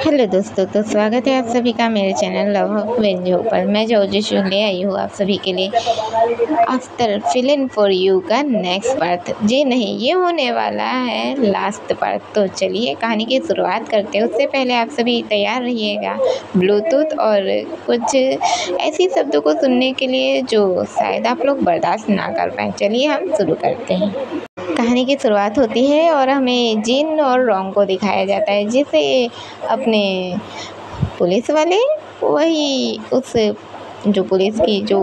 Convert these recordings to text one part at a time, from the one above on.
Hello दोस्तों, तो स्वागत है आप सभी का मेरे चैनल लव ऑफ वेंजो पर। मैं जोजिश ले आई हूँ आप सभी के लिए आफ्टर फिलिंग फॉर यू का नेक्स्ट पार्ट। जी नहीं, ये होने वाला है लास्ट पार्ट। तो चलिए कहानी की शुरुआत करते हैं। उससे पहले आप सभी तैयार रहिएगा ब्लूटूथ और कुछ ऐसी शब्दों को सुनने के लिए जो शायद आप लोग बर्दाश्त ना कर पाएँ। चलिए हम शुरू करते हैं। कहानी की शुरुआत होती है और हमें जिन और रोंग को दिखाया जाता है, जिसे अपने पुलिस वाले वही उस जो पुलिस की जो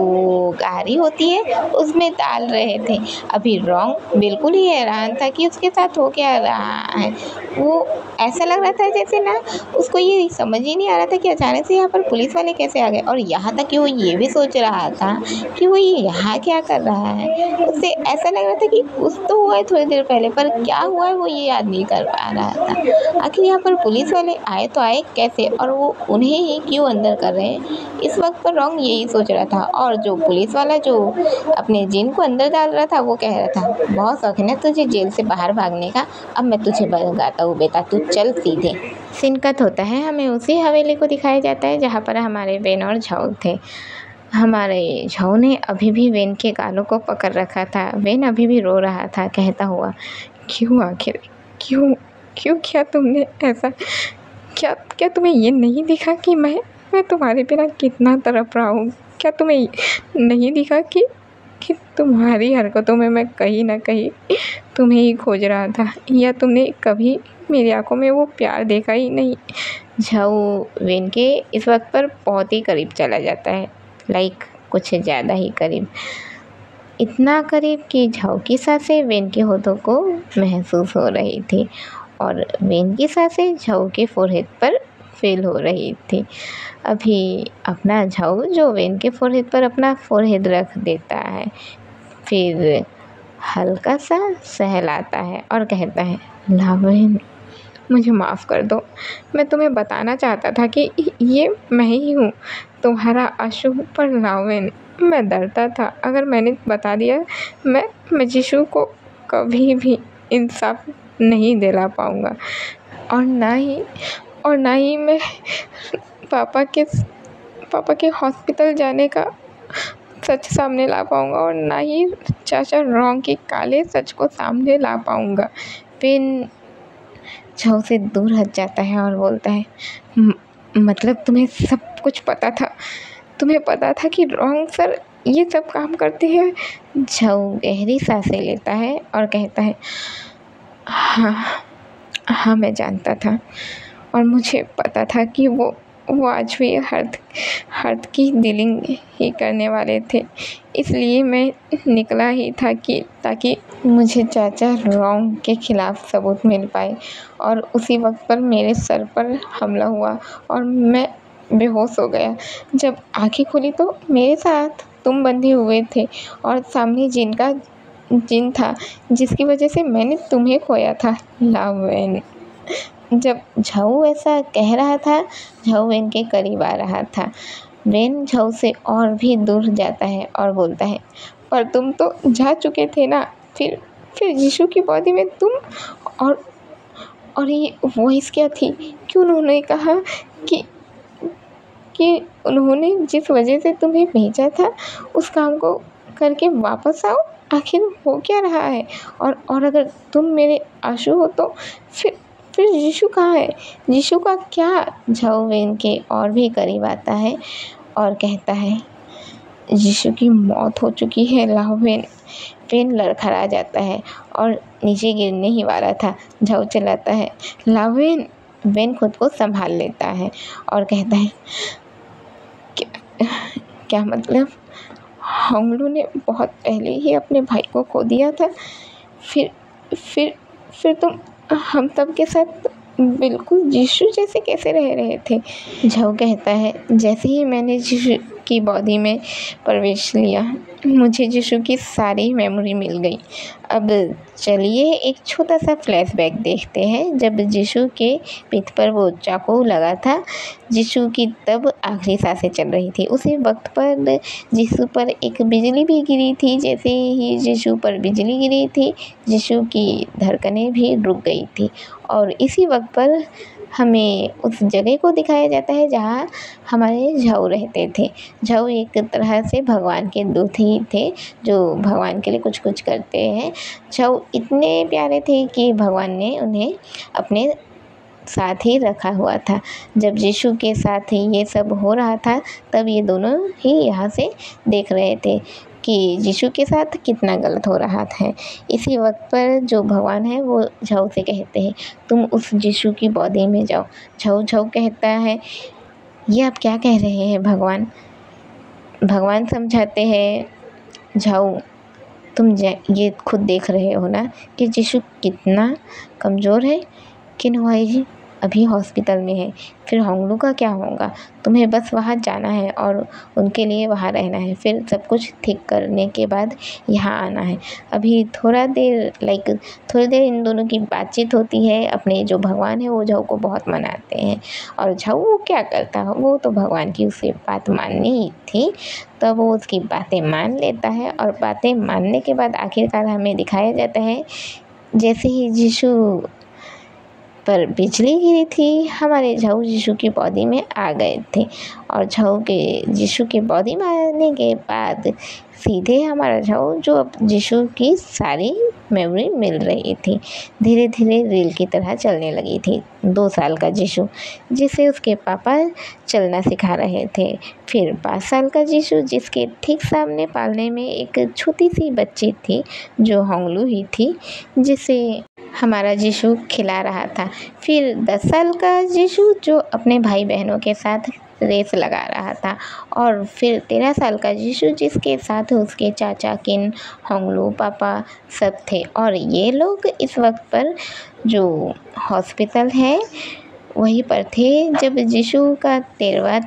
गाड़ी होती है उसमें डाल रहे थे। अभी रोंग बिल्कुल ही हैरान था कि उसके साथ हो क्या रहा है। वो ऐसा लग रहा था जैसे ना उसको ये समझ ही नहीं आ रहा था कि अचानक से यहाँ पर पुलिस वाले कैसे आ गए, और यहाँ तक कि वो ये भी सोच रहा था कि वो ये यहाँ क्या कर रहा है। उसे ऐसा लग रहा था कि कुछ तो हुआ है थोड़ी देर पहले, पर क्या हुआ है वो ये याद नहीं कर पा रहा था। आखिर यहाँ पर पुलिस वाले आए तो आए कैसे, और वो उन्हें ही क्यों अंदर कर रहे हैं। इस वक्त पर रोंग यही सोच रहा था, और जो पुलिस वाला जो अपने जिन को अंदर डाल रहा था वो कह रहा था, बहुत शौकीन है तुझे जेल से बाहर भागने का, अब मैं तुझे बताता हूँ बेटा, तू चल सीधे। सीन कट होता है, हमें उसी हवेली को दिखाया जाता है जहाँ पर हमारे वेन और झाऊ थे। हमारे झाऊ ने अभी भी वेन के गालों को पकड़ रखा था। वेन अभी भी रो रहा था, कहता हुआ, क्यों आखिर क्यों क्यों किया तुमने ऐसा? क्या क्या तुम्हें ये नहीं दिखा कि मैं तुम्हारे बिना कितना तड़प रहा हूँ? क्या तुम्हें नहीं दिखा कि तुम्हारी हरकतों में मैं कहीं ना कहीं तुम्हें ही खोज रहा था, या तुमने कभी मेरी आंखों में वो प्यार देखा ही नहीं? झाऊ वेन के इस वक्त पर बहुत ही करीब चला जाता है, लाइक कुछ ज़्यादा ही करीब, इतना करीब कि झाऊ की सांसें वेन के होठों को महसूस हो रही थी और वेन की सांसें झाऊ के फोरहेड पर फील हो रही थी। अभी अपना झाऊ जो वेन के फोरहेड पर अपना फोरहेड रख देता है, फिर हल्का सा सहलाता है और कहता है, लावेन मुझे माफ़ कर दो, मैं तुम्हें बताना चाहता था कि ये मैं ही हूँ, तुम्हारा आशु। पर लावेन मैं डरता था, अगर मैंने बता दिया मैं जिशु को कभी भी इंसाफ नहीं दिला पाऊँगा, और ना ही मैं पापा के हॉस्पिटल जाने का सच सामने ला पाऊँगा, और ना ही चाचा रोंग के काले सच को सामने ला पाऊँगा। फिर झाऊ से दूर हट जाता है और बोलता है, मतलब तुम्हें सब कुछ पता था? तुम्हें पता था कि रोंग सर ये सब काम करते हैं? झाऊ गहरी सांसें लेता है और कहता है, हाँ मैं जानता था, और मुझे पता था कि वो आज भी हर्ट की डीलिंग ही करने वाले थे, इसलिए मैं निकला ही था कि ताकि मुझे चाचा रोंग के खिलाफ सबूत मिल पाए। और उसी वक्त पर मेरे सर पर हमला हुआ और मैं बेहोश हो गया। जब आंखें खुली तो मेरे साथ तुम बंधे हुए थे और सामने जिन था जिसकी वजह से मैंने तुम्हें खोया था, लावेन। जब झाऊ ऐसा कह रहा था, झाऊ वेन के करीब आ रहा था। वेन झाऊ से और भी दूर जाता है और बोलता है, पर तुम तो जा चुके थे ना, फिर यीशु की बॉडी में तुम, और ये वॉइस क्या थी? क्यों उन्होंने कहा कि उन्होंने जिस वजह से तुम्हें भेजा था उस काम को करके वापस आओ? आखिर हो क्या रहा है? और अगर तुम मेरे आशु हो तो फिर यीशु कहाँ है? यीशु का क्या? झाऊ वेन के और भी करीब आता है और कहता है, यीशु की मौत हो चुकी है लावेन। वेन लड़खड़ा जाता है और नीचे गिरने ही वाला था। झाऊ चिल्लाता है, लावेन। वेन खुद को संभाल लेता है और कहता है, क्या मतलब? हम लोगों ने बहुत पहले ही अपने भाई को खो दिया था, फिर तुम हम सब के साथ बिल्कुल यीशु जैसे कैसे रह रहे थे? झाऊ कहता है, जैसे ही मैंने यीशु की बॉडी में प्रवेश लिया, मुझे यीशु की सारी मेमोरी मिल गई। अब चलिए एक छोटा सा फ्लैशबैक देखते हैं। जब यीशु के पीठ पर वो चाकू लगा था, यीशु की तब आखिरी सांसें चल रही थी। उसी वक्त पर यीशु पर एक बिजली भी गिरी थी। जैसे ही यीशु पर बिजली गिरी थी, यीशु की धड़कनें भी रुक गई थी, और इसी वक्त पर हमें उस जगह को दिखाया जाता है जहाँ हमारे झाऊ रहते थे। झाऊ एक तरह से भगवान के दूत ही थे जो भगवान के लिए कुछ कुछ करते हैं। झाऊ इतने प्यारे थे कि भगवान ने उन्हें अपने साथ ही रखा हुआ था। जब यीशु के साथ ही ये सब हो रहा था तब ये दोनों ही यहाँ से देख रहे थे कि यीशु के साथ कितना गलत हो रहा है। इसी वक्त पर जो भगवान है वो झाऊ से कहते हैं, तुम उस यीशु की बॉडी में जाओ। झाऊ झाऊ कहता है, ये आप क्या कह रहे हैं भगवान? भगवान समझाते हैं, झाऊ तुम ये खुद देख रहे हो ना कि यीशु कितना कमज़ोर है। किन्हुआई जी अभी हॉस्पिटल में है, फिर होंगलू का क्या होगा? तुम्हें बस वहाँ जाना है और उनके लिए वहाँ रहना है, फिर सब कुछ ठीक करने के बाद यहाँ आना है। अभी थोड़ी देर इन दोनों की बातचीत होती है। अपने जो भगवान है वो झाऊ को बहुत मनाते हैं और झाऊ वो क्या करता है, वो तो भगवान की उसे बात माननी ही थी, तब वो उसकी बातें मान लेता है। और बातें मानने के बाद आखिरकार हमें दिखाया जाता है जैसे ही यीशु पर बिजली गिरी थी, हमारे झाऊ यीशु की बॉडी में आ गए थे और झाऊ के यीशु की बॉडी में आने के बाद सीधे हमारा झाऊ जो अब यीशु की सारी मेमोरी मिल रही थी, धीरे धीरे रील की तरह चलने लगी थी। 2 साल का यीशु जिसे उसके पापा चलना सिखा रहे थे, फिर 5 साल का यीशु जिसके ठीक सामने पालने में एक छोटी सी बच्ची थी जो होंगलू ही थी जिसे हमारा यीशु खिला रहा था, फिर 10 साल का यीशु जो अपने भाई बहनों के साथ रेस लगा रहा था, और फिर 13 साल का यीशु जिसके साथ उसके चाचा किन, होंगलू, पापा सब थे। और ये लोग इस वक्त पर जो हॉस्पिटल है वहीं पर थे जब यीशु का 13वां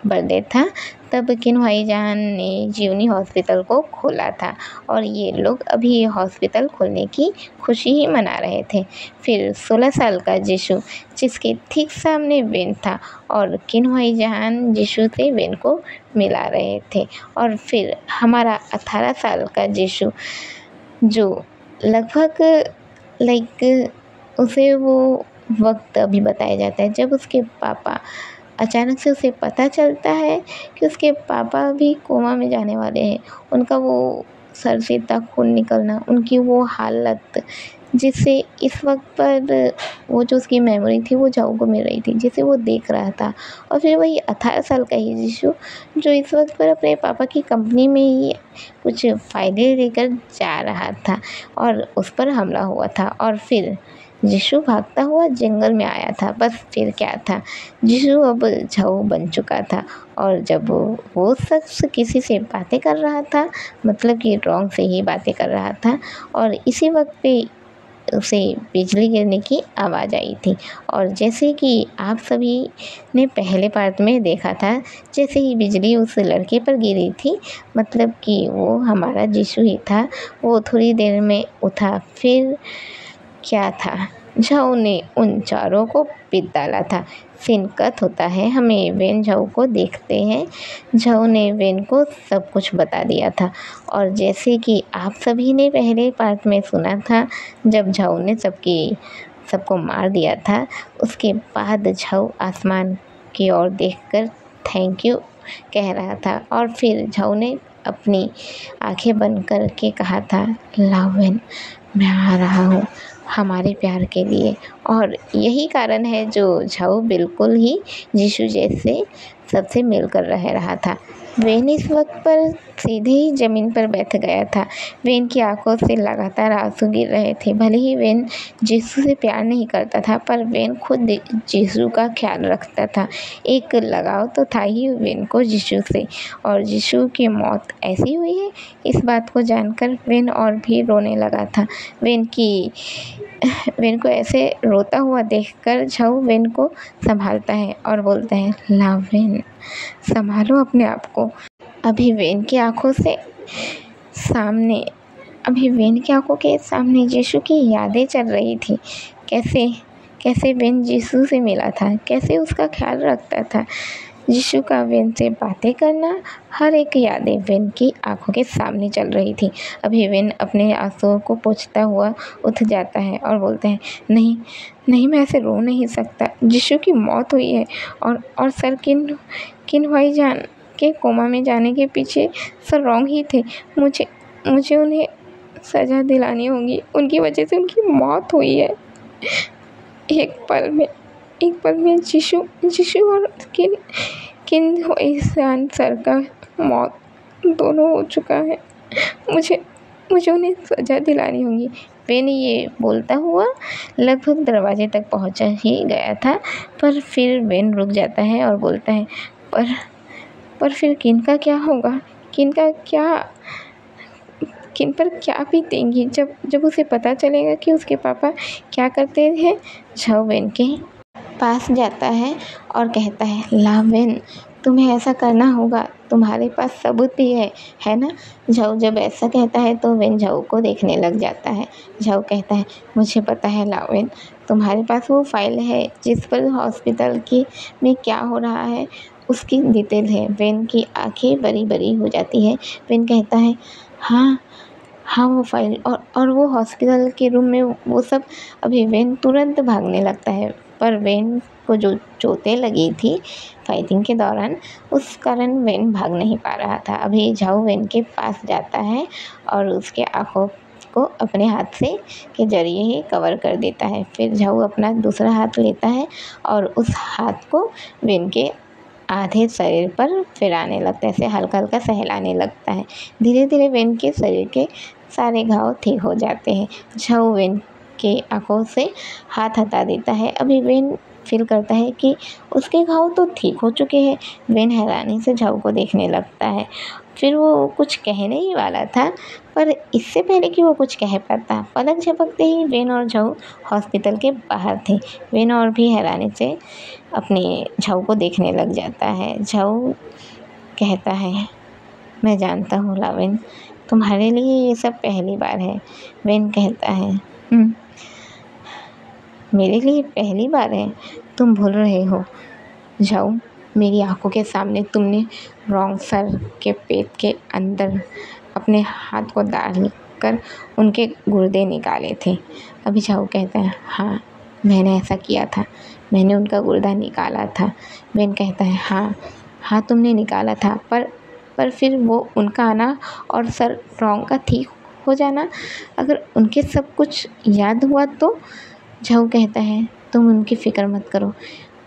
बर्थडे था, तब किन्हुआई जान ने जीवनी हॉस्पिटल को खोला था और ये लोग अभी हॉस्पिटल खोलने की खुशी ही मना रहे थे। फिर 16 साल का यीशु जिसके ठीक सामने वेन था और किन्हुआई जान यीशु से वेन को मिला रहे थे। और फिर हमारा 18 साल का यीशु जो लगभग उसे वो वक्त अभी बताया जाता है जब उसके पापा अचानक से उसे पता चलता है कि उसके पापा भी कोमा में जाने वाले हैं। उनका वो सर से इतना खून निकलना, उनकी वो हालत जिससे इस वक्त पर वो जो उसकी मेमोरी थी वो झाऊ को मिल रही थी जिसे वो देख रहा था। और फिर वही 18 साल का ही यीशु जो इस वक्त पर अपने पापा की कंपनी में ही कुछ फ़ायदे लेकर जा रहा था और उस पर हमला हुआ था और फिर यीशु भागता हुआ जंगल में आया था। बस फिर क्या था, यीशु अब झाऊ बन चुका था और जब वो शख्स किसी से बातें कर रहा था, मतलब कि रॉन्ग से ही बातें कर रहा था, और इसी वक्त पे उसे बिजली गिरने की आवाज़ आई थी। और जैसे कि आप सभी ने पहले पार्ट में देखा था, जैसे ही बिजली उस लड़के पर गिरी थी, मतलब कि वो हमारा यीशु ही था, वो थोड़ी देर में उठा। फिर क्या था, झाऊ ने उन चारों को पीट डाला था। सीन कट होता है, हमें वेन झाऊ को देखते हैं। झाऊ ने वेन को सब कुछ बता दिया था और जैसे कि आप सभी ने पहले पार्ट में सुना था, जब झाऊ ने सबको मार दिया था, उसके बाद झाऊ आसमान की ओर देखकर थैंक यू कह रहा था और फिर झाऊ ने अपनी आंखें बंद करके कहा था, लव वेन, मैं आ रहा हूँ हमारे प्यार के लिए। और यही कारण है जो झाऊ बिल्कुल ही यीशु जैसे सबसे मिलकर रह रहा था। वेन इस वक्त पर सीधे ही ज़मीन पर बैठ गया था। वेन की आंखों से लगातार आंसू गिर रहे थे। भले ही वेन यीशु से प्यार नहीं करता था, पर वेन खुद यीशु का ख्याल रखता था। एक लगाव तो था ही वेन को यीशु से, और यीशु की मौत ऐसी हुई है इस बात को जानकर वेन और भी रोने लगा था। वेन को ऐसे रोता हुआ देखकर झाऊ वेन को संभालता है और बोलता है, लव वेन, संभालो अपने आप को। अभी वेन की आंखों के सामने यीशु की यादें चल रही थी। कैसे वेन यीशु से मिला था, कैसे उसका ख्याल रखता था, यीशु का वेन से बातें करना, हर एक यादें वेन की आंखों के सामने चल रही थी। अभी वेन अपने आंसुओं को पोंछता हुआ उठ जाता है और बोलता है, नहीं नहीं, मैं ऐसे रो नहीं सकता। यीशु की मौत हुई है और सर किन भाईजान के कोमा में जाने के पीछे सर रॉन्ग ही थे। मुझे उन्हें सज़ा दिलानी होगी। उनकी वजह से उनकी मौत हुई है। एक पल में यीशु और किन भाईजान सर का मौत दोनों हो चुका है। मुझे उन्हें सज़ा दिलानी होगी। वेन ये बोलता हुआ लगभग दरवाजे तक पहुंचा ही गया था, पर फिर वेन रुक जाता है और बोलता है, पर फिर किन का क्या होगा? किन पर क्या बीतेंगी जब उसे पता चलेगा कि उसके पापा क्या करते हैं। झाओ वेन के पास जाता है और कहता है, ला वेन, तुम्हें ऐसा करना होगा, तुम्हारे पास सबूत भी है ना? झाओ जब ऐसा कहता है तो वेन झाओ को देखने लग जाता है। झाओ कहता है, मुझे पता है ला वेन, तुम्हारे पास वो फाइल है जिस पर हॉस्पिटल में क्या हो रहा है उसकी डिटेल है। वेन की आंखें बड़ी बड़ी हो जाती है। वेन कहता है, हाँ वो फाइल और वो हॉस्पिटल के रूम में वो सब। अभी वेन तुरंत भागने लगता है, पर वेन को जो चोटें लगी थी फाइटिंग के दौरान, उस कारण वेन भाग नहीं पा रहा था। अभी झाओ वेन के पास जाता है और उसके आँखों को अपने हाथ से के जरिए ही कवर कर देता है। फिर झाओ अपना दूसरा हाथ लेता है और उस हाथ को वेन के आधे शरीर पर फिराने लगता है, ऐसे हल्का हल्का सहलाने लगता है। धीरे धीरे वेन के शरीर के सारे घाव ठीक हो जाते हैं। झाओ वेन के आंखों से हाथ हटा देता है। अभी वेन फील करता है कि उसके घाव तो ठीक हो चुके हैं। वेन हैरानी से झाओ को देखने लगता है। फिर वो कुछ कहने ही वाला था, पर इससे पहले कि वो कुछ कह पाता, पलक झपकते ही वेन और झाओ हॉस्पिटल के बाहर थे। वेन और भी हैरानी से अपने झाओ को देखने लग जाता है। झाओ कहता है, मैं जानता हूँ ला वेन, तुम्हारे लिए ये सब पहली बार है। वेन कहता है, मेरे लिए पहली बार है, तुम भूल रहे हो झाओ। मेरी आंखों के सामने तुमने रॉन्ग सर के पेट के अंदर अपने हाथ को डाल कर उनके गुर्दे निकाले थे। अभी झाओ कहता है, हाँ मैंने ऐसा किया था, मैंने उनका गुर्दा निकाला था। वेन कहता है, हाँ तुमने निकाला था, पर फिर वो उनका आना और सर रॉन्ग का ठीक हो जाना, अगर उनके सब कुछ याद हुआ तो? झाओ कहता है, तुम उनकी फ़िक्र मत करो,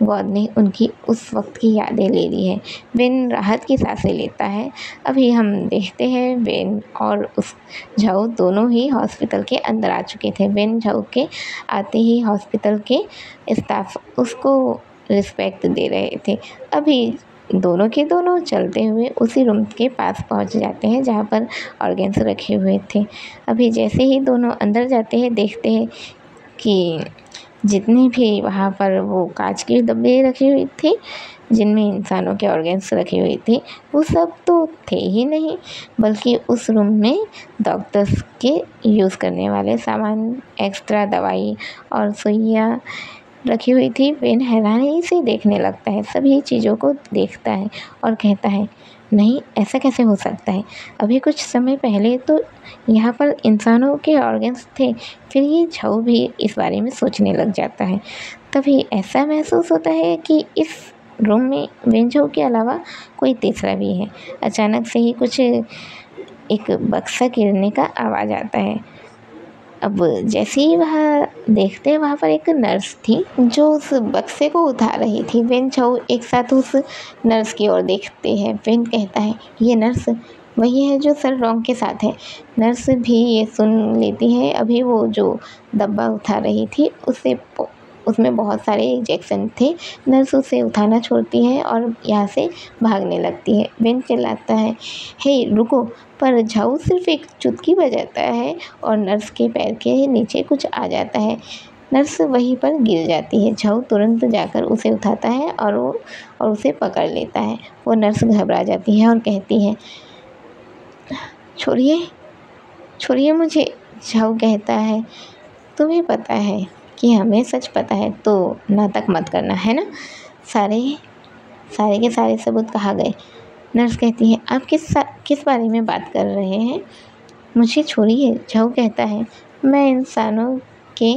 गॉड ने उनकी उस वक्त की यादें ले ली है। वेन राहत की सांसें लेता है। अभी हम देखते हैं वेन और उस झाओ दोनों ही हॉस्पिटल के अंदर आ चुके थे। वेन झाओ के आते ही हॉस्पिटल के स्टाफ उसको रिस्पेक्ट दे रहे थे। अभी दोनों के दोनों चलते हुए उसी रूम के पास पहुंच जाते हैं जहां पर ऑर्गन्स रखे हुए थे। अभी जैसे ही दोनों अंदर जाते हैं, देखते हैं कि जितनी भी वहाँ पर वो कांच की डब्बे रखी हुई थी जिनमें इंसानों के ऑर्गन्स रखे हुए थे, वो सब तो थे ही नहीं, बल्कि उस रूम में डॉक्टर्स के यूज़ करने वाले सामान, एक्स्ट्रा दवाई और सुइयाँ रखी हुई थी। वेन हैरानी से देखने लगता है, सभी चीज़ों को देखता है और कहता है, नहीं ऐसा कैसे हो सकता है? अभी कुछ समय पहले तो यहाँ पर इंसानों के ऑर्गन्स थे। फिर ये झाओ भी इस बारे में सोचने लग जाता है। तभी ऐसा महसूस होता है कि इस रूम में वेन झाओ के अलावा कोई तीसरा भी है। अचानक से ही कुछ एक बक्सा गिरने का आवाज़ आता है। अब जैसे ही वह देखते हैं, वहाँ पर एक नर्स थी जो उस बक्से को उठा रही थी। वेन झाओ एक साथ उस नर्स की ओर देखते हैं। वेन कहता है, ये नर्स वही है जो सर रॉन्ग के साथ है। नर्स भी ये सुन लेती है। अभी वो जो डब्बा उठा रही थी उसमें बहुत सारे इंजेक्शन थे। नर्स उसे उठाना छोड़ती है और यहाँ से भागने लगती है। वेन चिल्लाता है, हे रुको, पर झाओ सिर्फ एक चुटकी बजाता है और नर्स के पैर के नीचे कुछ आ जाता है। नर्स वहीं पर गिर जाती है। झाओ तुरंत जाकर उसे उठाता है और उसे पकड़ लेता है। वो नर्स घबरा जाती है और कहती है, छोड़िए मुझे। झाओ कहता है, तुम्हें पता है कि हमें सच पता है तो नाटक मत करना, है ना? सारे के सारे सबूत कहाँ गए? नर्स कहती है, आप किस बारे में बात कर रहे हैं? मुझे छोड़िए, झाऊ कहता है, मैं इंसानों के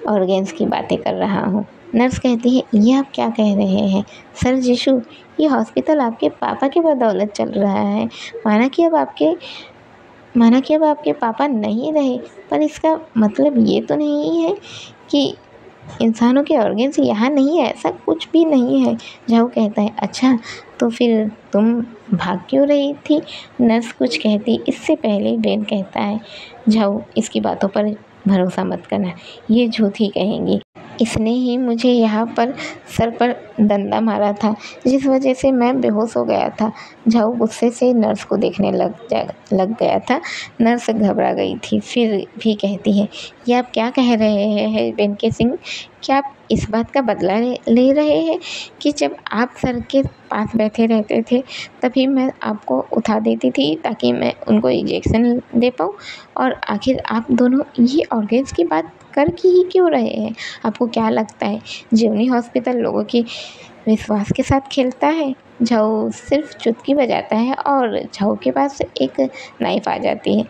ऑर्गेन्स की बातें कर रहा हूँ। नर्स कहती है, ये आप क्या कह रहे हैं? सर जिशु, ये हॉस्पिटल आपके पापा की बदौलत चल रहा है। माना कि अब आपके पापा नहीं रहे, पर इसका मतलब ये तो नहीं है कि इंसानों के ऑर्गेन्स यहाँ नहीं है। ऐसा कुछ भी नहीं है। झाऊ कहता है, अच्छा तो फिर तुम भाग क्यों रही थी? नर्स कुछ कहती इससे पहले बेन कहता है, झाऊ इसकी बातों पर भरोसा मत करना, ये झूठी कहेंगी। इसने ही मुझे यहाँ पर सर पर डंडा मारा था, जिस वजह से मैं बेहोश हो गया था। झाऊ गुस्से से नर्स को देखने लग गया था। नर्स घबरा गई थी, फिर भी कहती है, ये आप क्या कह रहे हैं बेनके सिंह? क्या आप इस बात का बदला ले रहे हैं कि जब आप सर के पास बैठे रहते थे तभी मैं आपको उठा देती थी ताकि मैं उनको इंजेक्शन दे पाऊँ? और आखिर आप दोनों ये ऑर्गेन्स की बात कर ही क्यों रहे हैं? आपको क्या लगता है जीवनी हॉस्पिटल लोगों की विश्वास के साथ खेलता है? झाऊ सिर्फ चुटकी बजाता है और झाऊ के पास एक नाइफ आ जाती है।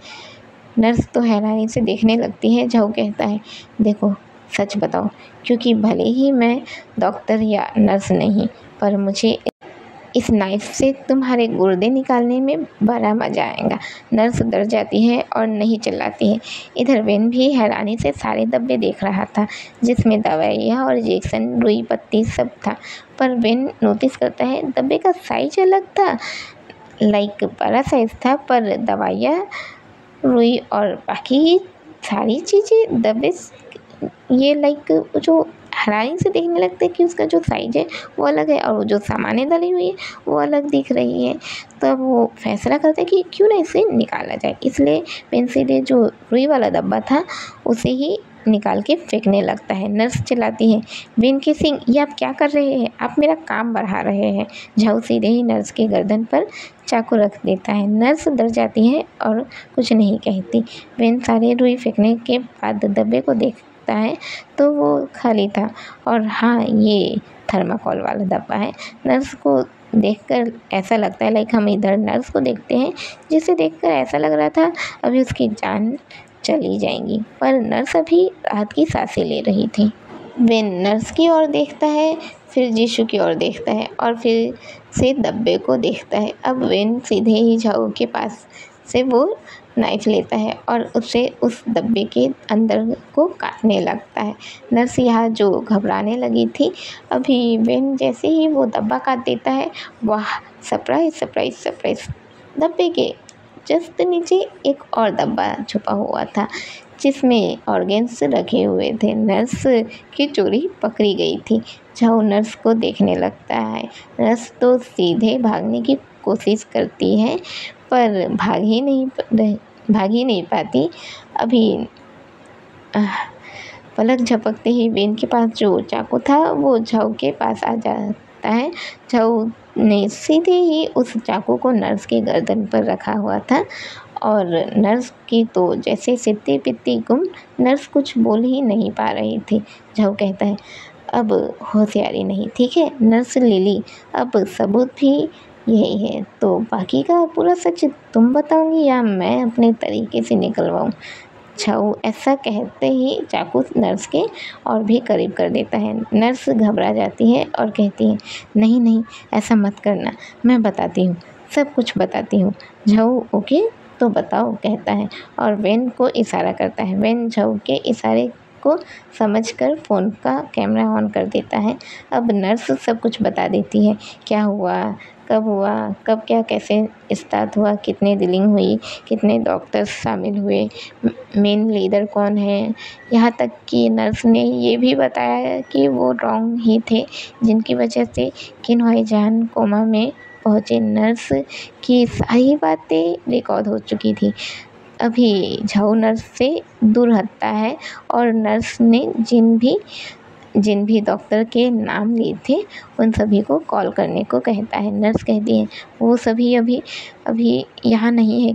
नर्स तो हैरानी से देखने लगती है। झाऊ कहता है, देखो सच बताओ, क्योंकि भले ही मैं डॉक्टर या नर्स नहीं, पर मुझे इस नाइफ से तुम्हारे गुर्दे निकालने में बड़ा मज़ा आएगा। नर्स डर जाती है और नहीं चिल्लाती है। इधर वेन भी हैरानी से सारे डब्बे देख रहा था जिसमें दवाइयाँ और इंजेक्शन, रुई पत्ती सब था। पर वेन नोटिस करता है डब्बे का साइज अलग था। बड़ा साइज था, पर दवाइयाँ, रुई और बाकी सारी चीज़ें डब्बे ये जो हैरानी से देखने लगते हैं कि उसका जो साइज है वो अलग है और वो जो सामानें डली हुई है वो अलग दिख रही है। तब वो फैसला करता है कि क्यों ना इसे निकाला जाए। इसलिए पेन सीधे जो रुई वाला डब्बा था उसे ही निकाल के फेंकने लगता है। नर्स चिल्लाती है, बेनके सिंह, ये आप क्या कर रहे हैं? आप मेरा काम बढ़ा रहे हैं। झाऊ सीधे ही नर्स के गर्दन पर चाकू रख देता है। नर्स डर जाती है और कुछ नहीं कहती। बेन सारे रुई फेंकने के बाद डब्बे को देखता है तो वो खाली था और हाँ, ये थर्माकोल वाला डब्बा है। नर्स को देखकर ऐसा लगता है हम इधर नर्स को देखते हैं जिसे देखकर ऐसा लग रहा था अभी उसकी जान चली जाएंगी, पर नर्स अभी राहत की सांसें ले रही थी। वेन नर्स की ओर देखता है, फिर जीशु की ओर देखता है और फिर से डब्बे को देखता है। अब वेन सीधे ही झाऊ के पास से वो नाइफ लेता है और उसे उस डब्बे के अंदर को काटने लगता है। नर्स यहाँ जो घबराने लगी थी, अभी वेन जैसे ही वो डब्बा काट देता है, वाह सरप्राइज सरप्राइज सरप्राइज, डब्बे के जस्ट नीचे एक और डब्बा छुपा हुआ था जिसमें ऑर्गेन्स रखे हुए थे। नर्स की चोरी पकड़ी गई थी। झाऊ नर्स को देखने लगता है। नर्स तो सीधे भागने की कोशिश करती है पर भाग ही नहीं पाती। अभी पलक झपकते ही वेन के पास जो चाकू था वो झाऊ के पास आ जाता है। झाऊ ने सीधे ही उस चाकू को नर्स के गर्दन पर रखा हुआ था और नर्स की तो जैसे सित्ती पित्ती गुम, नर्स कुछ बोल ही नहीं पा रही थी। झाऊ कहता है, अब होशियारी नहीं, ठीक है नर्स लिली, अब सबूत भी यही है, तो बाकी का पूरा सच तुम बताओगी या मैं अपने तरीके से निकलवाऊँ? झाऊ ऐसा कहते ही चाकू नर्स के और भी करीब कर देता है। नर्स घबरा जाती है और कहती है, नहीं नहीं ऐसा मत करना, मैं बताती हूँ, सब कुछ बताती हूँ। झाऊ ओके तो बताओ कहता है और वेन को इशारा करता है। वेन झाऊ के इशारे को समझकर फ़ोन का कैमरा ऑन कर देता है। अब नर्स सब कुछ बता देती है, क्या हुआ, कब क्या कैसे स्टार्ट हुआ, कितने डीलिंग हुई, कितने डॉक्टर्स शामिल हुए, मेन लीडर कौन है। यहाँ तक कि नर्स ने ये भी बताया कि वो रॉन्ग ही थे जिनकी वजह से किन भाईजान कोमा में पहुँचे। नर्स की सारी बातें रिकॉर्ड हो चुकी थी। अभी झाऊ नर्स से दूर हटता है और नर्स ने जिन भी डॉक्टर के नाम लिए थे उन सभी को कॉल करने को कहता है। नर्स कहती है वो सभी अभी यहाँ नहीं है,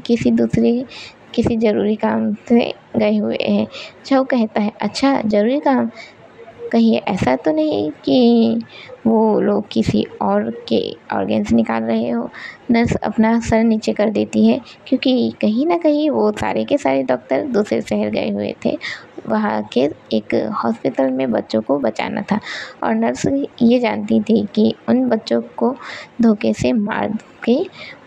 किसी ज़रूरी काम से गए हुए हैं। झाऊ कहता है, अच्छा ज़रूरी काम, कहीं ऐसा तो नहीं कि वो लोग किसी और के ऑर्गेन्स निकाल रहे हो। नर्स अपना सर नीचे कर देती है, क्योंकि कहीं ना कहीं वो सारे के सारे डॉक्टर दूसरे शहर गए हुए थे। वहाँ के एक हॉस्पिटल में बच्चों को बचाना था, और नर्स ये जानती थी कि उन बच्चों को धोखे से मार के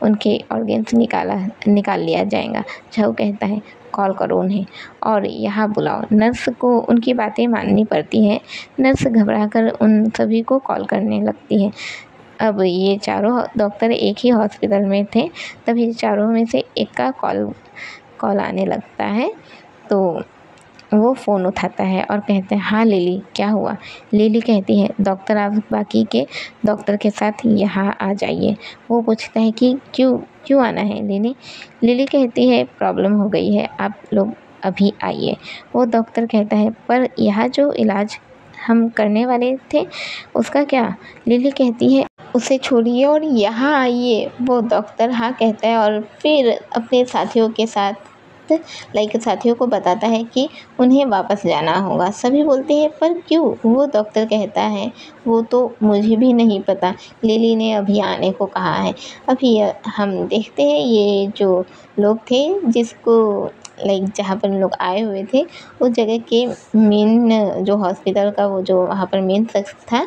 उनके ऑर्गेन्स निकाल लिया जाएगा। झाऊ कहता है कॉल करो उन्हें और यहाँ बुलाओ। नर्स को उनकी बातें माननी पड़ती है। नर्स घबराकर उन सभी को कॉल करने लगती है। अब ये चारों डॉक्टर एक ही हॉस्पिटल में थे, तभी चारों में से एक का कॉल आने लगता है। तो वो फ़ोन उठाता है और कहते हैं हाँ लिली, क्या हुआ। लिली कहती है डॉक्टर आप बाकी के डॉक्टर के साथ यहाँ आ जाइए। वो पूछता है कि क्यों आना है लिली। लिली कहती है प्रॉब्लम हो गई है, आप लोग अभी आइए। वो डॉक्टर कहता है पर यहाँ जो इलाज हम करने वाले थे उसका क्या। लिली कहती है उसे छोड़िए और यहाँ आइए। वो डॉक्टर हाँ कहता है और फिर अपने साथियों के साथ साथियों को बताता है कि उन्हें वापस जाना होगा। सभी बोलते हैं पर क्यों। वो डॉक्टर कहता है वो तो मुझे भी नहीं पता, लिली ने अभी आने को कहा है। अभी हम देखते हैं ये जो लोग थे जिसको जहाँ पर लोग आए हुए थे उस जगह के मेन जो हॉस्पिटल का वो जो वहाँ पर मेन शख्स था,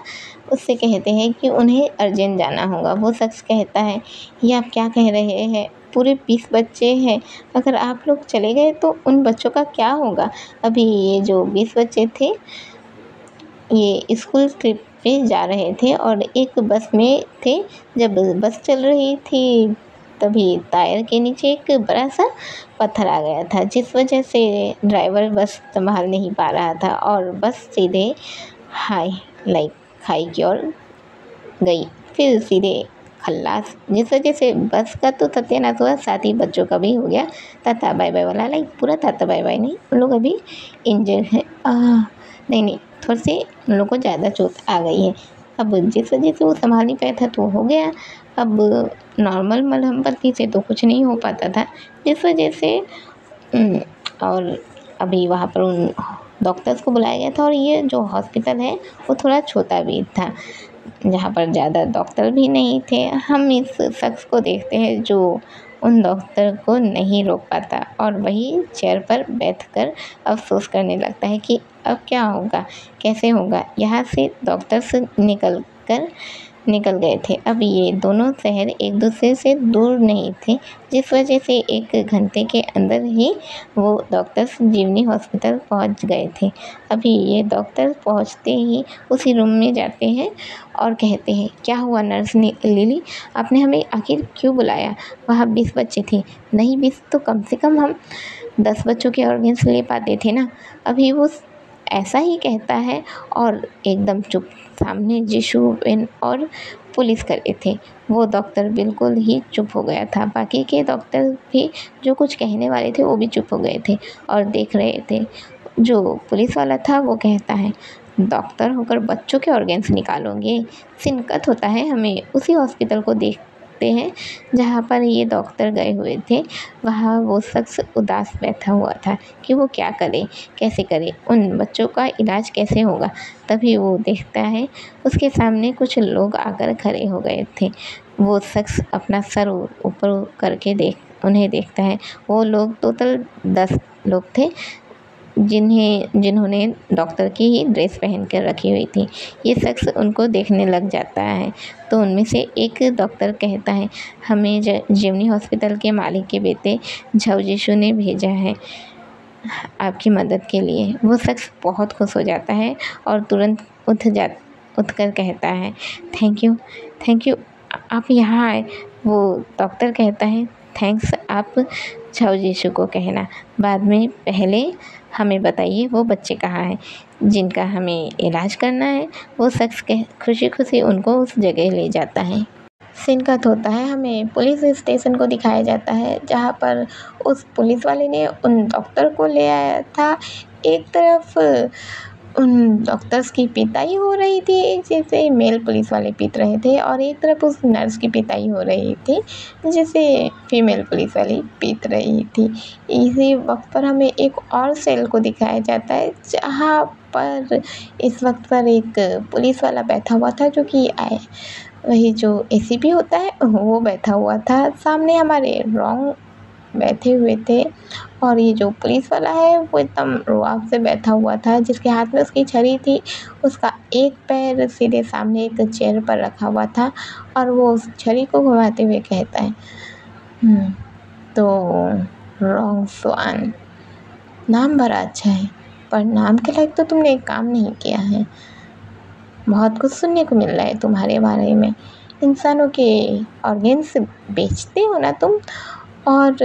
उससे कहते हैं कि उन्हें अर्जेंट जाना होगा। वो शख्स कहता है ये आप क्या कह रहे हैं, पूरे 20 बच्चे हैं, अगर आप लोग चले गए तो उन बच्चों का क्या होगा। अभी ये जो 20 बच्चे थे ये स्कूल ट्रिप पे जा रहे थे और एक बस में थे। जब बस चल रही थी तभी टायर के नीचे एक बड़ा सा पत्थर आ गया था, जिस वजह से ड्राइवर बस संभाल नहीं पा रहा था और बस सीधे खाई की ओर गई, फिर सीधे खल्लास। जिस वजह से बस का तो सत्यानाश हुआ, साथ ही बच्चों का भी हो गया टाटा बाय बाय वाला। पूरा टाटा बाय बाय नहीं, उन लोग अभी इंजर्ड हैं। नहीं थोड़ी सी उन लोग को ज़्यादा चोट आ गई है। अब जिस वजह से वो संभाल नहीं पाया था तो हो गया। अब नॉर्मल मलहम पट्टी से तो कुछ नहीं हो पाता था, जिस वजह से और अभी वहाँ पर उन डॉक्टर्स को बुलाया गया था। और ये जो हॉस्पिटल है वो थोड़ा छोटा भी था, जहाँ पर ज़्यादा डॉक्टर भी नहीं थे। हम इस शख्स को देखते हैं जो उन डॉक्टर को नहीं रोक पाता और वही चेयर पर बैठकर अफसोस करने लगता है कि अब क्या होगा, कैसे होगा। यहाँ से डॉक्टर्स निकल गए थे। अब ये दोनों शहर एक दूसरे से दूर नहीं थे, जिस वजह से 1 घंटे के अंदर ही वो डॉक्टर्स जीवनी हॉस्पिटल पहुंच गए थे। अभी ये डॉक्टर पहुंचते ही उसी रूम में जाते हैं और कहते हैं क्या हुआ नर्स लिली, आपने हमें आखिर क्यों बुलाया। वहाँ 20 बच्चे थे। नहीं 20 तो कम से कम हम 10 बच्चों के ऑर्गेन्स ले पाते थे ना। अभी वो ऐसा ही कहता है और एकदम चुप। सामने जिशु बेन और पुलिस खड़े थे। वो डॉक्टर बिल्कुल ही चुप हो गया था। बाकी के डॉक्टर भी जो कुछ कहने वाले थे वो भी चुप हो गए थे और देख रहे थे। जो पुलिस वाला था वो कहता है डॉक्टर होकर बच्चों के ऑर्गेन्स निकालोगे, सिनकत होता है हमें। उसी हॉस्पिटल को देखते हैं जहाँ पर ये डॉक्टर गए हुए थे। वहाँ वो शख्स उदास बैठा हुआ था कि वो क्या करे, कैसे करे, उन बच्चों का इलाज कैसे होगा। तभी वो देखता है उसके सामने कुछ लोग आकर खड़े हो गए थे। वो शख्स अपना सर ऊपर करके उन्हें देखता है। वो लोग टोटल 10 लोग थे जिन्होंने डॉक्टर की ही ड्रेस पहन कर रखी हुई थी। ये शख्स उनको देखने लग जाता है तो उनमें से एक डॉक्टर कहता है हमें जीवनी हॉस्पिटल के मालिक के बेटे झाऊ जिशु ने भेजा है आपकी मदद के लिए। वो शख्स बहुत खुश हो जाता है और तुरंत उठकर कहता है थैंक यू आप यहाँ आए। वो डॉक्टर कहता है थैंक्स आप झाऊ जिशु को कहना बाद में, पहले हमें बताइए वो बच्चे कहाँ हैं जिनका हमें इलाज करना है। वो शख्स खुशी खुशी उनको उस जगह ले जाता है। सीन कट होता है, हमें पुलिस स्टेशन को दिखाया जाता है जहाँ पर उस पुलिस वाले ने उन डॉक्टर को ले आया था। एक तरफ उन डॉक्टर्स की पिटाई हो रही थी जैसे मेल पुलिस वाले पीट रहे थे, और एक तरफ उस नर्स की पिटाई हो रही थी जैसे फीमेल पुलिस वाली पीट रही थी। इसी वक्त पर हमें एक और सेल को दिखाया जाता है जहाँ पर इस वक्त पर एक पुलिस वाला बैठा हुआ था, जो कि वही जो एसीपी होता है वो बैठा हुआ था। सामने हमारे रॉन्ग बैठे हुए थे, और ये जो पुलिस वाला है वो एकदम रुआब से बैठा हुआ था, जिसके हाथ में उसकी छड़ी थी। उसका एक पैर सीधे सामने एक चेयर पर रखा हुआ था, और वो उस छड़ी को घुमाते हुए कहता है, तो रॉन्ग स्वान, नाम बड़ा अच्छा है, पर नाम के लायक तो तुमने एक काम नहीं किया है। बहुत कुछ सुनने को मिल रहा है तुम्हारे बारे में। इंसानों के ऑर्गेन्स बेचते हो ना तुम, और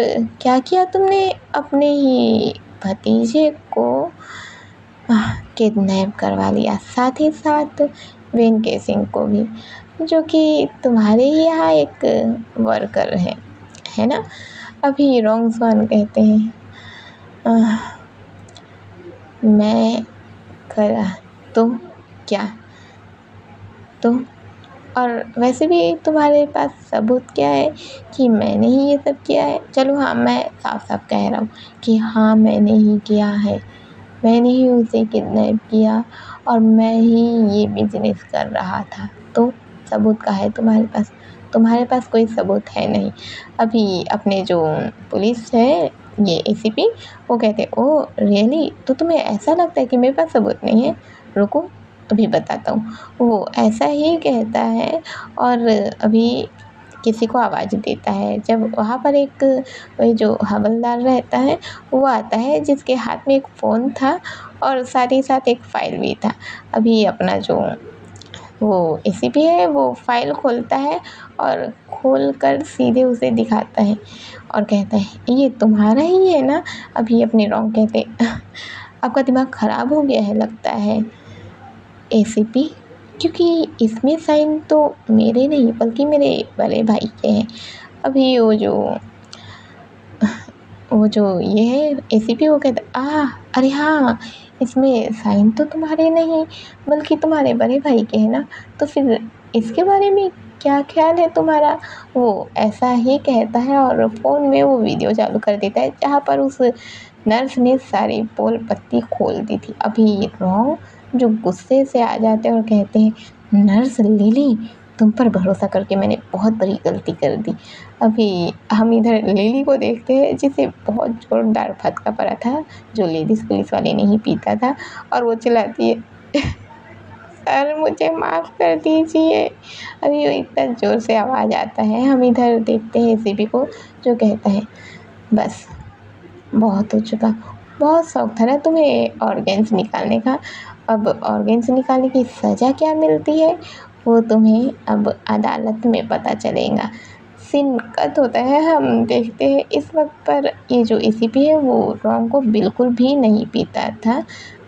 क्या किया तुमने, अपने ही भतीजे को किडनैप करवा लिया, साथ ही साथ वेन केसिंग को भी, जो कि तुम्हारे ही यहाँ एक वर्कर है ना। अभी रॉन्ग स्वान कहते हैं, मैं करा तो क्या, तो और वैसे भी तुम्हारे पास सबूत क्या है कि मैंने ही ये सब किया है। चलो हाँ, मैं साफ साफ कह रहा हूँ कि हाँ मैंने ही किया है, मैंने ही उसे किडनैप किया, और मैं ही ये बिजनेस कर रहा था। तो सबूत का है तुम्हारे पास? तुम्हारे पास कोई सबूत है नहीं। अभी अपने जो पुलिस है, ये एसीपी, वो कहते ओ रियली, तो तुम्हें ऐसा लगता है कि मेरे पास सबूत नहीं है? रुको अभी बताता हूँ। वो ऐसा ही कहता है, और अभी किसी को आवाज़ देता है। जब वहाँ पर एक वही जो हवलदार रहता है वो आता है, जिसके हाथ में एक फ़ोन था और साथ ही साथ एक फ़ाइल भी था। अभी अपना जो वो एसीपी है वो फ़ाइल खोलता है, और खोल कर सीधे उसे दिखाता है और कहता है ये तुम्हारा ही है ना। अभी अपने रॉन्ग कहते आपका दिमाग ख़राब हो गया है लगता है एसीपी, क्योंकि इसमें साइन तो मेरे नहीं बल्कि मेरे बड़े भाई के हैं। अभी वो जो ये है एसीपी, वो कहता अरे हाँ, इसमें साइन तो तुम्हारे नहीं बल्कि तुम्हारे बड़े भाई के हैं ना, तो फिर इसके बारे में क्या ख्याल है तुम्हारा। वो ऐसा ही कहता है, और फ़ोन में वो वीडियो चालू कर देता है जहाँ पर उस नर्स ने सारी पोल पत्ती खोल दी थी। अभी रॉन्ग जो गुस्से से आ जाते हैं और कहते हैं नर्स लिली, तुम पर भरोसा करके मैंने बहुत बड़ी गलती कर दी। अभी हम इधर लिली को देखते हैं, जिसे बहुत जोरदार फटका पड़ा था, जो लेडीज़ पुलिस वाले ने ही पीटा था, और वो चिल्लाती है सर मुझे माफ़ कर दीजिए। अभी वो इतना ज़ोर से आवाज़ आता है। हम इधर देखते हैं एसीपी को, जो कहता है बस बहुत हो चुका, बहुत शौक था ना तुम्हें ऑर्गेन्स निकालने का। अब ऑर्गेन्स निकालने की सज़ा क्या मिलती है वो तुम्हें अब अदालत में पता चलेगा। सीन कट होता है। हम देखते हैं इस वक्त पर ये जो एसीपी है वो रॉन्ग को बिल्कुल भी नहीं पीता था।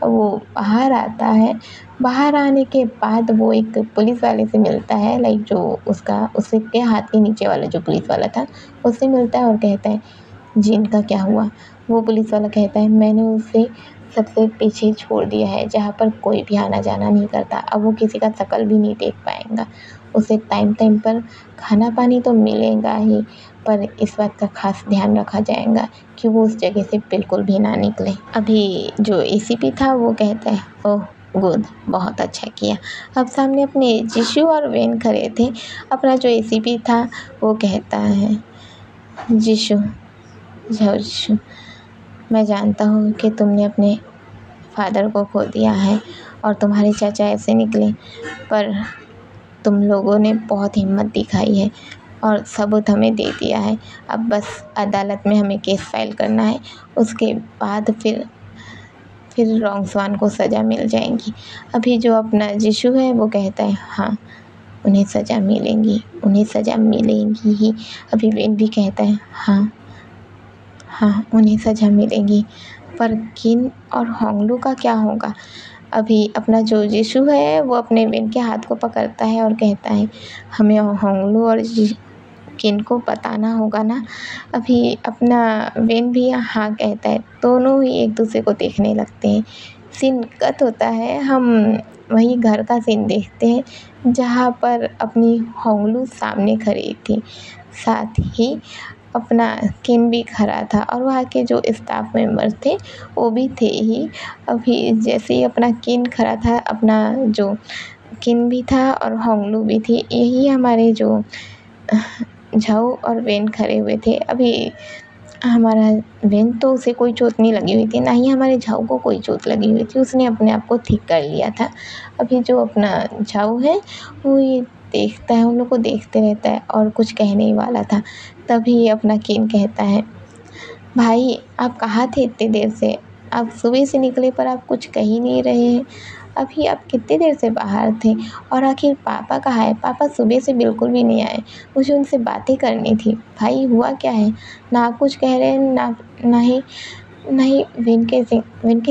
वो बाहर आता है, बाहर आने के बाद वो एक पुलिस वाले से मिलता है, लाइक जो उसके हाथ के नीचे वाला जो पुलिस वाला था उससे मिलता है और कहता है जिन का क्या हुआ। वो पुलिस वाला कहता है मैंने उसे सबसे पीछे छोड़ दिया है, जहाँ पर कोई भी आना जाना नहीं करता। अब वो किसी का शक्ल भी नहीं देख पाएगा। उसे टाइम टाइम पर खाना पानी तो मिलेगा ही, पर इस बात का खास ध्यान रखा जाएगा कि वो उस जगह से बिल्कुल भी ना निकले। अभी जो एसीपी था वो कहता है ओह गुड, बहुत अच्छा किया। अब सामने अपने जिशु और वेन खड़े थे। अपना जो एसीपी था वो कहता है जिशु, जिशु, मैं जानता हूँ कि तुमने अपने फादर को खो दिया है और तुम्हारे चाचा ऐसे निकले, पर तुम लोगों ने बहुत हिम्मत दिखाई है और सबूत हमें दे दिया है। अब बस अदालत में हमें केस फाइल करना है, उसके बाद फिर रॉन्ग स्वान को सज़ा मिल जाएगी। अभी जो अपना जिशु है वो कहता है हाँ उन्हें सज़ा मिलेगी, उन्हें सज़ा मिलेगी ही। अभी वेन भी कहता है हाँ उन्हें सज़ा मिलेगी, पर किन और होंगलू का क्या होगा। अभी अपना जो जिशु है वो अपने वेन के हाथ को पकड़ता है और कहता है हमें होंगलू और किन को बताना होगा ना। अभी अपना वेन भी हाँ कहता है। दोनों ही एक दूसरे को देखने लगते हैं सीन कट होता है, हम वही घर का सीन देखते हैं जहाँ पर अपनी होंगलू सामने खड़ी थी, साथ ही अपना किन भी खड़ा था और वहाँ के जो स्टाफ मेंबर थे वो भी थे ही। अभी जैसे ही अपना किन खड़ा था, अपना जो किन भी था और होंगलू भी थी, यही हमारे जो झाऊ और वेन खड़े हुए थे। अभी हमारा वेन तो उसे कोई चोट नहीं लगी हुई थी, ना ही हमारे झाऊ को कोई चोट लगी हुई थी, उसने अपने आप को ठीक कर लिया था। अभी जो अपना झाऊ है वो ये देखता है, उन लोग को देखते रहता है और कुछ कहने ही वाला था, तभी अपना किन कहता है, भाई आप कहाँ थे इतनी देर से? आप सुबह से निकले पर आप कुछ कह ही नहीं रहे हैं। अभी आप कितनी देर से बाहर थे? और आखिर पापा कहाँ है? पापा सुबह से बिल्कुल भी नहीं आए, मुझे उनसे बातें करनी थी। भाई हुआ क्या है? ना आप कुछ कह रहे हैं, ना ही विनके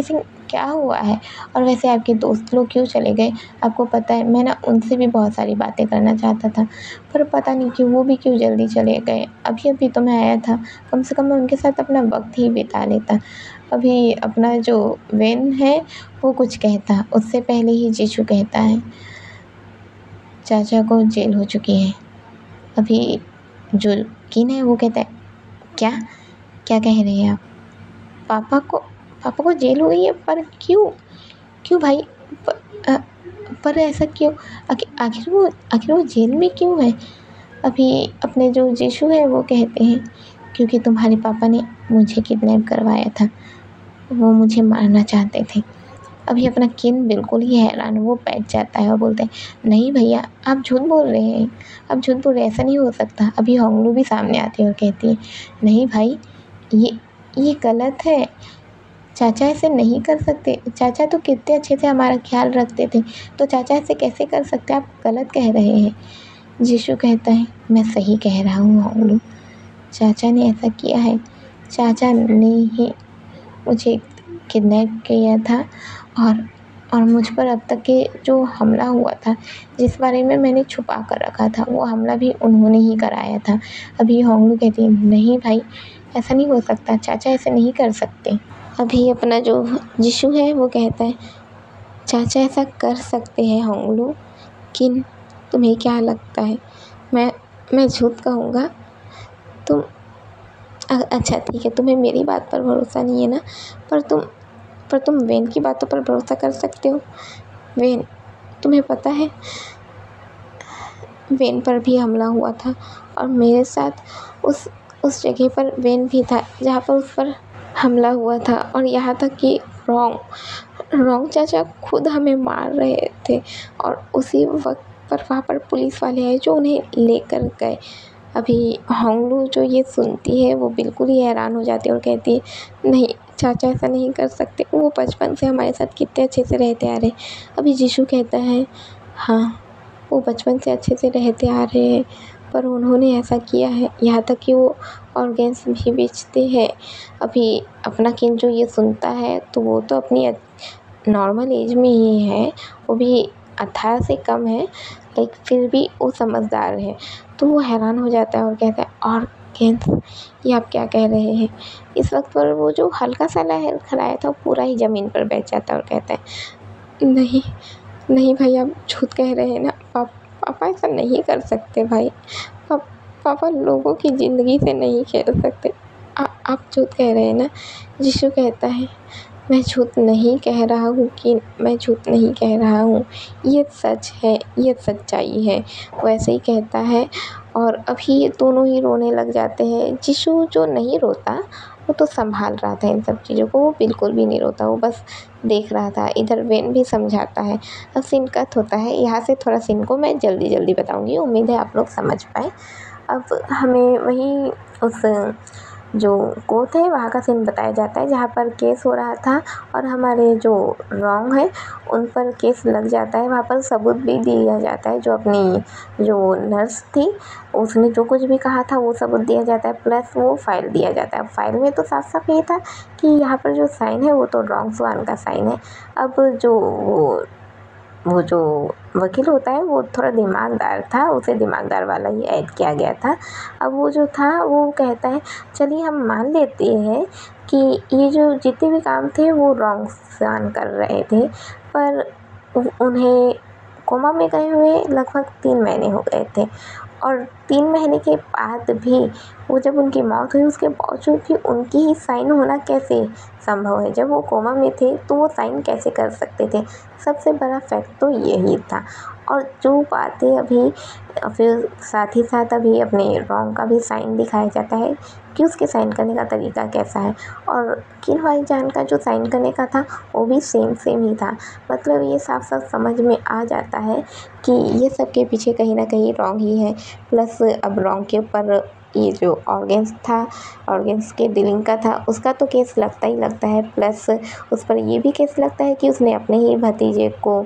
सिंह क्या हुआ है? और वैसे आपके दोस्त लोग क्यों चले गए? आपको पता है मैं ना उनसे भी बहुत सारी बातें करना चाहता था, पर पता नहीं क्यों वो भी क्यों जल्दी चले गए। अभी अभी तो मैं आया था, कम से कम मैं उनके साथ अपना वक्त ही बिता लेता। अभी अपना जो वेन है वो कुछ कहता, उससे पहले ही जीशू कहता है, चाचा को जेल हो चुकी है। अभी जो किन है वो कहता है, क्या क्या कह रहे हैं आप? पापा को जेल हुई है, पर क्यों भाई? पर ऐसा क्यों? आखिर वो जेल में क्यों है? अभी अपने जो जीशू है वो कहते हैं, क्योंकि तुम्हारे पापा ने मुझे किडनैप करवाया था, वो मुझे मारना चाहते थे। अभी अपना किन बिल्कुल ही हैरान, वो बैठ जाता है और बोलते हैं, नहीं भैया आप झूठ बोल रहे हैं, ऐसा नहीं हो सकता। अभी होंगलू भी सामने आती है और कहती है, नहीं भाई ये गलत है, चाचा ऐसे नहीं कर सकते। चाचा तो कितने अच्छे से हमारा ख्याल रखते थे, तो चाचा ऐसे कैसे कर सकते? आप गलत कह रहे हैं। जीशू कहता है, मैं सही कह रहा हूँ होंगलू, चाचा ने ऐसा किया है। चाचा ने ही मुझे किडनैप किया था और मुझ पर अब तक के जो हमला हुआ था, जिस बारे में मैंने छुपा कर रखा था, वो हमला भी उन्होंने ही कराया था। अभी होंगलू कहती है, नहीं भाई ऐसा नहीं हो सकता, चाचा ऐसे नहीं कर सकते। अभी अपना जो जीशू है वो कहता है, चाचा ऐसा कर सकते हैं होंगलू, किन तुम्हें क्या लगता है मैं झूठ कहूँगा? तुम अच्छा ठीक है, तुम्हें मेरी बात पर भरोसा नहीं है ना, पर तुम वेन की बातों पर भरोसा कर सकते हो। वेन, तुम्हें पता है वेन पर भी हमला हुआ था और मेरे साथ उस जगह पर वेन भी था जहाँ पर उस पर हमला हुआ था, और यहाँ तक कि रॉन्ग चाचा खुद हमें मार रहे थे और उसी वक्त पर वहाँ पर पुलिस वाले आए जो उन्हें लेकर गए। अभी होंगलू जो ये सुनती है वो बिल्कुल ही हैरान हो जाती है और कहती है, नहीं चाचा ऐसा नहीं कर सकते, वो बचपन से हमारे साथ कितने अच्छे से रहते आ रहे। अभी जीशू कहता है, हाँ वो बचपन से अच्छे से रहते आ रहे हैं, पर उन्होंने ऐसा किया है, यहाँ तक कि वो ऑर्गेन्स भी बेचते हैं। अभी अपना किन जो ये सुनता है तो वो तो अपनी नॉर्मल एज में ही है, वो भी 18 से कम है, लेकिन फिर भी वो समझदार है। तो वो हैरान हो जाता है और कहता है, ऑर्गेन्स, ये आप क्या कह रहे हैं? इस वक्त पर वो जो हल्का सा लहर खड़ाया था वो पूरा ही ज़मीन पर बैठ जाता है और कहता है, नहीं भाई आप झूठ कह रहे हैं ना, पापा ऐसा नहीं कर सकते भाई, पापा लोगों की ज़िंदगी से नहीं खेल सकते, आप झूठ कह रहे हैं ना। जीशू कहता है, मैं झूठ नहीं कह रहा हूँ कि मैं झूठ नहीं कह रहा हूँ, ये सच है, ये सच्चाई है। वैसे ही कहता है और अभी ये दोनों ही रोने लग जाते हैं। जीशू जो नहीं रोता वो तो संभाल रहा था इन सब चीज़ों को, वो बिल्कुल भी नहीं रोता, वो बस देख रहा था। इधर वेन भी समझाता है। अब सीन कट होता है, यहाँ से थोड़ा सीन को मैं जल्दी बताऊँगी, उम्मीद है आप लोग समझ पाए। अब हमें वहीं उस जो कोर्ट है वहाँ का सीन बताया जाता है जहाँ पर केस हो रहा था और हमारे जो रॉन्ग है उन पर केस लग जाता है। वहाँ पर सबूत भी दिया जाता है, जो अपनी जो नर्स थी उसने जो कुछ भी कहा था वो सबूत दिया जाता है, प्लस वो फाइल दिया जाता है। फाइल में तो साफ साफ ये था कि यहाँ पर जो साइन है वो तो रॉन्ग स्वान का साइन है। अब जो वो जो वकील होता है वो थोड़ा दिमागदार था, उसे दिमागदार वाला ही ऐड किया गया था। अब वो जो था वो कहता है चलिए हम मान लेते हैं कि ये जो जितने भी काम थे वो रॉन्ग स्वान कर रहे थे, पर उन्हें कोमा में गए हुए लगभग 3 महीने हो गए थे और 3 महीने के बाद भी वो जब उनकी मौत हुई उसके बावजूद भी उनकी ही साइन होना कैसे संभव है? जब वो कोमा में थे तो वो साइन कैसे कर सकते थे? सबसे बड़ा फैक्ट तो यही था। और जो बातें अभी फिर साथ ही साथ अभी अपने रॉन्ग का भी साइन दिखाया जाता है कि उसके साइन करने का तरीका कैसा है, और किन भाईजान का जो साइन करने का था वो भी सेम ही था। मतलब ये साफ साफ समझ में आ जाता है कि ये सब के पीछे कहीं ना कहीं रॉन्ग ही है। प्लस अब रॉन्ग के ऊपर ये जो ऑर्गेन्स था, ऑर्गेन्स के डीलिंग का था, उसका तो केस लगता ही लगता है। प्लस उस पर ये भी केस लगता है कि उसने अपने ही भतीजे को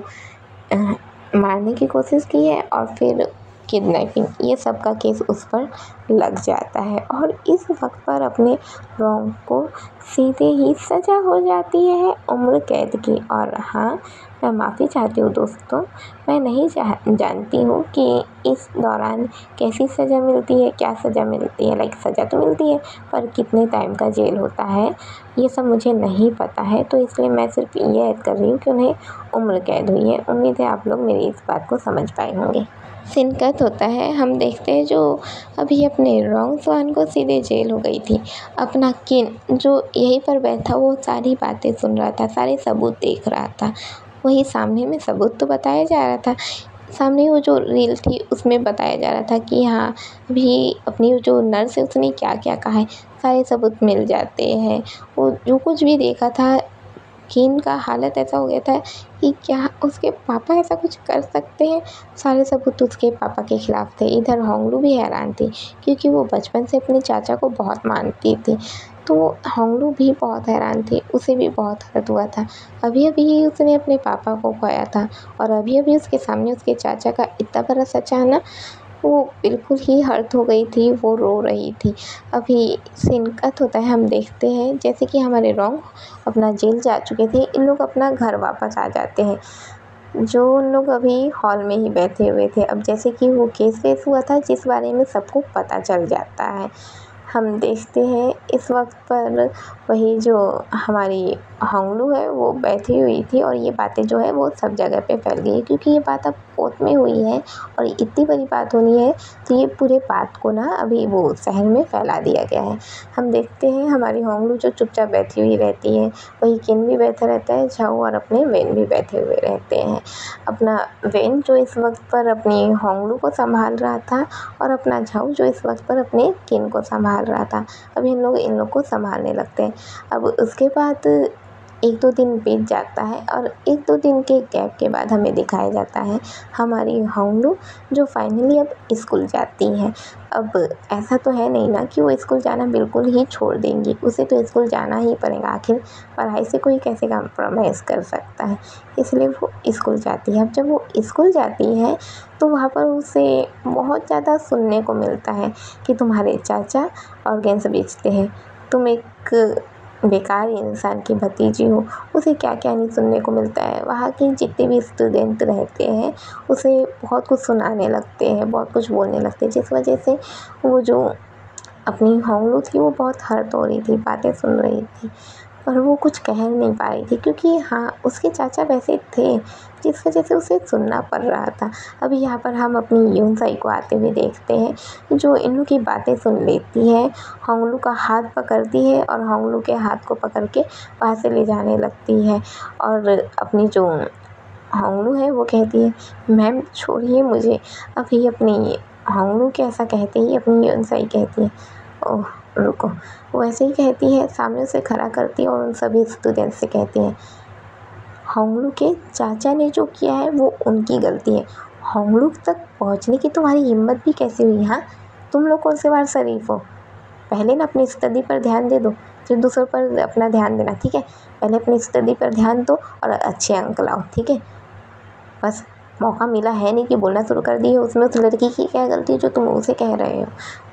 मारने की कोशिश की है और फिर किडनैपिंग, ये सब का केस उस पर लग जाता है। और इस वक्त पर अपने रॉन्ग को सीधे ही सज़ा हो जाती है उम्र कैद की। और हाँ, मैं माफ़ी चाहती हूँ दोस्तों, मैं नहीं जानती हूँ कि इस दौरान कैसी सज़ा मिलती है, क्या सज़ा मिलती है। लाइक सज़ा तो मिलती है पर कितने टाइम का जेल होता है ये सब मुझे नहीं पता है, तो इसलिए मैं सिर्फ ये ऐड कर रही हूँ कि उन्हें उम्र कैद हुई है। उम्मीद है आप लोग मेरी इस बात को समझ पाए होंगे। सिनकत होता है, हम देखते हैं जो अभी अपने रॉन्ग स्वान को सीधे जेल हो गई थी, अपना किन जो यहीं पर बैठा वो सारी बातें सुन रहा था, सारे सबूत देख रहा था। वही सामने में सबूत तो बताया जा रहा था, सामने वो जो रील थी उसमें बताया जा रहा था कि हाँ अभी अपनी जो नर्स है उसने क्या क्या कहा है, सारे सबूत मिल जाते हैं। वो जो कुछ भी देखा था, किन का हालत ऐसा हो गया था कि क्या उसके पापा ऐसा कुछ कर सकते हैं। सारे सबूत उसके पापा के खिलाफ थे। इधर होंगलू भी हैरान थी क्योंकि वो बचपन से अपने चाचा को बहुत मानती थी, तो होंगलू भी बहुत हैरान थी, उसे भी बहुत हर्ट हुआ था। अभी अभी ही उसने अपने पापा को खोया था और अभी अभी उसके सामने उसके चाचा का इतना बड़ा सच आना, वो बिल्कुल ही हर्ट हो गई थी, वो रो रही थी। अभी सिनकत होता है, हम देखते हैं जैसे कि हमारे रॉन्ग अपना जेल जा चुके थे, इन लोग अपना घर वापस आ जाते हैं। जो उन लोग अभी हॉल में ही बैठे हुए थे, अब जैसे कि वो केस वेस हुआ था जिस बारे में सबको पता चल जाता है। हम देखते हैं इस वक्त पर वही जो हमारी होंगलू है वो बैठी हुई थी और ये बातें जो है वो सब जगह पे फैल गई है क्योंकि ये बात अब कोर्ट में हुई है और इतनी बड़ी बात होनी है तो ये पूरे बात को ना अभी वो शहर में फैला दिया गया है। हम देखते हैं हमारी होंगलू जो चुपचाप बैठी हुई रहती है, वही किन भी बैठा रहता है, झाऊ और अपने वेन भी बैठे हुए रहते हैं। अपना वेन जो इस वक्त पर अपनी होंगलू को संभाल रहा था और अपना झाऊ जो इस वक्त पर अपने किन को संभाल रहा था। अब इन लोग को संभालने लगते हैं। अब उसके बाद 1-2 दिन बीत जाता है और 1-2 दिन के गैप के बाद हमें दिखाया जाता है हमारी होंगलू जो फाइनली अब स्कूल जाती हैं। अब ऐसा तो है नहीं ना कि वो स्कूल जाना बिल्कुल ही छोड़ देंगी, उसे तो स्कूल जाना ही पड़ेगा, आखिर पढ़ाई से कोई कैसे कॉम्प्रोमाइज़ कर सकता है, इसलिए वो स्कूल जाती है। अब जब वो स्कूल जाती है तो वहाँ पर उसे बहुत ज़्यादा सुनने को मिलता है कि तुम्हारे चाचा ऑर्गेन्स बेचते हैं, तुम एक बेकार इंसान की भतीजी हो। उसे क्या क्या नहीं सुनने को मिलता है, वहाँ के जितने भी स्टूडेंट रहते हैं उसे बहुत कुछ सुनाने लगते हैं, बहुत कुछ बोलने लगते हैं, जिस वजह से वो जो अपनी होंगलू थी वो बहुत हर्ट हो रही थी, बातें सुन रही थी पर वो कुछ कह नहीं पा रही थी क्योंकि हाँ उसके चाचा वैसे थे जिस वजह से उसे सुनना पड़ रहा था। अभी यहाँ पर हम अपनी यूनसाई को आते हुए देखते हैं जो इन लोग की बातें सुन लेती है, होंगलू का हाथ पकड़ती है और होंगलू के हाथ को पकड़ के वहाँ से ले जाने लगती है। और अपनी जो होंगलू है वो कहती है मैम छोड़िए मुझे। अभी अपनी होंगलू के ऐसा कहते ही अपनी यूनसाई कहती है ओह रुको, वो ऐसे ही कहती है, सामने से खड़ा करती है और उन सभी स्टूडेंट्स से कहती है होंगलू के चाचा ने जो किया है वो उनकी गलती है, होंगलू तक पहुंचने की तुम्हारी हिम्मत भी कैसे हुई? हाँ, तुम लोग कौन से बार शरीफ हो? पहले ना अपनी स्टडी पर ध्यान दे दो, फिर दूसरों पर अपना ध्यान देना, ठीक है? पहले अपनी स्टडी पर ध्यान दो और अच्छे अंक लाओ, ठीक है? बस मौका मिला है नहीं कि बोलना शुरू कर दी है। उसमें उस लड़की की क्या गलती है जो तुम उसे कह रहे हो।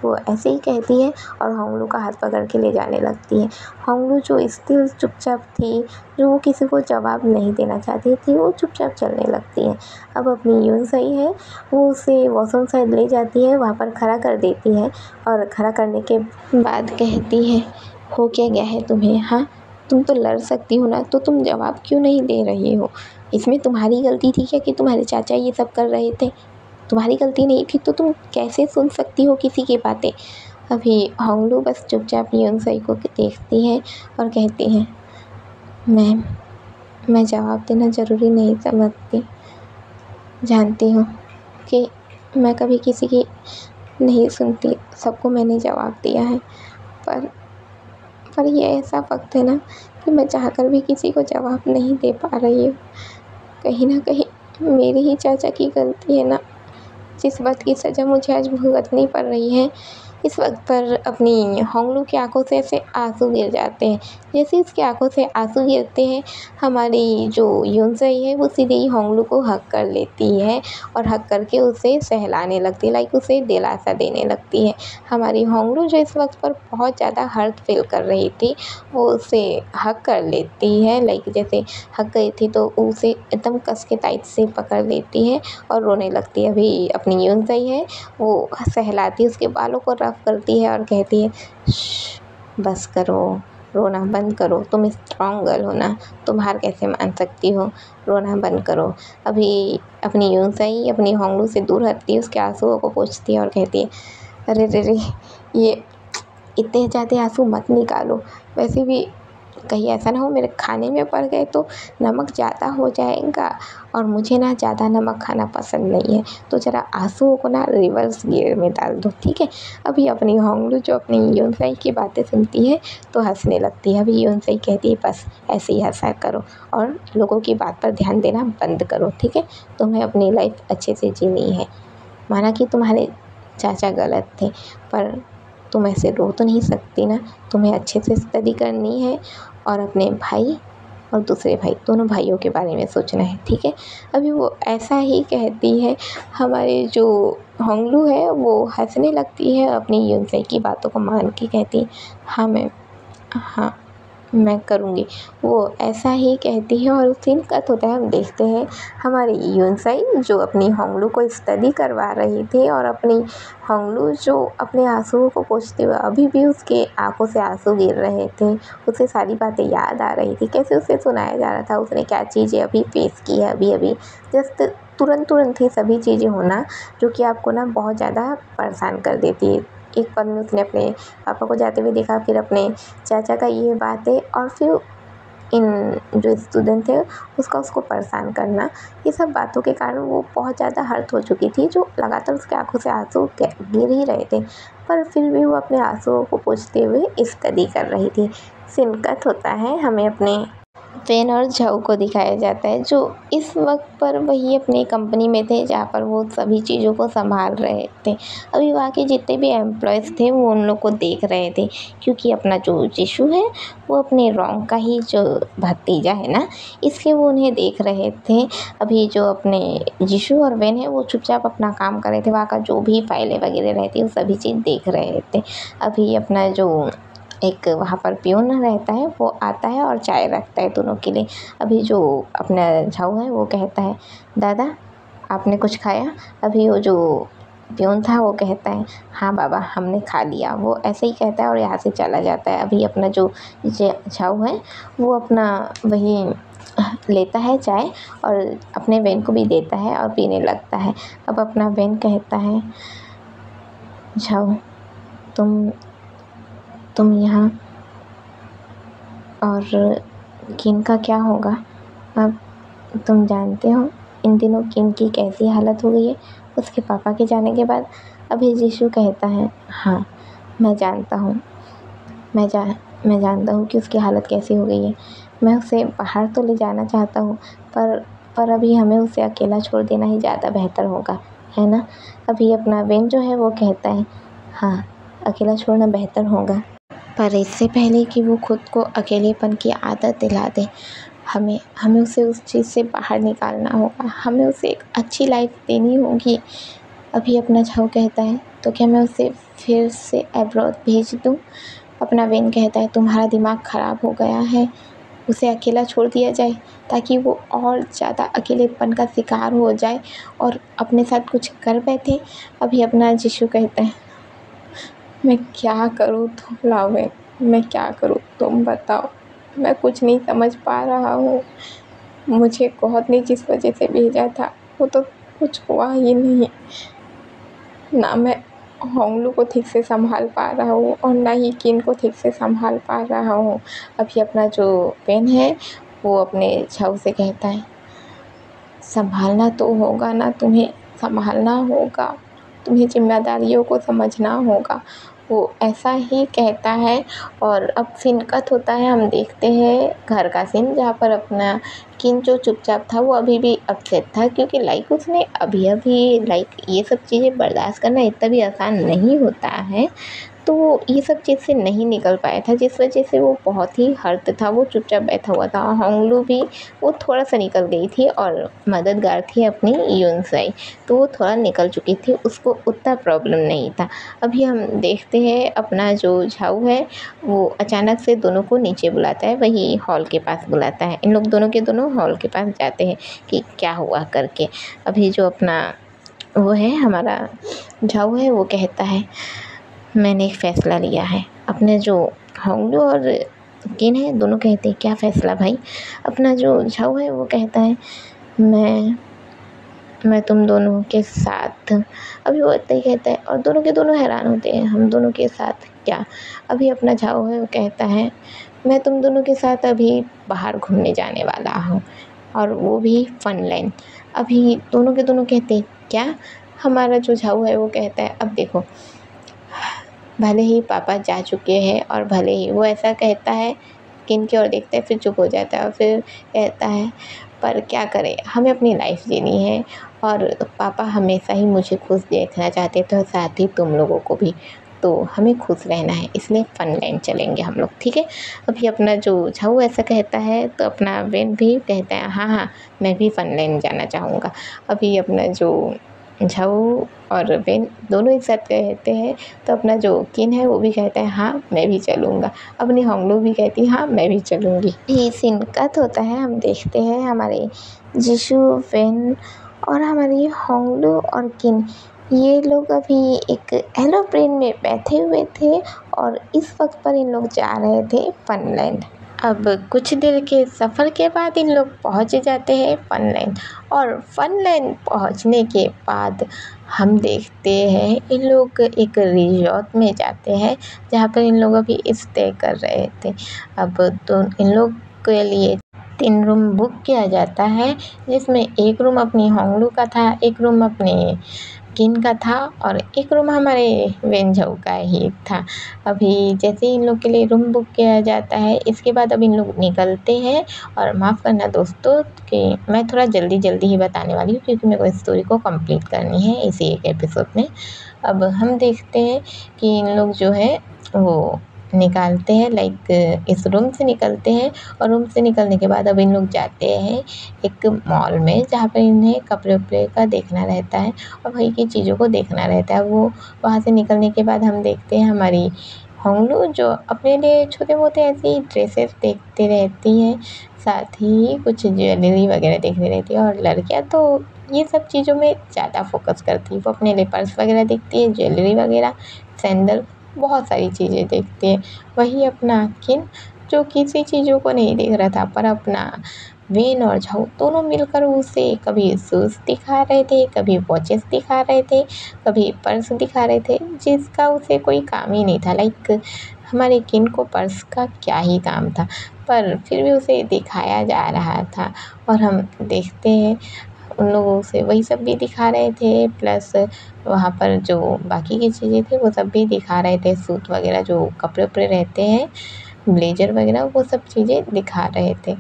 वो ऐसे ही कहती है और होंगलू का हाथ पकड़ के ले जाने लगती है। होंगलू जो स्थिर चुपचाप थी, जो वो किसी को जवाब नहीं देना चाहती थी, वो चुपचाप चलने लगती है। अब अपनी यून सही है, वो उसे वॉशरूम साइड ले जाती है, वहाँ पर खड़ा कर देती है और खड़ा करने के बाद कहती है, हो क्या गया है तुम्हें? हाँ, तुम तो लड़ सकती हो ना, तो तुम जवाब क्यों नहीं दे रही हो? इसमें तुम्हारी गलती थी क्या कि तुम्हारे चाचा ये सब कर रहे थे? तुम्हारी गलती नहीं थी तो तुम कैसे सुन सकती हो किसी की बातें? अभी होंगलू बस चुपचाप यूनसई को देखती है और कहती है, मैं जवाब देना ज़रूरी नहीं समझती। जानती हूँ कि मैं कभी किसी की नहीं सुनती, सबको मैंने जवाब दिया है, पर ये ऐसा वक्त है ना कि मैं चाहकर भी किसी को जवाब नहीं दे पा रही हूँ। कहीं ना कहीं मेरी ही चाचा की गलती है ना, जिस बात की सज़ा मुझे आज भुगतनी पड़ रही है। इस वक्त पर अपनी होंगलू की आंखों से ऐसे आंसू गिर जाते हैं। जैसे उसकी आंखों से आंसू गिरते हैं, हमारी जो यूनसई है वो सीधे ही होंगलू को हक कर लेती है और हक करके उसे सहलाने लगती है, लाइक उसे दिलासा देने लगती है। हमारी होंगलू जो इस वक्त पर बहुत ज़्यादा हर्ट फील कर रही थी, वो उसे हक कर लेती है, लाइक जैसे हक गई थी तो उसे एकदम कस के टाइट से पकड़ लेती है और रोने लगती है। अभी अपनी यूनसई है वो सहलाती, उसके बालों को रफ करती है और कहती है, बस करो, रोना बंद करो, तुम स्ट्रॉन्ग गर्ल हो ना, तुम हार कैसे मान सकती हो, रोना बंद करो। अभी अपनी यूनसई अपनी होंगलू से दूर हटती है, उसके आंसुओं को पोंछती है और कहती है, अरे रे रे, ये इतने ज़्यादा आंसू मत निकालो, वैसे भी कहीं ऐसा ना हो मेरे खाने में पड़ गए तो नमक ज़्यादा हो जाएगा और मुझे ना ज़्यादा नमक खाना पसंद नहीं है, तो ज़रा आंसुओं को ना रिवर्स गियर में डाल दो, ठीक है। अभी अपनी होंगलू जो अपनी यूनसई की बातें सुनती है तो हंसने लगती है। अभी यूनसई कहती है, बस ऐसे ही हंसा करो और लोगों की बात पर ध्यान देना बंद करो, ठीक है। तुम्हें अपनी लाइफ अच्छे से जीनी है। माना कि तुम्हारे चाचा गलत थे, पर तुम ऐसे रो तो नहीं सकती ना, तुम्हें अच्छे से स्टडी करनी है और अपने भाई और दूसरे भाई दोनों भाइयों के बारे में सोचना है, ठीक है। अभी वो ऐसा ही कहती है, हमारे जो होंगलू है वो हंसने लगती है, अपनी यूनसई की बातों को मान के कहती है, हाँ मैं करूँगी। वो ऐसा ही कहती है और सीन कट होता है। हम देखते हैं हमारी यूनसई जो अपनी होंगलू को स्टडी करवा रही थी और अपनी होंगलू जो अपने आंसुओं को पोंछते हुए, अभी भी उसके आंखों से आंसू गिर रहे थे, उसे सारी बातें याद आ रही थी, कैसे उसे सुनाया जा रहा था, उसने क्या चीज़ें अभी फेस की है, अभी जस्ट तुरंत ही सभी चीज़ें होना जो कि आपको ना बहुत ज़्यादा परेशान कर देती है। एक पल में उसने अपने पापा को जाते हुए देखा, फिर अपने चाचा का ये बातें और फिर इन जो स्टूडेंट थे उसको परेशान करना, ये सब बातों के कारण वो बहुत ज़्यादा हर्ट हो चुकी थी, जो लगातार उसकी आंखों से आंसू गिर ही रहे थे, पर फिर भी वो अपने आंसुओं को पोंछते हुए स्टडी कर रही थी। सीन कट होता है, हमें अपने वेन और झाऊ को दिखाया जाता है, जो इस वक्त पर वही अपनी कंपनी में थे जहाँ पर वो सभी चीज़ों को संभाल रहे थे। अभी वहाँ के जितने भी एम्प्लॉयज़ थे वो उन लोग को देख रहे थे, क्योंकि अपना जो जिशु है वो अपने रोंग का ही जो भतीजा है ना, इसलिए वो उन्हें देख रहे थे। अभी जो अपने जिशु और वेन है वो चुपचाप अपना काम कर रहे थे, वहाँ का जो भी फाइलें वगैरह रहती है वो सभी चीज़ देख रहे थे। अभी अपना जो एक वहाँ पर पियून रहता है वो आता है और चाय रखता है दोनों के लिए। अभी जो अपना झाऊ है वो कहता है, दादा आपने कुछ खाया? अभी वो जो पियून था वो कहता है, हाँ बाबा हमने खा लिया। वो ऐसे ही कहता है और यहाँ से चला जाता है। अभी अपना जो झाऊ है वो अपना वही लेता है चाय और अपने वेन को भी देता है और पीने लगता है। अब अपना वेन कहता है, झाऊ तुम यहाँ और किन का क्या होगा? अब तुम जानते हो इन दिनों किन की कैसी हालत हो गई है उसके पापा के जाने के बाद। अभी जिशु कहता है, हाँ मैं जानता हूँ कि उसकी हालत कैसी हो गई है। मैं उसे बाहर तो ले जाना चाहता हूँ, पर अभी हमें उसे अकेला छोड़ देना ही ज़्यादा बेहतर होगा, है ना। अभी अपना वेन जो है वो कहता है, हाँ अकेला छोड़ना बेहतर होगा, पर इससे पहले कि वो खुद को अकेलेपन की आदत दिला दे, हमें हमें उसे उस चीज़ से बाहर निकालना होगा, हमें उसे एक अच्छी लाइफ देनी होगी। अभी अपना झाऊ कहता है तो क्या मैं उसे फिर से अब्रॉड भेज दूँ? अपना वेन कहता है तुम्हारा दिमाग ख़राब हो गया है, उसे अकेला छोड़ दिया जाए ताकि वो और ज़्यादा अकेलेपन का शिकार हो जाए और अपने साथ कुछ कर बैठे। अभी अपना जिशु कहता है मैं क्या करूँ लावेन, मैं क्या करूँ तुम बताओ, मैं कुछ नहीं समझ पा रहा हूँ। मुझे गॉड ने जिस वजह से भेजा था वो तो कुछ हुआ ही नहीं, ना मैं होंगलू को ठीक से संभाल पा रहा हूँ और ना ही किन को ठीक से संभाल पा रहा हूँ। अभी अपना जो पेन है वो अपने झाऊ से कहता है संभालना तो होगा ना, तुम्हें संभालना होगा, तुम्हें जिम्मेदारियों को समझना होगा। वो ऐसा ही कहता है और अब सीन कट होता है। हम देखते हैं घर का सीन जहाँ पर अपना किन जो चुपचाप था वो अभी भी अपसेट था क्योंकि उसने अभी ये सब चीज़ें बर्दाश्त करना इतना भी आसान नहीं होता है। तो वो ये सब चीज़ से नहीं निकल पाया था जिस वजह से वो बहुत ही हर्ट था, वो चुपचाप बैठा हुआ था। होंगलू भी वो थोड़ा सा निकल गई थी और मददगार थी अपनी यूनसाई, तो वो थोड़ा निकल चुकी थी, उसको उतना प्रॉब्लम नहीं था। अभी हम देखते हैं अपना जो झाऊ है वो अचानक से दोनों को नीचे बुलाता है, वही हॉल के पास बुलाता है। इन लोग दोनों के दोनों हॉल के पास जाते हैं कि क्या हुआ करके। अभी जो अपना वो है हमारा झाऊ है वो कहता है मैंने एक फ़ैसला लिया है। अपने जो होंगलू और किन है दोनों कहते हैं क्या फ़ैसला भाई? अपना जो झाऊ है वो कहता है मैं तुम दोनों के साथ। अभी वो इतना ही कहता है और दोनों के दोनों हैरान होते हैं हम दोनों के साथ क्या? अभी अपना झाऊ है वो कहता है मैं तुम दोनों के साथ अभी बाहर घूमने जाने वाला हूँ और वो भी फनलैंड। अभी दोनों के दोनों कहते हैं क्या? हमारा जो झाऊ है वो कहता है अब देखो भले ही पापा जा चुके हैं और भले ही वो ऐसा कहता है किन की ओर देखता है फिर चुप हो जाता है और फिर कहता है पर क्या करें, हमें अपनी लाइफ जीनी है और पापा हमेशा ही मुझे खुश देखना चाहते थे और साथ ही तुम लोगों को भी, तो हमें खुश रहना है इसलिए फनलैंड चलेंगे हम लोग, ठीक है। अभी अपना जो झाऊ ऐसा कहता है तो अपना वेन भी कहता है हाँ हाँ मैं भी फनलैंड जाना चाहूँगा। अभी अपना जो झाऊ और वेन दोनों एक साथ कहते हैं तो अपना जो किन है वो भी कहता है हाँ मैं भी चलूँगा। अपनी होंगलू भी कहती है हाँ मैं भी चलूँगी। ये सीन कट होता है। हम देखते हैं हमारे जिशु, वेन और हमारी होंगलू और किन ये लोग अभी एक एरोप्लेन में बैठे हुए थे और इस वक्त पर इन लोग जा रहे थे फनलैंड। अब कुछ देर के सफ़र के बाद इन लोग पहुंच जाते हैं फनलैंड और फनलैंड पहुंचने के बाद हम देखते हैं इन लोग एक रिजॉर्ट में जाते हैं जहां पर इन लोग अभी स्टे कर रहे थे। अब तो इन लोग के लिए 3 रूम बुक किया जाता है जिसमें एक रूम अपनी होंगलू का था, एक रूम अपने किन का था और एक रूम हमारे वेंझऊ का ही था। अभी जैसे इन लोग के लिए रूम बुक किया जाता है इसके बाद अब इन लोग निकलते हैं और माफ़ करना दोस्तों कि मैं थोड़ा जल्दी ही बताने वाली हूँ क्योंकि मेरे को स्टोरी को कंप्लीट करनी है इसी एक एपिसोड में। अब हम देखते हैं कि इन लोग जो है वो निकालते हैं इस रूम से निकलते हैं और रूम से निकलने के बाद अब इन लोग जाते हैं एक मॉल में जहाँ पर इन्हें कपड़े उपड़े का देखना रहता है और वही की चीज़ों को देखना रहता है। वो वहाँ से निकलने के बाद हम देखते हैं हमारी होंगलू जो अपने लिए छोटे मोटे ऐसे ही ड्रेसेस देखते रहती हैं, साथ ही कुछ ज्वेलरी वगैरह देखती रहती है और लड़कियाँ तो ये सब चीज़ों में ज़्यादा फोकस करती है। वो अपने लिए पर्स वगैरह देखती है, ज्वेलरी वगैरह, सैंडल, बहुत सारी चीज़ें देखते हैं। वही अपना किन जो किसी चीज़ों को नहीं देख रहा था पर अपना वेन और झाऊ दोनों मिलकर उसे कभी शूज़ दिखा रहे थे, कभी वॉचेस दिखा रहे थे, कभी पर्स दिखा रहे थे जिसका उसे कोई काम ही नहीं था। हमारे किन को पर्स का क्या ही काम था पर फिर भी उसे दिखाया जा रहा था और हम देखते हैं उन लोगों से वही सब भी दिखा रहे थे प्लस वहाँ पर जो बाकी की चीज़ें थी वो सब भी दिखा रहे थे, सूट वगैरह जो कपड़े उपड़े रहते हैं, ब्लेजर वगैरह वो सब चीज़ें दिखा रहे थे।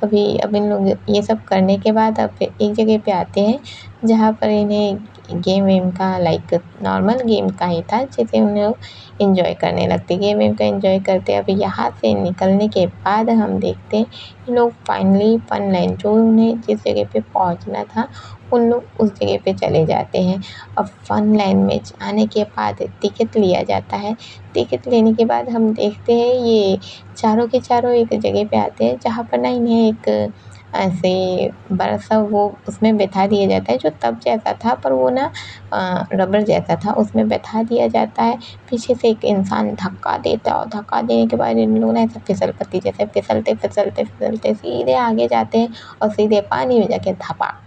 अब इन लोग ये सब करने के बाद अब एक जगह पे आते हैं जहाँ पर इन्हें गेम वेम का लाइक नॉर्मल गेम का ही था, जिसे उन लोग इन्जॉय करने लगते, गेम वेम का इन्जॉय करते। अब यहाँ से निकलने के बाद हम देखते हैं इन लोग फाइनली फन लैंड, जो उन्हें जिस जगह पे पहुँचना था उन लोग उस जगह पे चले जाते हैं। अब फन लैंड में जाने के बाद टिकट लिया जाता है। टिकट लेने के बाद हम देखते हैं ये चारों के चारों एक जगह पे आते हैं, जहाँ पर ना इन्हें एक ऐसे बड़ा सा वो उसमें बैठा दिया जाता है, जो तब जैसा था पर वो ना रबर जैसा था, उसमें बैठा दिया जाता है। पीछे से एक इंसान धक्का देता है और धक्का देने के बाद इन लोग ना ऐसा फिसल पट्टी जैसे फिसलते फिसलते फिसलते सीधे आगे जाते हैं और सीधे पानी में जाके धपाक।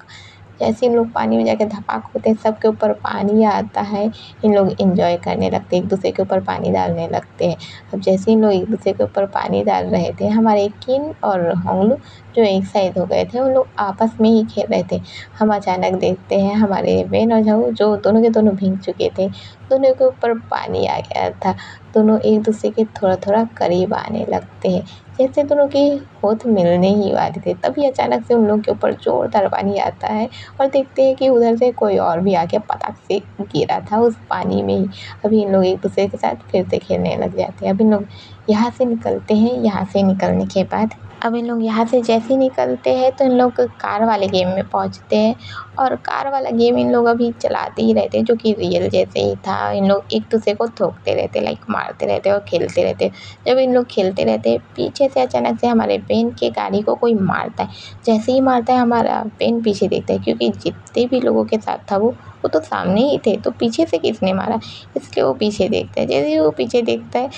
जैसे इन लोग पानी में जाके धपाक होते हैं, सबके ऊपर पानी आता है, इन लोग एंजॉय करने लगते हैं, एक दूसरे के ऊपर पानी डालने लगते हैं। अब जैसे इन लोग एक दूसरे के ऊपर पानी डाल रहे थे, हमारे किन और होंगलू जो एक साइड हो गए थे, उन लोग आपस में ही खेल रहे थे। हम अचानक देखते हैं हमारे बेन और झाऊ जो दोनों के दोनों भीग चुके थे, दोनों के ऊपर पानी आ गया था। दोनों एक दूसरे के थोड़ा थोड़ा करीब आने लगते हैं, जैसे दोनों की होठ मिलने ही वाले थे। तभी अचानक से उन लोग के ऊपर जोरदार पानी आता है और देखते हैं कि उधर से कोई और भी आके पटाख से गिरा था उस पानी में ही। अभी इन लोग एक दूसरे के साथ फिर से खेलने लग जाते हैं। अब इन लोग यहाँ से निकलते हैं। यहाँ से निकलने के बाद अब इन लोग यहाँ से जैसे ही निकलते हैं तो इन लोग कार वाले गेम में पहुँचते हैं, और कार वाला गेम इन लोग अभी चलाते ही रहते हैं, जो कि रियल जैसे ही था। इन लोग एक दूसरे को ठोकते रहते, लाइक मारते रहते और खेलते रहते। जब इन लोग खेलते रहते, पीछे से अचानक से हमारे बेन के गाड़ी को कोई मारता है। जैसे ही मारता है, हमारा बेन पीछे देखता है, क्योंकि जितने भी लोगों के साथ था वो तो सामने ही थे, तो पीछे से किसने मारा, इसलिए वो पीछे देखता है। जैसे ही वो पीछे देखता है,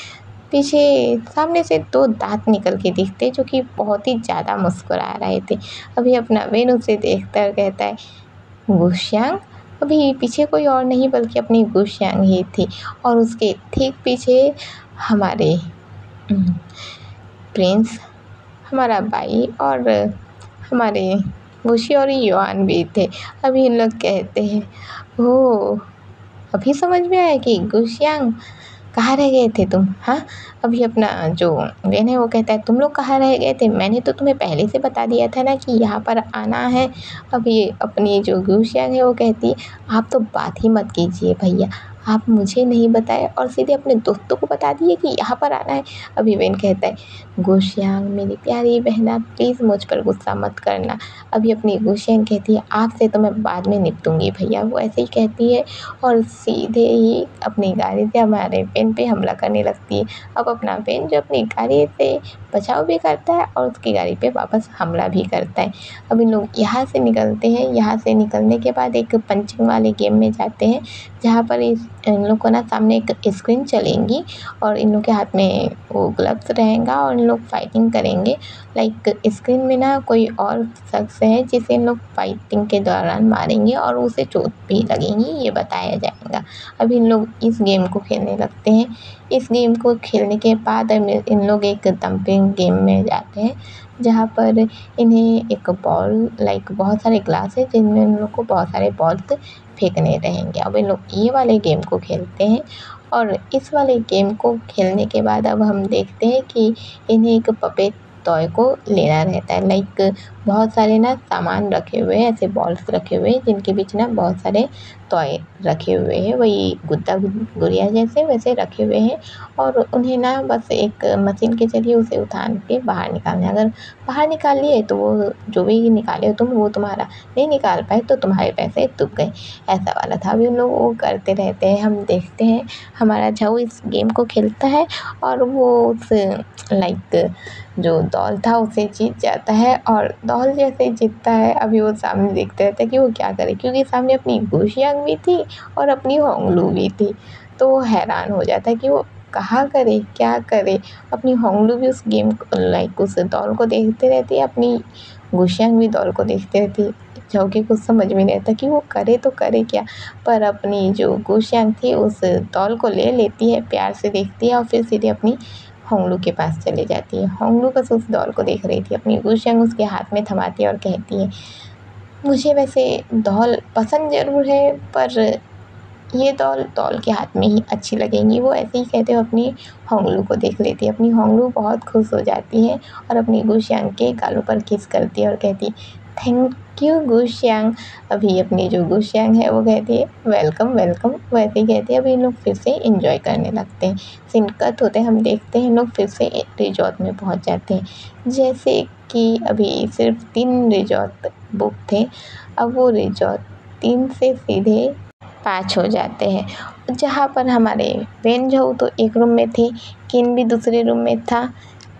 पीछे सामने से 2 दाँत निकल के दिखते, जो कि बहुत ही ज़्यादा मुस्कुरा रहे थे। अभी अपना बेन उसे देखता है, कहता है गुशियांग। अभी पीछे कोई और नहीं बल्कि अपनी गुशियांग ही थी, और उसके ठीक पीछे हमारे प्रिंस, हमारा भाई और हमारे गुशी और युआन भी थे। अभी इन लोग कहते हैं, ओह अभी समझ में आया कि गुशियांग कहाँ रह गए थे तुम। हाँ, अभी अपना जो बेन है वो कहता है, तुम लोग कहाँ रह गए थे, मैंने तो तुम्हें पहले से बता दिया था ना कि यहाँ पर आना है। अभी अपनी जो गुशियांग है वो कहती है, आप तो बात ही मत कीजिए भैया, आप मुझे नहीं बताए और सीधे अपने दोस्तों को बता दिए कि यहाँ पर आना है। अभी बेन कहता है, गुशियांग मेरी प्यारी बहना, प्लीज़ मुझ पर गुस्सा मत करना। अभी अपनी गुशियांग कहती है, आपसे तो मैं बाद में निपटूंगी भैया। वो ऐसे ही कहती है और सीधे ही अपनी गाड़ी से हमारे बेन पे हमला करने लगती है। अब अपना बेन जो अपनी गाड़ी से बचाव भी करता है और उसकी गाड़ी पे वापस हमला भी करता है। अब इन लोग यहाँ से निकलते हैं। यहाँ से निकलने के बाद एक पंचिंग वाले गेम में जाते हैं, जहाँ पर इन लोग को ना सामने एक स्क्रीन चलेंगी और इन लोग के हाथ में वो ग्लव्स रहेगा और इन लोग फाइटिंग करेंगे। लाइक स्क्रीन में ना कोई और शख्स है जिसे इन लोग फाइटिंग के दौरान मारेंगे और उसे चोट भी लगेंगी, ये बताया जाएगा। अभी इन लोग इस गेम को खेलने लगते हैं। इस गेम को खेलने के बाद इन लोग एक डंपिंग गेम में जाते हैं, जहाँ पर इन्हें एक बॉल लाइक बहुत सारे ग्लास है जिनमें इन लोग को बहुत सारे बॉल्स फेंकने रहेंगे। अब इन लोग ये वाले गेम को खेलते हैं, और इस वाले गेम को खेलने के बाद अब हम देखते हैं कि इन्हें एक पपेट टॉय को लेना रहता है। लाइक बहुत सारे ना सामान रखे हुए हैं, ऐसे बॉल्स रखे हुए हैं जिनके बीच ना बहुत सारे टॉय रखे हुए हैं, वही गुड्डा गुड़िया जैसे वैसे रखे हुए हैं, और उन्हें ना बस एक मशीन के जरिए उसे उठान के बाहर निकालना है। अगर बाहर निकाल लिए तो वो जो भी निकाले हो तुम वो तुम्हारा, नहीं निकाल पाए तो तुम्हारे पैसे डूब गए, ऐसा वाला था। अभी उन लोग वो करते रहते हैं। हम देखते हैं हमारा झाऊ इस गेम को खेलता है और वो उस लाइक जो डॉल था उसे जीत जाता है, और डॉल जैसे जीतता है अभी वो सामने देखते रहता है कि वो क्या करे, क्योंकि सामने अपनी गुशियांग भी थी और अपनी होंगलू भी थी। तो वो हैरान हो जाता है कि वो कहाँ करे, क्या करे। अपनी होंगलू भी उस गेम लाइक उस डॉल को देखते रहती है, अपनी गुशियांग भी डॉल को देखते रहती है। झाऊ के कुछ समझ में नहीं आता कि वो करे तो करे क्या, पर अपनी जो गुशियांग थी उस डॉल को ले लेती है, प्यार से देखती है और फिर सीधे अपनी होंगलू के पास चली जाती है। होंगलू बस उस डॉल को देख रही थी, अपनी गुशियांग उसके हाथ में थमाती है और कहती है, मुझे वैसे डॉल पसंद ज़रूर है पर ये डॉल के हाथ में ही अच्छी लगेंगी। वो ऐसे ही कहते हुए अपनी होंगलू को देख लेती है। अपनी होंगलू बहुत खुश हो जाती है और अपनी गुशियांग के गालों पर किस करती है और कहती, थैंक यू गुशियांग। अभी अपनी जो गुशियांग है वो कहती है वेलकम वेलकम, वैसे ही कहती है। अभी इन लोग फिर से इंजॉय करने लगते हैं। सीन कट होते हैं, हम देखते हैं लोग फिर से रिजॉर्ट में पहुंच जाते हैं। जैसे कि अभी सिर्फ 3 रिजॉर्ट बुक थे, अब वो रिजॉर्ट 3 से सीधे 5 हो जाते हैं। जहाँ पर हमारे वेनझो तो एक रूम में थे, किन भी दूसरे रूम में था,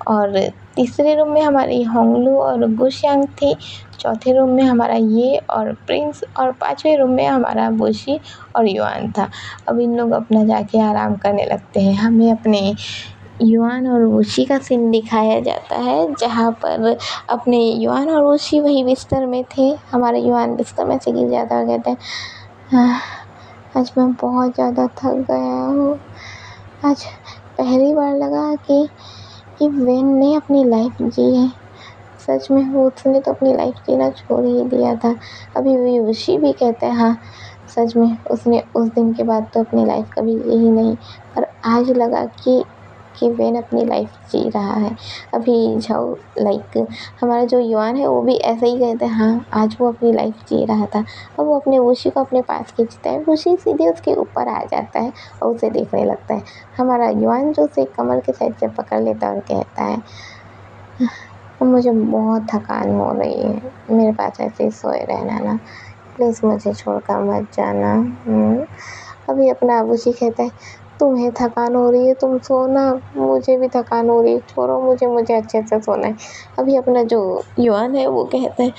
और तीसरे रूम में हमारी होंगलू और गुशियांग थी, चौथे रूम में हमारा ये और प्रिंस, और 5वें रूम में हमारा बुशी और युआन था। अब इन लोग अपना जाके आराम करने लगते हैं। हमें अपने युआन और बुशी का सीन दिखाया जाता है, जहाँ पर अपने युआन और बुशी वही बिस्तर में थे। हमारा युआन बिस्तर में से गिर जाता है, कहते हैं आज मैं बहुत ज़्यादा थक गया हूँ। आज पहली बार लगा कि वेन ने अपनी लाइफ जी है। सच में वो उसने तो अपनी लाइफ जीना छोड़ ही दिया था। अभी विवशी भी कहते हैं हाँ, सच में उसने उस दिन के बाद तो अपनी लाइफ कभी जी ही नहीं, पर आज लगा कि वेन अपनी लाइफ जी रहा है। अभी झाओ लाइक हमारा जो युआन है वो भी ऐसे ही कहते हैं हाँ, आज वो अपनी लाइफ जी रहा था। अब वो अपने वुशी को अपने पास खींचता है, वुशी सीधे उसके ऊपर आ जाता है और उसे देखने लगता है। हमारा युआन जो उसे कमर के साइड से पकड़ लेता है और कहता है मुझे बहुत थकान हो रही है, मेरे पास ऐसे ही सोए रहना ना, प्लीज़ मुझे छोड़कर मत जाना। अभी अपना वुशी कहता है तुम्हें थकान हो रही है, तुम सो ना, मुझे भी थकान हो रही है, छोड़ो मुझे अच्छे से सोना है। अभी अपना जो युआन है वो कहता है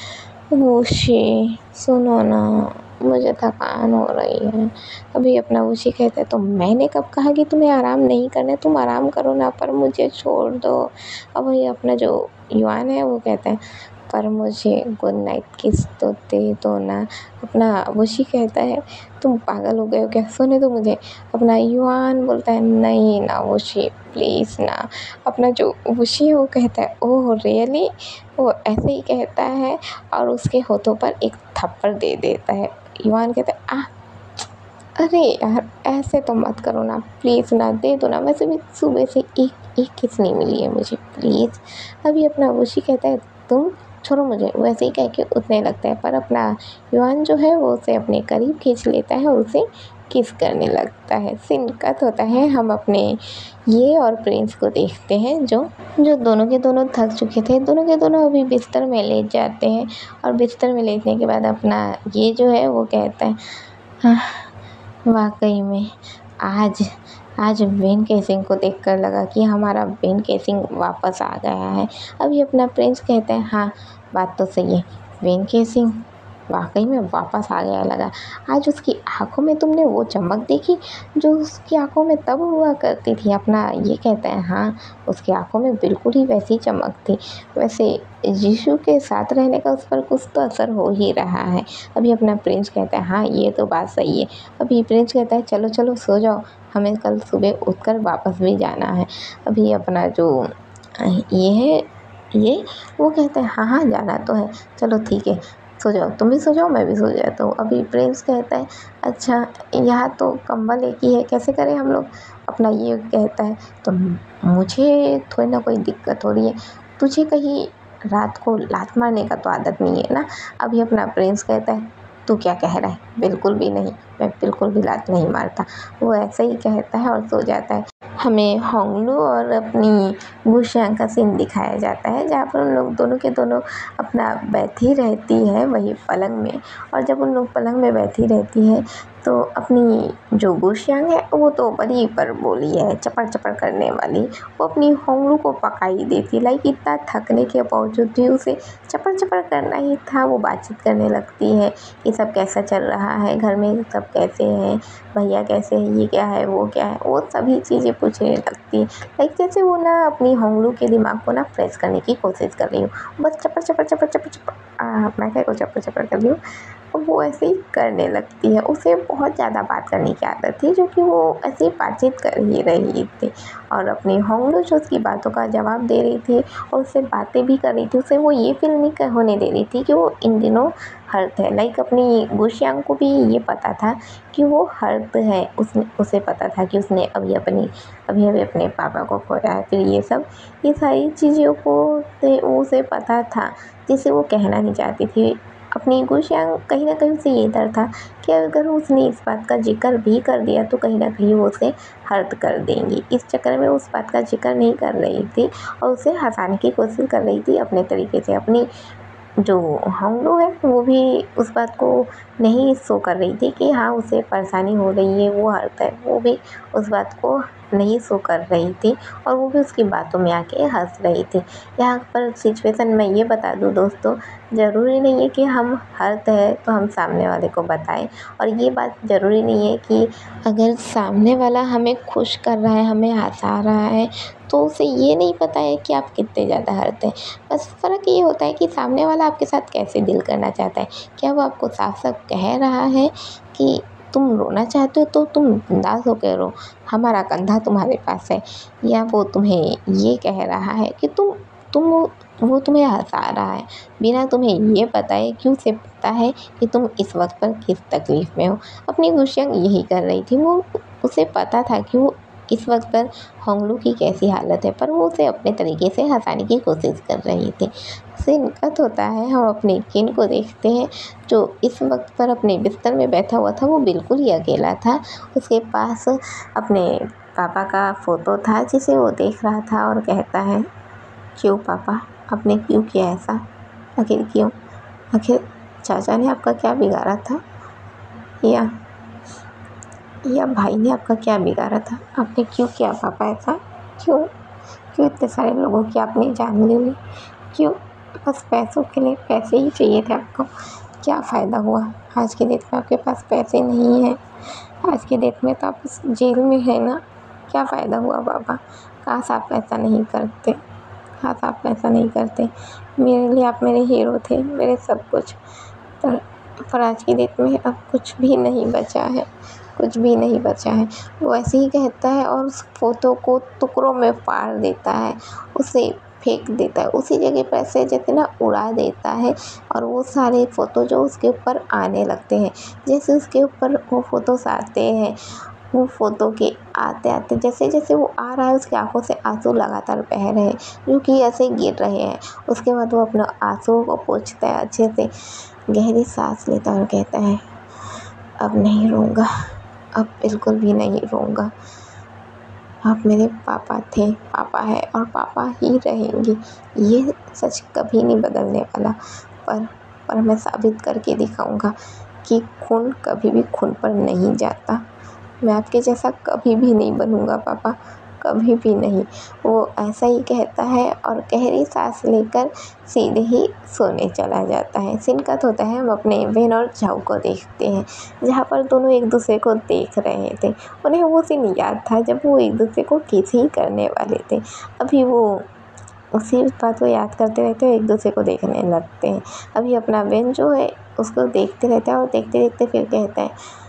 वुशी सुनो ना, मुझे थकान हो रही है। अभी अपना वुशी कहता है तो मैंने कब कहा कि तुम्हें आराम नहीं करना है, तुम आराम करो ना, पर मुझे छोड़ दो। अब वही अपना जो युआन है वो कहता है पर मुझे गुड नाइट किस तो दे दो ना। अपना वुशी कहता है तुम पागल हो गए हो क्या, सोने दो मुझे। अपना युआन बोलता है नहीं ना वुशी प्लीज़ ना। अपना जो वुशी है वो कहता है ओह रियली, वो ऐसे ही कहता है और उसके होठों पर एक थप्पड़ दे देता है। युआन कहता है अरे यार ऐसे तो मत करो ना, प्लीज़ ना, दे दो ना, वैसे भी सुबह से एक किस नहीं मिली है मुझे, प्लीज़। अभी अपना वुशी कहता है तुम छोड़ो मुझे, वैसे ही कह के उठने लगता है, पर अपना युआन जो है वो उसे अपने करीब खींच लेता है और उसे किस करने लगता है। सीन कट होता है, हम अपने ये और प्रिंस को देखते हैं जो दोनों के दोनों थक चुके थे। दोनों के दोनों अभी बिस्तर में लेट जाते हैं और बिस्तर में लेटने के बाद अपना ये जो है वो कहता है वाकई में आज वेन केसिंग को देखकर लगा कि हमारा वेन केसिंग वापस आ गया है। अभी अपना प्रिंस कहते हैं हाँ बात तो सही है, वेन केसिंग वाकई में वापस आ गया लगा। आज उसकी आंखों में तुमने वो चमक देखी जो उसकी आंखों में तब हुआ करती थी। अपना ये कहता है हाँ, उसकी आंखों में बिल्कुल ही वैसी चमक थी। वैसे यीशु के साथ रहने का उस पर कुछ तो असर हो ही रहा है। अभी अपना प्रिंस कहता है हाँ ये तो बात सही है। अभी प्रिंस कहता है चलो चलो सो जाओ, हमें कल सुबह उठकर वापस भी जाना है। अभी अपना जो ये वो कहते हैं हाँ जाना तो है, चलो ठीक है सो जाओ, तुम भी सो जाओ मैं भी सो जाता हूँ। अभी प्रिंस कहता है अच्छा यहाँ तो कंबल एक ही है, कैसे करें हम लोग। अपना ये कहता है तो मुझे थोड़ी ना कोई दिक्कत हो रही है, तुझे कहीं रात को लात मारने का तो आदत नहीं है ना। अभी अपना प्रिंस कहता है तू क्या कह रहा है, बिल्कुल भी नहीं, मैं बिल्कुल भी लात नहीं मारता। वो ऐसे ही कहता है और सो जाता है। हमें होंगलू और अपनी गुशियांग का सीन दिखाया जाता है, जहाँ पर उन लोग दोनों के दोनों अपना बैठी रहती है वही पलंग में। और जब उन लोग पलंग में बैठी रहती है तो अपनी जो गुशियांग है वो तो बड़ी पर बोली है, चपड़ चपड़ करने वाली, वो अपनी होंगलू को पका ही देती है। लाइक इतना थकने के बावजूद भी उसे चपड़ चपड़ करना ही था। वो बातचीत करने लगती है कि सब कैसा चल रहा है, घर में सब कैसे हैं, भैया कैसे हैं, ये क्या है वो क्या है, वो सभी चीज़ें पूछने लगती है। लाइक जैसे वो ना अपनी होंगलू के दिमाग को ना फ्रेश करने की कोशिश कर रही हूँ। बस चपड़ चपड़ चपड़ चपड़ चपड़ मैं क्या को चपड़ चपड़ कर रही हूँ। वो ऐसे ही करने लगती है। उसे बहुत ज़्यादा बात करने की आदत थी, जो कि वो ऐसे ही बातचीत कर ही रही थी और अपनी होंगलू जो उसकी बातों का जवाब दे रही थी और उससे बातें भी कर रही थी। उसे वो ये फील नहीं होने दे रही थी कि वो इन दिनों हर्ट है। लाइक अपनी गुशियांग को भी ये पता था कि वो हर्ट है। उसे पता था कि उसने अभी अपने पापा को खोया है। फिर ये सारी चीज़ों को उसे पता था, जिसे वो कहना नहीं चाहती थी। अपनी गुशियांग कहीं ना कहीं उसे ये डर था कि अगर उसने इस बात का जिक्र भी कर दिया तो कहीं ना कहीं वो उसे हर्ट कर देंगी। इस चक्कर में उस बात का जिक्र नहीं कर रही थी और उसे हंसाने की कोशिश कर रही थी अपने तरीके से। अपनी जो होंगलू है वो भी उस बात को नहीं शो कर रही थी कि हाँ उसे परेशानी हो रही है, वो हर्ट है। वो भी उस बात को नहीं शो कर रही थी और वो भी उसकी बातों में आके हंस रही थी। यहाँ पर सिचुएशन मैं ये बता दूँ दोस्तों, ज़रूरी नहीं है कि हम हर्ट है तो हम सामने वाले को बताएं। और ये बात ज़रूरी नहीं है कि अगर सामने वाला हमें खुश कर रहा है, हमें हंसा रहा है, तो उसे ये नहीं पता है कि आप कितने ज़्यादा हर्ट हैं। बस फ़र्क ये होता है कि सामने वाला आपके साथ कैसे डील करना चाहता है। क्या वो आपको साफ-साफ कह रहा है कि तुम रोना चाहते हो तो तुम बिंदास होकर रो, हमारा कंधा तुम्हारे पास है, या वो तुम्हें ये कह रहा है कि वो तुम्हें हँसा रहा है बिना तुम्हें ये बताए कि उसे पता है कि तुम इस वक्त पर किस तकलीफ़ में हो। अपनी गुशियांग यही कर रही थी। उसे पता था कि वो इस वक्त पर होंगलू की कैसी हालत है, पर वो उसे अपने तरीके से हंसाने की कोशिश कर रही थी। सिनकत होता है, हम अपने किन को देखते हैं जो इस वक्त पर अपने बिस्तर में बैठा हुआ था। वो बिल्कुल ही अकेला था। उसके पास अपने पापा का फ़ोटो था जिसे वो देख रहा था और कहता है, क्यों पापा, आपने क्यों किया ऐसा? आखिर क्यों? आखिर चाचा ने आपका क्या बिगाड़ा था, या भाई ने आपका क्या बिगाड़ा था? आपने क्यों किया पापा ऐसा? क्यों इतने सारे लोगों की आपने जान ले ली? क्यों? बस पैसों के लिए, पैसे ही चाहिए थे आपको। क्या फ़ायदा हुआ? आज के डेट में आपके पास पैसे नहीं हैं। आज के डेट में तो आप इस जेल में है ना। क्या फ़ायदा हुआ पापा? काश आप ऐसा नहीं करते। मेरे लिए आप मेरे हीरो थे, मेरे सब कुछ। पर आज की डेट में अब कुछ भी नहीं बचा है। वो ऐसे ही कहता है और उस फ़ोटो को टुकड़ों में फाड़ देता है, उसे फेंक देता है, उसी जगह पर ऐसे जैसे ना उड़ा देता है। और वो सारे फ़ोटो जो उसके ऊपर आने लगते हैं, जैसे उसके ऊपर वो फ़ोटोज़ आते हैं, वो फ़ोटो के आते जैसे वो आ रहा है, उसकी आँखों से आंसू लगातार बह रहे हैं, जो कि ऐसे गिर रहे हैं। उसके बाद वो अपने आंसुओं को पोंछता है, अच्छे से गहरी सांस लेता है और कहता है, अब नहीं रोऊंगा, अब बिल्कुल भी नहीं रोऊंगा। आप मेरे पापा थे, पापा है और पापा ही रहेंगे। ये सच कभी नहीं बदलने वाला। पर मैं साबित करके दिखाऊंगा कि खून कभी भी खून पर नहीं जाता। मैं आपके जैसा कभी भी नहीं बनूंगा पापा, कभी भी नहीं। वो ऐसा ही कहता है और गहरी सांस लेकर सीधे ही सोने चला जाता है। सीन कट होता है, हम अपने वेन और झाऊ को देखते हैं, जहाँ पर दोनों एक दूसरे को देख रहे थे। उन्हें वो सीन याद था जब वो एक दूसरे को किस ही करने वाले थे। अभी वो उसी बात को याद करते रहते हैं, एक दूसरे को देखने लगते हैं। अभी अपना वेन जो है उसको देखते रहता है और देखते देखते फिर कहता है,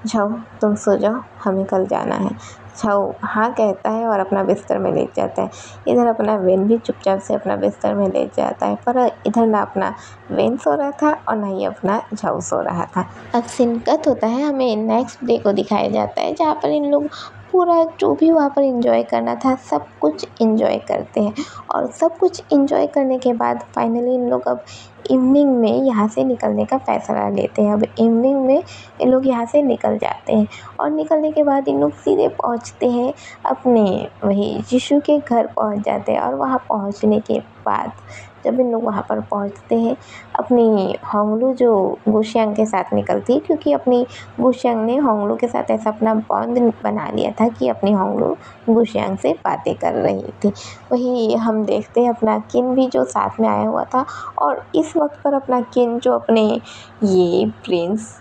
झाऊ तुम सो जाओ, हमें कल जाना है। झाऊ हाँ कहता है और अपना बिस्तर में लेट जाता है। इधर अपना वेन भी चुपचाप से अपना बिस्तर में लेट जाता है, पर इधर ना अपना वेन सो रहा था और ना ही अपना झाऊ सो रहा था। अब सीन कट होता है, हमें नेक्स्ट डे को दिखाया जाता है, जहाँ पर इन लोग पूरा जो भी वहाँ पर एंजॉय करना था सब कुछ एंजॉय करते हैं। और सब कुछ एंजॉय करने के बाद फाइनली इन लोग अब इवनिंग में यहाँ से निकलने का फ़ैसला लेते हैं। अब इवनिंग में इन लोग यहाँ से निकल जाते हैं और निकलने के बाद इन लोग सीधे पहुँचते हैं अपने वही जिशु के घर पहुँच जाते हैं। और वहाँ पहुँचने के बाद जब इन लोग वहाँ पर पहुँचते हैं, अपनी होंगलू जो गुशियांग के साथ निकलती, क्योंकि अपनी गुशियांग ने होंगलू के साथ ऐसा अपना बॉन्ड बना लिया था कि अपनी होंगलू गुशियांग से बातें कर रही थी। वही हम देखते हैं अपना किन भी जो साथ में आया हुआ था, और इस वक्त पर अपना किन जो अपने ये प्रिंस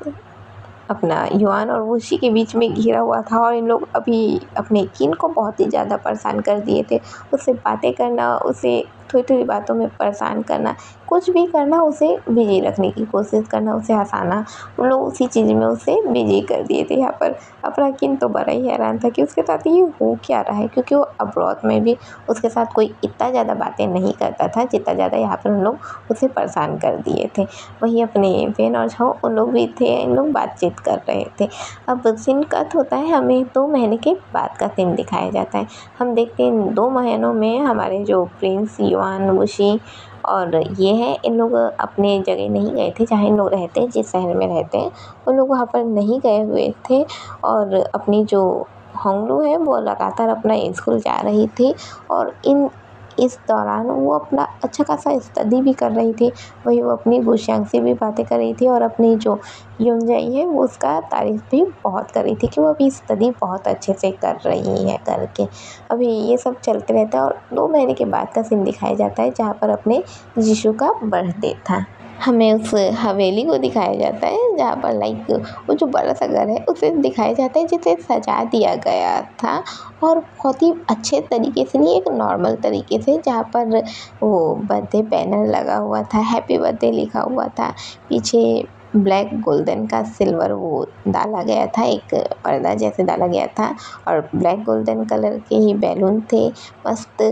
अपना युआन और वुशी के बीच में घिरा हुआ था। और इन लोग अभी अपने किन को बहुत ही ज़्यादा परेशान कर दिए थे। उससे बातें करना, उसे थोड़ी थोड़ी बातों में परेशान करना, कुछ भी करना, उसे बिजी रखने की कोशिश करना, उसे हंसाना। उन लोग उसी चीज़ में उसे बिजी कर दिए थे। यहाँ पर अपना किन तो बड़ा ही हैरान था कि उसके साथ ये हो क्या रहा है, क्योंकि वो अब्रॉड में भी उसके साथ कोई इतना ज़्यादा बातें नहीं करता था जितना ज़्यादा यहाँ पर उन लोग उसे परेशान कर दिए थे। वहीं अपने वेन और झाओ उन लोग भी थे, इन लोग बातचीत कर रहे थे। अब सीन कट होता है, हमें 2 महीने के बाद का सीन दिखाया जाता है। हम देखते हैं 2 महीनों में हमारे जो प्रिंस युआन, वुशी और ये है, इन लोग अपने जगह नहीं गए थे जहाँ इन लोग रहते हैं, जिस शहर में रहते हैं उन लोग वहाँ पर नहीं गए हुए थे। और अपनी जो होंगलू है वो लगातार अपना स्कूल जा रही थी और इस दौरान वो अपना अच्छा खासा स्टडी भी कर रही थी। वही वो अपनी गुशियांग से भी बातें कर रही थी और अपनी जो यूनजाई है वो उसका तारीफ़ भी बहुत कर रही थी कि वो अभी स्टडी बहुत अच्छे से कर रही है करके। अभी ये सब चलते रहता है और 2 महीने के बाद का सीन दिखाया जाता है जहाँ पर अपने जीशू का बर्थडे था। हमें उस हवेली को दिखाया जाता है जहाँ पर लाइक वो जो बड़ा सा घर है उसे दिखाया जाता है जिसे सजा दिया गया था और बहुत ही अच्छे तरीके से, नहीं एक नॉर्मल तरीके से, जहाँ पर वो बर्थडे बैनर लगा हुआ था, हैप्पी बर्थडे लिखा हुआ था। पीछे ब्लैक गोल्डन का सिल्वर वो डाला गया था, एक पर्दा जैसे डाला गया था और ब्लैक गोल्डन कलर के ही बैलून थे। मस्त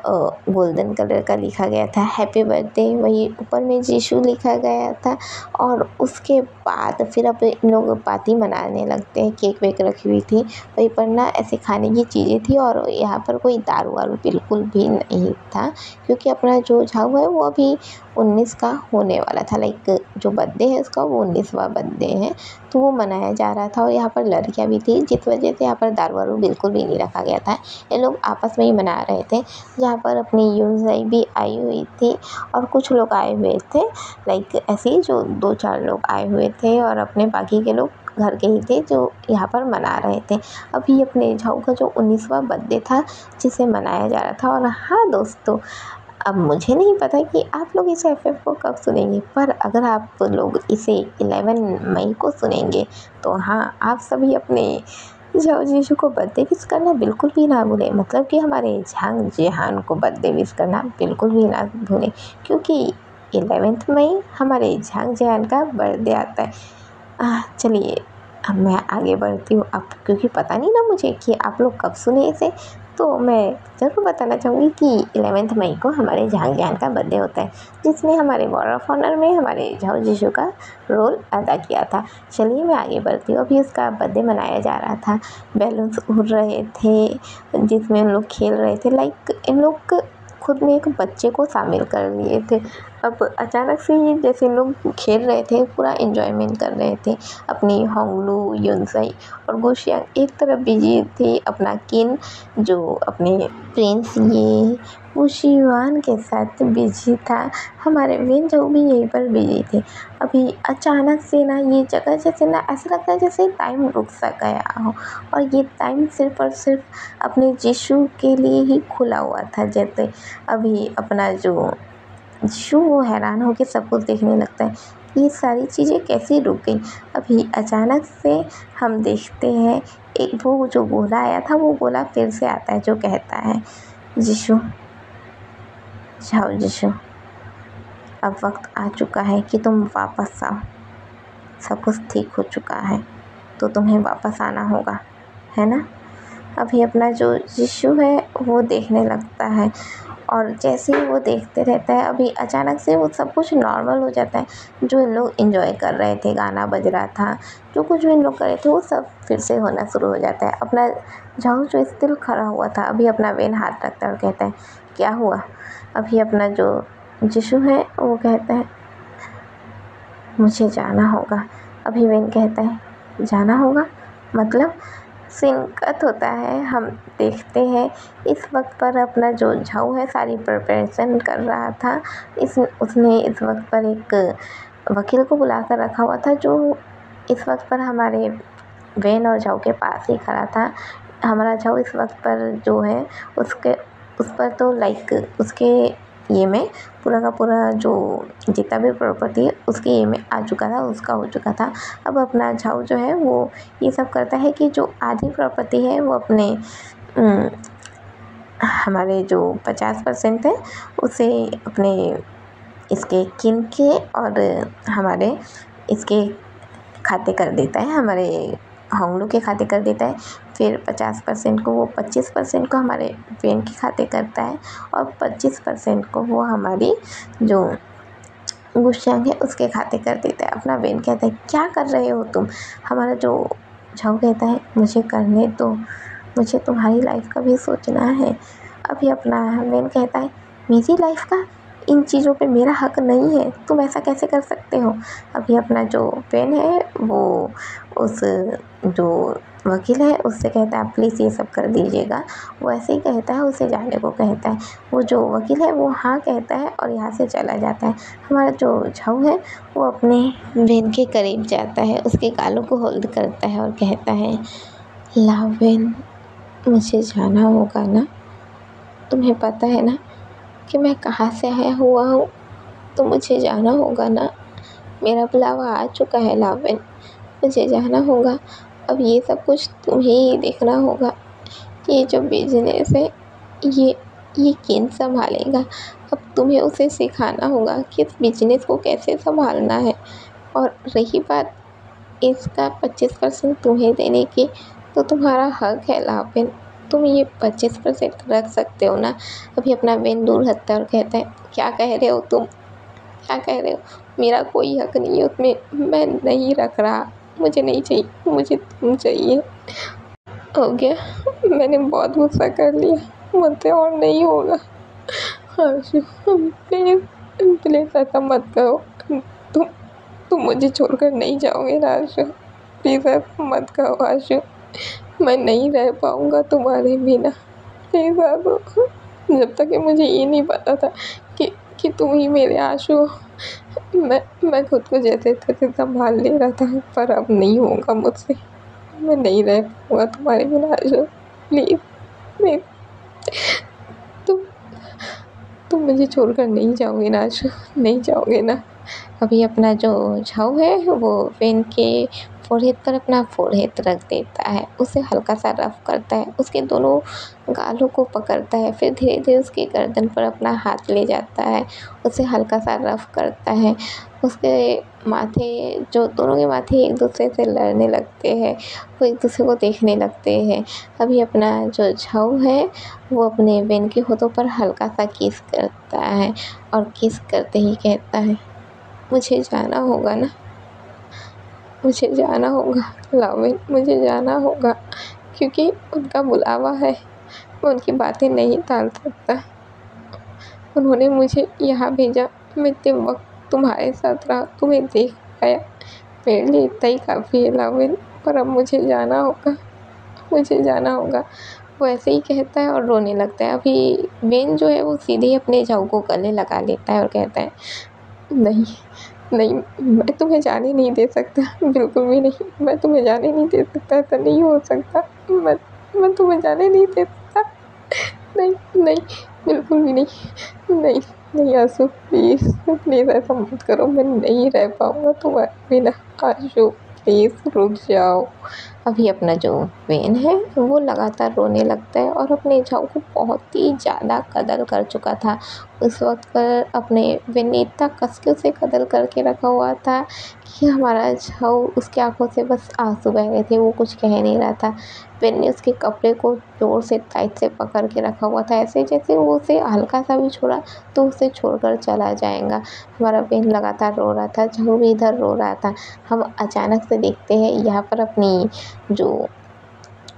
गोल्डन कलर का लिखा गया था हैप्पी बर्थडे, वही ऊपर में जीशू लिखा गया था। और उसके बाद फिर अब इन लोग पार्टी मनाने लगते हैं, केक वेक रखी हुई थी वहीं पर ना, ऐसे खाने की चीज़ें थी और यहाँ पर कोई दारू वारू बिल्कुल भी नहीं था, क्योंकि अपना जो झाऊ है वो अभी 19 का होने वाला था। लाइक जो बर्थडे है उसका वो 19वां बर्थडे है, तो वो मनाया जा रहा था और यहाँ पर लड़कियाँ भी थी, जिस वजह से यहाँ पर दारू वारू बिल्कुल भी नहीं रखा गया था। ये लोग आपस में ही मना रहे थे, जहाँ पर अपनी यूनजाई भी आई हुई थी और कुछ लोग आए हुए थे, लाइक ऐसे ही जो 2-4 लोग आए हुए थे और अपने बाकी के लोग घर के ही थे जो यहाँ पर मना रहे थे। अभी अपने झाऊ का जो 19वां बर्थडे था जिसे मनाया जा रहा था। और हाँ दोस्तों, अब मुझे नहीं पता कि आप लोग इस एफएफ को कब सुनेंगे, पर अगर आप लोग इसे 11 मई को सुनेंगे तो हाँ, आप सभी अपने झाऊ जीशू को बर्थडे विश करना बिल्कुल भी ना भूलें। मतलब कि हमारे झांग जेहान को बर्थडे विश करना बिल्कुल भी ना भूलें, क्योंकि 11 मई हमारे झांग जेहान का बर्थडे आता है। चलिए अब मैं आगे बढ़ती हूँ। अब क्योंकि पता नहीं ना मुझे कि आप लोग कब सुने इसे, तो मैं ज़रूर बताना चाहूँगी कि 11 मई को हमारे झांग जेहान का बर्थडे होता है, जिसमें हमारे वॉर ऑफ ऑनर में हमारे झाऊ जीशू का रोल अदा किया था। चलिए मैं आगे बढ़ती हूँ। अभी उसका बर्थडे मनाया जा रहा था, बैलून्स उड़ रहे थे जिसमें हम लोग खेल रहे थे। लाइक इन लोग खुद में एक बच्चे को शामिल कर लिए थे। अब अचानक से ही जैसे लोग खेल रहे थे, पूरा एंजॉयमेंट कर रहे थे, अपनी होंगलू, यूनजाई और गुशियांग एक तरफ बिजी थी अपना किन जो अपने प्रिंस ये वुशियुआन के साथ बिजी था। हमारे वेनझाऊ भी यहीं पर बिजी थे। अभी अचानक से ना ये जगह जैसे ना ऐसा लगता है जैसे टाइम रुक सा गया हो और ये टाइम सिर्फ और सिर्फ अपने जीशू के लिए ही खुला हुआ था। जैसे अभी अपना जो जीशू वो हैरान होकर सब कुछ देखने लगता है, ये सारी चीज़ें कैसे रुक गई। अभी अचानक से हम देखते हैं एक वो जो गोला आया था, वो गोला फिर से आता है जो कहता है, जीशू जाओ जीशू, अब वक्त आ चुका है कि तुम वापस आओ, सब कुछ ठीक हो चुका है, तो तुम्हें वापस आना होगा, है ना। अभी अपना जो जीशू है वो देखने लगता है और जैसे ही वो देखते रहता है, अभी अचानक से वो सब कुछ नॉर्मल हो जाता है। जो इन लोग एंजॉय कर रहे थे, गाना बज रहा था, जो कुछ भी इन लोग कर रहे थे वो सब फिर से होना शुरू हो जाता है। अपना झाऊ जो स्टिल खड़ा हुआ था, अभी अपना वेन हाथ रखता है और कहता है क्या हुआ। अभी अपना जो जीशू है वो कहता है मुझे जाना होगा। अभी वेन कहता है जाना होगा मतलब। सीन कट होता है, हम देखते हैं इस वक्त पर अपना जो झाऊ है सारी प्रिपरेशन कर रहा था। उसने इस वक्त पर एक वकील को बुला कर रखा हुआ था, जो इस वक्त पर हमारे वेन और झाऊ के पास ही खड़ा था। हमारा झाऊ इस वक्त पर जो है उस पर तो लाइक उसके ये में पूरा का पूरा जो जितना भी प्रॉपर्टी है उसके ये में आ चुका था, उसका हो चुका था। अब अपना झाऊ जो है वो ये सब करता है कि जो आधी प्रॉपर्टी है वो अपने हमारे जो 50% है उसे अपने इसके किन के और हमारे इसके खाते कर देता है, हमारे होंगलू के खाते कर देता है। फिर 50% को वो 25% को हमारे वेन के खाते करता है और 25% को वो हमारी जो गुशांग है उसके खाते कर देता है। अपना वेन कहता है क्या कर रहे हो तुम। हमारा जो झाऊ कहता है मुझे करने दो, मुझे तुम्हारी लाइफ का भी सोचना है। अभी अपना वेन कहता है मेरी लाइफ का, इन चीज़ों पे मेरा हक नहीं है, तुम ऐसा कैसे कर सकते हो। अभी अपना जो वेन है वो उस जो वकील है उससे कहता है प्लीज़ ये सब कर दीजिएगा। वो ऐसे ही कहता है, उसे जाने को कहता है। वो जो वकील है वो हाँ कहता है और यहाँ से चला जाता है। हमारा जो झाऊ है वो अपने वेन के करीब जाता है, उसके गालों को होल्ड करता है और कहता है लाओ वेन, मुझे जाना होगा ना, तुम्हें पता है ना कि मैं कहाँ से आया हुआ हूँ, तो मुझे जाना होगा ना। मेरा बुलावा आ चुका है लाओ वेन, मुझे जाना होगा। अब ये सब कुछ तुम्हें ही देखना होगा। ये जो बिजनेस है ये किन संभालेगा। अब तुम्हें उसे सिखाना होगा कि इस बिजनेस को कैसे संभालना है। और रही बात इसका 25% तुम्हें देने की, तो तुम्हारा हक है लाओ वेन, तुम ये 25% रख सकते हो ना। अभी अपना वेन दूर हटता है और कहता है क्या कह रहे हो तुम, क्या कह रहे हो, मेरा कोई हक नहीं है उसमें, मैं नहीं रख रहा, मुझे नहीं चाहिए, मुझे तुम चाहिए। हो गया, मैंने बहुत गुस्सा कर लिया, मुझसे और नहीं होगा। आशु प्लीज़ प्लीज़ ऐसा मत करो, तुम मुझे छोड़कर नहीं जाओगे ना आशु, प्लीज़ ऐसा मत कहो आशु, मैं नहीं रह पाऊँगा तुम्हारे बिना, प्लीज़ आशु। जब तक कि मुझे ये नहीं पता था कि तुम ही मेरे आशु हो, मैं खुद को जैसे तैसे संभाल ले रहा था, पर अब नहीं होगा मुझसे, मैं नहीं रह पाऊँगा तुम्हारे बिना आशु, प्लीज़ प्लीज़ तुम मुझे छोड़कर नहीं जाओगे ना आशु, नहीं जाओगे ना। अभी अपना जो झाऊ है वो वेन के फोरहेड पर अपना फोरहेड रख देता है, उसे हल्का सा रफ करता है, उसके दोनों गालों को पकड़ता है, फिर धीरे धीरे उसकी गर्दन पर अपना हाथ ले जाता है, उसे हल्का सा रफ करता है। उसके माथे, जो दोनों के माथे एक दूसरे से लड़ने लगते हैं, वो एक दूसरे को देखने लगते हैं। अभी अपना जो झाऊ है वो अपने वेन के होठों पर हल्का सा किस करता है और किस करते ही कहता है मुझे जाना होगा ना, मुझे जाना होगा लाओ वेन, मुझे जाना होगा, क्योंकि उनका बुलावा है, मैं उनकी बातें नहीं टाल सकता। उन्होंने मुझे यहाँ भेजा, मैं इतने वक्त तुम्हारे साथ रहा, तुम्हें देख पाया, मेरे लिए इतना ही काफ़ी है लाओ वेन, पर अब मुझे जाना होगा, मुझे जाना होगा। वो ऐसे ही कहता है और रोने लगता है। अभी वेन जो है वो सीधे ही अपने झाऊ को गले लगा लेता है और कहता है नहीं नहीं, मैं तुम्हें जाने नहीं दे सकता, बिल्कुल भी नहीं, मैं तुम्हें जाने नहीं दे सकता, ऐसा नहीं हो सकता, मैं तुम्हें जाने नहीं दे सकता, नहीं नहीं, बिल्कुल भी नहीं, नहीं नहीं आशु, प्लीज़ प्लीज़ ऐसा मत करो, मैं नहीं रह पाऊँगा तुम्हारे बिना आशु, प्लीज़ रुक जाओ। अभी अपना जो वेन है वो लगातार रोने लगता है और अपने झाऊ को बहुत ही ज़्यादा कत्ल कर चुका था। उस वक्त पर अपने वेन ने इतना कस के उसे कत्ल करके रखा हुआ था कि हमारा झाऊ, उसकी आंखों से बस आंसू बह रहे थे, वो कुछ कह नहीं रहा था। वेन ने उसके कपड़े को जोर से टाइट से पकड़ के रखा हुआ था, ऐसे जैसे वो उसे हल्का सा भी छोड़ा तो उसे छोड़कर चला जाएगा। हमारा वेन लगातार रो रहा था, झाऊ भी इधर रो रहा था। हम अचानक से देखते हैं यहाँ पर अपनी जो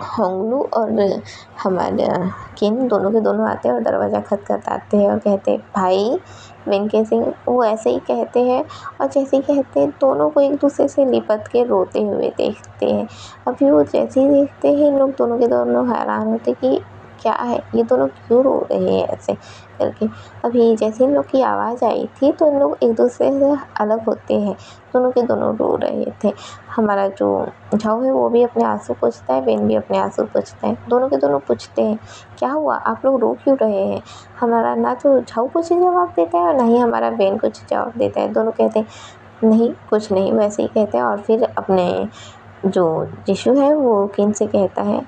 होंगलू और हमारे किन दोनों के दोनों आते हैं और दरवाज़ा खटखटाते हैं और कहते हैं भाई वेन कैसे। वो ऐसे ही कहते हैं और जैसे ही कहते हैं दोनों को एक दूसरे से लिपट के रोते हुए देखते हैं। अभी वो जैसे ही देखते हैं इन लोग दोनों के दोनों हैरान होते कि क्या है, ये दोनों क्यों रो रहे हैं ऐसे करके। अभी जैसे इन लोग की आवाज़ आई थी तो इन लोग एक दूसरे से अलग होते हैं, दोनों के दोनों रो रहे थे। हमारा जो झाऊ है वो भी अपने आंसू पोंछता है, वेन भी अपने आंसू पोंछता है, दोनों के दोनों पूछते हैं क्या हुआ, आप लोग रो क्यों रहे हैं। हमारा ना तो झाऊ कुछ जवाब देता है और ना ही हमारा वेन कुछ जवाब देता है। दोनों कहते हैं नहीं कुछ नहीं, वैसे ही कहते हैं। और फिर अपने जो जिशु है वो किन से कहता है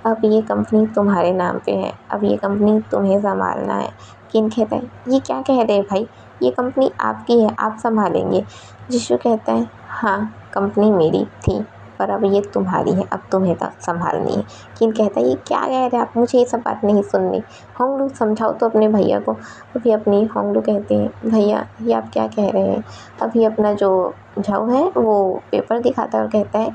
अब ये कंपनी तुम्हारे नाम पे है, अब ये कंपनी तुम्हें संभालना है। किन कहता है ये क्या कह रहे हैं भाई, ये कंपनी आपकी है, आप संभालेंगे। जिशु कहता है हाँ कंपनी मेरी थी पर अब ये तुम्हारी है, अब तुम्हें संभालनी है। किन कहता है ये क्या कह रहे हैं आप, मुझे ये सब बात नहीं सुननी। होंगलू समझाओ तो अपने भैया को। अभी अपनी होंगलू कहते हैं भैया ये आप क्या कह रहे हैं। अभी अपना जो झाऊ है वो पेपर दिखाता है और कहता है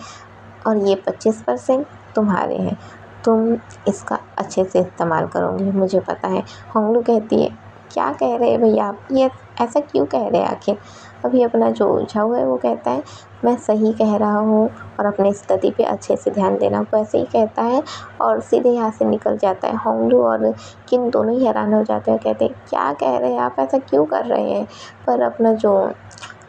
और ये 25% तुम्हारे हैं, तुम इसका अच्छे से इस्तेमाल करोगे, मुझे पता है। होंगलू कहती है क्या कह रहे हैं भैया आप, ये ऐसा क्यों कह रहे हैं आखिर। अभी अपना जो झाऊ है वो कहता है मैं सही कह रहा हूँ और अपनी स्टडी पे अच्छे से ध्यान देना, वो ऐसे ही कहता है और सीधे यहाँ से निकल जाता है। होंगलू और किन दोनों ही हैरान हो जाते हैं, कहते हैं क्या कह रहे हैं आप, ऐसा क्यों कर रहे हैं। पर अपना जो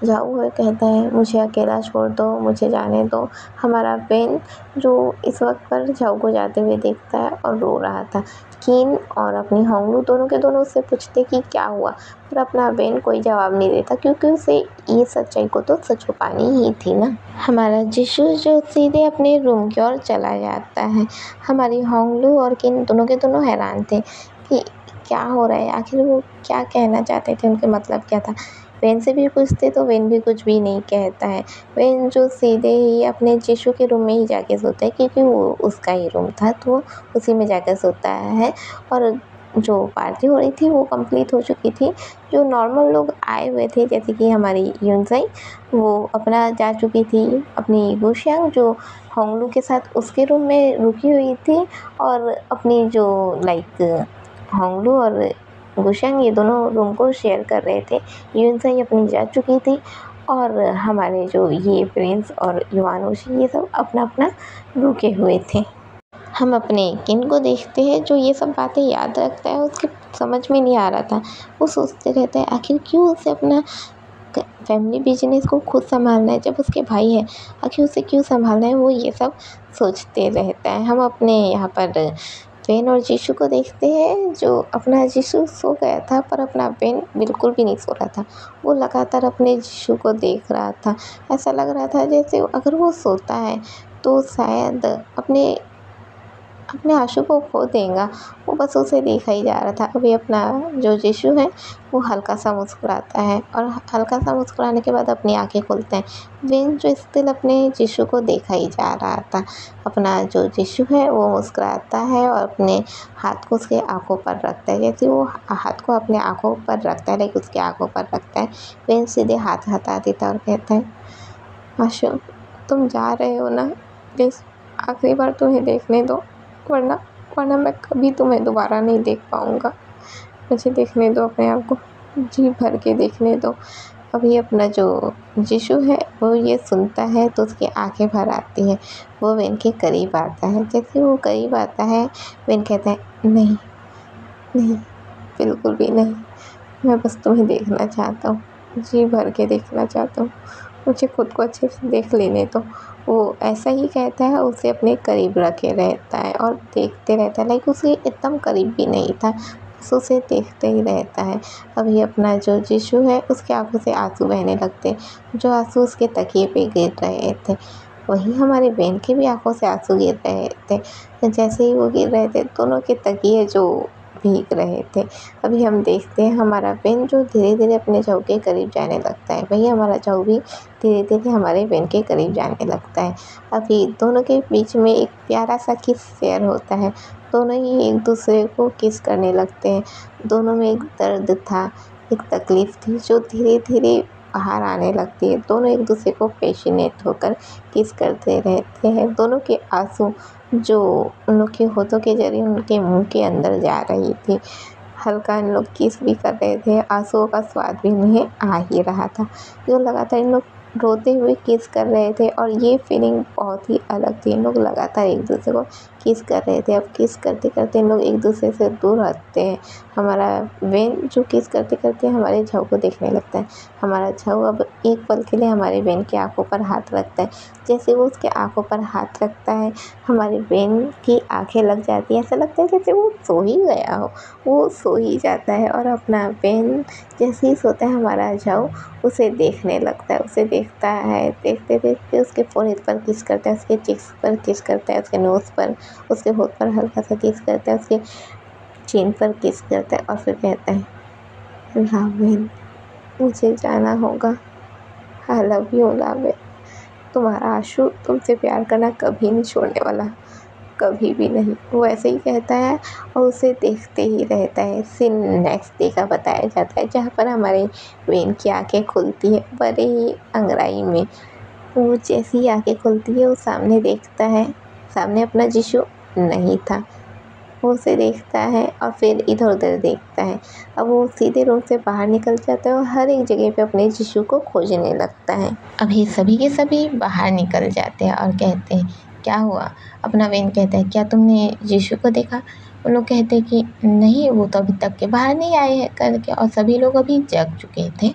झाऊ है कहता है मुझे अकेला छोड़ दो, मुझे जाने दो। हमारा बेन जो इस वक्त पर झाऊ को जाते हुए देखता है और रो रहा था। किन और अपनी होंगलू दोनों के दोनों उससे पूछते कि क्या हुआ, पर अपना बेन कोई जवाब नहीं देता क्योंकि उसे ये सच्चाई को तो सच छुपानी ही थी ना। हमारा जिशु जो सीधे अपने रूम की ओर चला जाता है। हमारी होंगलू और किन दोनों के दोनों हैरान थे कि क्या हो रहा है, आखिर वो क्या कहना चाहते थे, उनके मतलब क्या था। वेन से भी पूछते तो वेन भी कुछ भी नहीं कहता है। वेन जो सीधे ही अपने जिशु के रूम में ही जाके सोता है क्योंकि वो उसका ही रूम था तो वो उसी में जाकर सोता है। और जो पार्टी हो रही थी वो कंप्लीट हो चुकी थी। जो नॉर्मल लोग आए हुए थे जैसे कि हमारी यूनसाई वो अपना जा चुकी थी, अपनी गुशियांग जो होंगलू के साथ उसके रूम में रुकी हुई थी और अपनी जो होंगलू और गुशियांग ये दोनों रूम को शेयर कर रहे थे। यूनसाई अपनी जा चुकी थी और हमारे जो ये प्रिंस और युवानोशी ये सब अपना अपना रुके हुए थे। हम अपने किन को देखते हैं जो ये सब बातें याद रखता है, उसके समझ में नहीं आ रहा था। वो सोचते रहते हैं आखिर क्यों उसे अपना फैमिली बिजनेस को खुद संभालना है जब उसके भाई है, आखिर उसे क्यों संभालना है, वो ये सब सोचते रहता है। हम अपने यहाँ पर बेन और जिशु को देखते हैं। जो अपना जिशु सो गया था पर अपना बेन बिल्कुल भी नहीं सो रहा था, वो लगातार अपने जिशु को देख रहा था। ऐसा लग रहा था जैसे अगर वो सोता है तो शायद अपने आंसू को खो देगा, वो बस उसे देखा ही जा रहा था। अभी अपना जो जिशु है वो हल्का सा मुस्कुराता है और हल्का सा मुस्कुराने के बाद अपनी आंखें खोलते हैं। वेन जो स्टिल अपने जिशु को देखा ही जा रहा था। अपना जो जिशु है वो मुस्कुराता है और अपने हाथ को उसके आंखों पर रखता है। जैसे वो हाथ को अपने आंखों पर रखता है लाइक उसके आंखों पर रखता है, वेन सीधे हाथ हटा देता और कहता है आशु तुम जा रहे हो ना, प्लीज़ आखिरी बार तुम्हें देखने दो, वरना मैं कभी तुम्हें दोबारा नहीं देख पाऊँगा। मुझे देखने दो, अपने आप को जी भर के देखने दो। अभी अपना जो जिशु है वो ये सुनता है तो उसकी आंखें भर आती हैं। वो वेन के करीब आता है। जैसे वो करीब आता है वेन कहता है नहीं नहीं बिल्कुल भी नहीं, मैं बस तुम्हें देखना चाहता हूँ, जी भर के देखना चाहता हूँ, मुझे खुद को अच्छे से देख लेने दो। वो ऐसा ही कहता है, उसे अपने करीब रखे रहता है और देखते रहता है लाइक उसे एकदम करीब भी नहीं था, बस उसे देखते ही रहता है। अभी अपना जो जिशु है उसके आंखों से आंसू बहने लगते, जो आंसू उसके तकिए पे गिर रहे थे वहीं हमारे बेन के भी आंखों से आंसू गिर रहे थे। जैसे ही वो गिर रहे थे दोनों के तकिए जो भीग रहे थे। अभी हम देखते हैं हमारा बेन जो धीरे धीरे अपने झाऊ के करीब जाने लगता है, वहीं हमारा झाऊ भी धीरे धीरे हमारे बेन के करीब जाने लगता है। अभी दोनों के बीच में एक प्यारा सा किस शेयर होता है, दोनों ही एक दूसरे को किस करने लगते हैं। दोनों में एक दर्द था, एक तकलीफ़ थी जो धीरे धीरे बाहर आने लगती है। दोनों एक दूसरे को पैशनेट होकर किस करते रहते हैं। दोनों के आंसू जो उन लोग के होठों के जरिए उनके मुंह के अंदर जा रही थी। हल्का इन लोग किस भी कर रहे थे, आंसुओं का स्वाद भी उन्हें आ ही रहा था। जो लगातार इन लोग रोते हुए किस कर रहे थे और ये फीलिंग बहुत ही अलग थी। इन लोग लगातार एक दूसरे को किस कर रहे थे। अब किस करते करते इन लोग एक दूसरे से दूर हटते हैं। हमारा वेन जो किस करते करते हमारे झाऊ को देखने लगता है। हमारा झाऊ अब एक पल के लिए हमारे वेन की आंखों पर हाथ रखता है। जैसे वो उसके आंखों पर हाथ रखता है हमारे वेन की आंखें लग जाती हैं, ऐसा लगता है जैसे वो सो ही गया हो, वो सो ही जाता है। और अपना वेन जैसे ही सोता है हमारा झाऊ उसे देखने लगता है, उसे देखता है, देखते देखते उसके फोrehead पर किस करता है, उसके चिक्स पर किस करता है, उसके नोज़ पर उसके होठ पर हल्का सा किस करता है, उसके चीन पर किस करता है और फिर कहता है, लावेन मुझे जाना होगा, आई लव यू लावेन। तुम्हारा आशु तुमसे प्यार करना कभी नहीं छोड़ने वाला, कभी भी नहीं। वो ऐसे ही कहता है और उसे देखते ही रहता है। सीन नेक्स्ट डे का बताया जाता है, जहाँ पर हमारे वेन की आंखें खुलती है बड़े ही अंगड़ाई में। वो जैसी ही आंखें खुलती है वो सामने देखता है, सामने अपना जिशु नहीं था। वो उसे देखता है और फिर इधर उधर देखता है। अब वो सीधे रूम से बाहर निकल जाता है और हर एक जगह पे अपने जिशु को खोजने लगता है। अभी सभी के सभी बाहर निकल जाते हैं और कहते हैं, क्या हुआ? अपना वेन कहता है, क्या तुमने जिशु को देखा? उन लोग कहते हैं कि नहीं, वो तो अभी तक के बाहर नहीं आए हैं करके, और सभी लोग अभी जग चुके थे।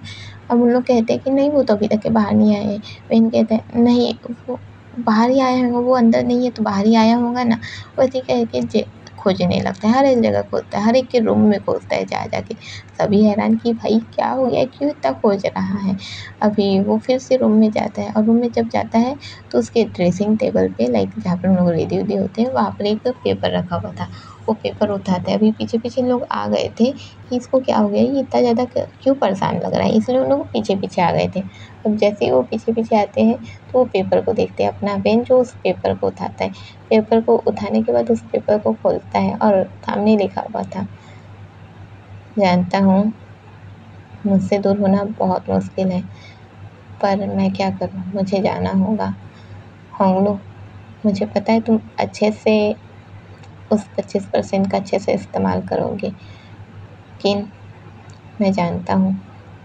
अब उन लोग कहते हैं कि नहीं, वो तो अभी तक के बाहर नहीं आए हैं। वेन कहते हैं, नहीं, वो बाहर ही आया होगा, वो अंदर नहीं है तो बाहर ही आया होगा ना। वैसे कह के खोजने लगता है, हर एक जगह खोजता है, हर एक के रूम में खोजता है जा जा के। सभी हैरान कि भाई क्या हो गया, क्यों इतना खोज रहा है। अभी वो फिर से रूम में जाता है और रूम में जब जाता है तो उसके ड्रेसिंग टेबल पे, लाइक जहाँ पर हम लोग रेडी वेडी होते हैं, वहाँ पर एक पेपर रखा हुआ था। वो पेपर उठाता है। अभी पीछे पीछे लोग आ गए थे कि इसको क्या हो गया, ये इतना ज़्यादा क्यों परेशान लग रहा है, इसलिए उन लोग पीछे पीछे आ गए थे। अब जैसे ही वो पीछे पीछे आते हैं तो वो पेपर को देखते हैं। अपना बेन जो उस पेपर को उठाता है, पेपर को उठाने के बाद उस पेपर को खोलता है और सामने लिखा हुआ था, जानता हूँ मुझसे दूर होना बहुत मुश्किल है, पर मैं क्या करूँ, मुझे जाना होगा। होंगलू, मुझे पता है तुम अच्छे से उस 25% का अच्छे से इस्तेमाल करोगे, लेकिन मैं जानता हूँ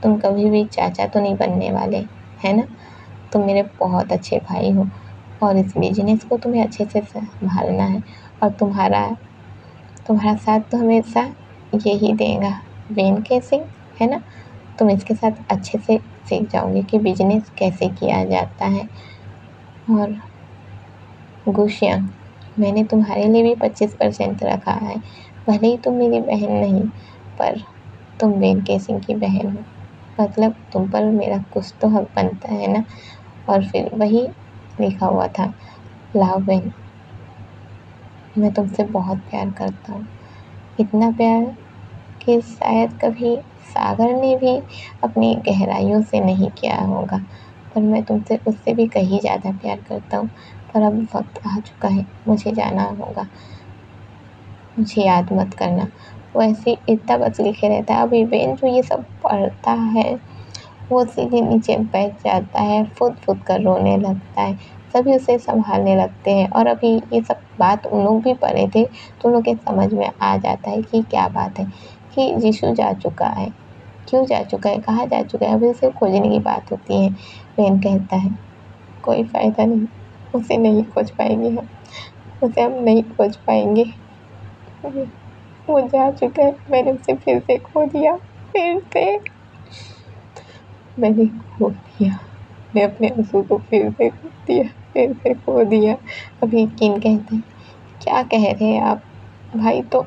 तुम कभी भी चाचा तो नहीं बनने वाले, है ना? तुम मेरे बहुत अच्छे भाई हो और इस बिजनेस को तुम्हें अच्छे से संभालना है, और तुम्हारा साथ तो हमेशा यही देगा वेन केसिंग, है ना? तुम इसके साथ अच्छे से सीख जाओगे कि बिजनेस कैसे किया जाता है। और गुशियांग, मैंने तुम्हारे लिए भी 25% रखा है। भले ही तुम मेरी बहन नहीं, पर तुम वेन केसिंग की बहन हो, मतलब तुम पर मेरा कुछ तो हक बनता है ना। और फिर वही लिखा हुआ था, लव वेन, मैं तुमसे बहुत प्यार करता हूँ, इतना प्यार कि शायद कभी सागर ने भी अपनी गहराइयों से नहीं किया होगा, पर मैं तुमसे उससे भी कहीं ज़्यादा प्यार करता हूँ। पर अब वक्त आ चुका है, मुझे जाना होगा, मुझे याद मत करना। वो ऐसे इतना बस लिखे रहता है। अभी बेन जो ये सब पढ़ता है वो सीधे नीचे बैठ जाता है, फुद फुद कर रोने लगता है। सभी उसे संभालने लगते हैं और अभी ये सब बात उन लोग भी पढ़े थे तो उन लोग के समझ में आ जाता है कि क्या बात है, कि यीशु जा चुका है। क्यों जा चुका है, कहाँ जा चुका है, अभी उसे खोजने की बात होती है। बेन कहता है, कोई फ़ायदा नहीं, उसे नहीं खोज पाएंगे हम, उसे हम नहीं खोज पाएंगे। वो जा चुका है, मैंने उसे फिर से खो दिया, फिर से मैंने खो दिया, मैं अपने आंसू को फिर से खो दिया, फिर से खो दिया। अभी किन कहते हैं, क्या कह रहे हैं आप भाई? तो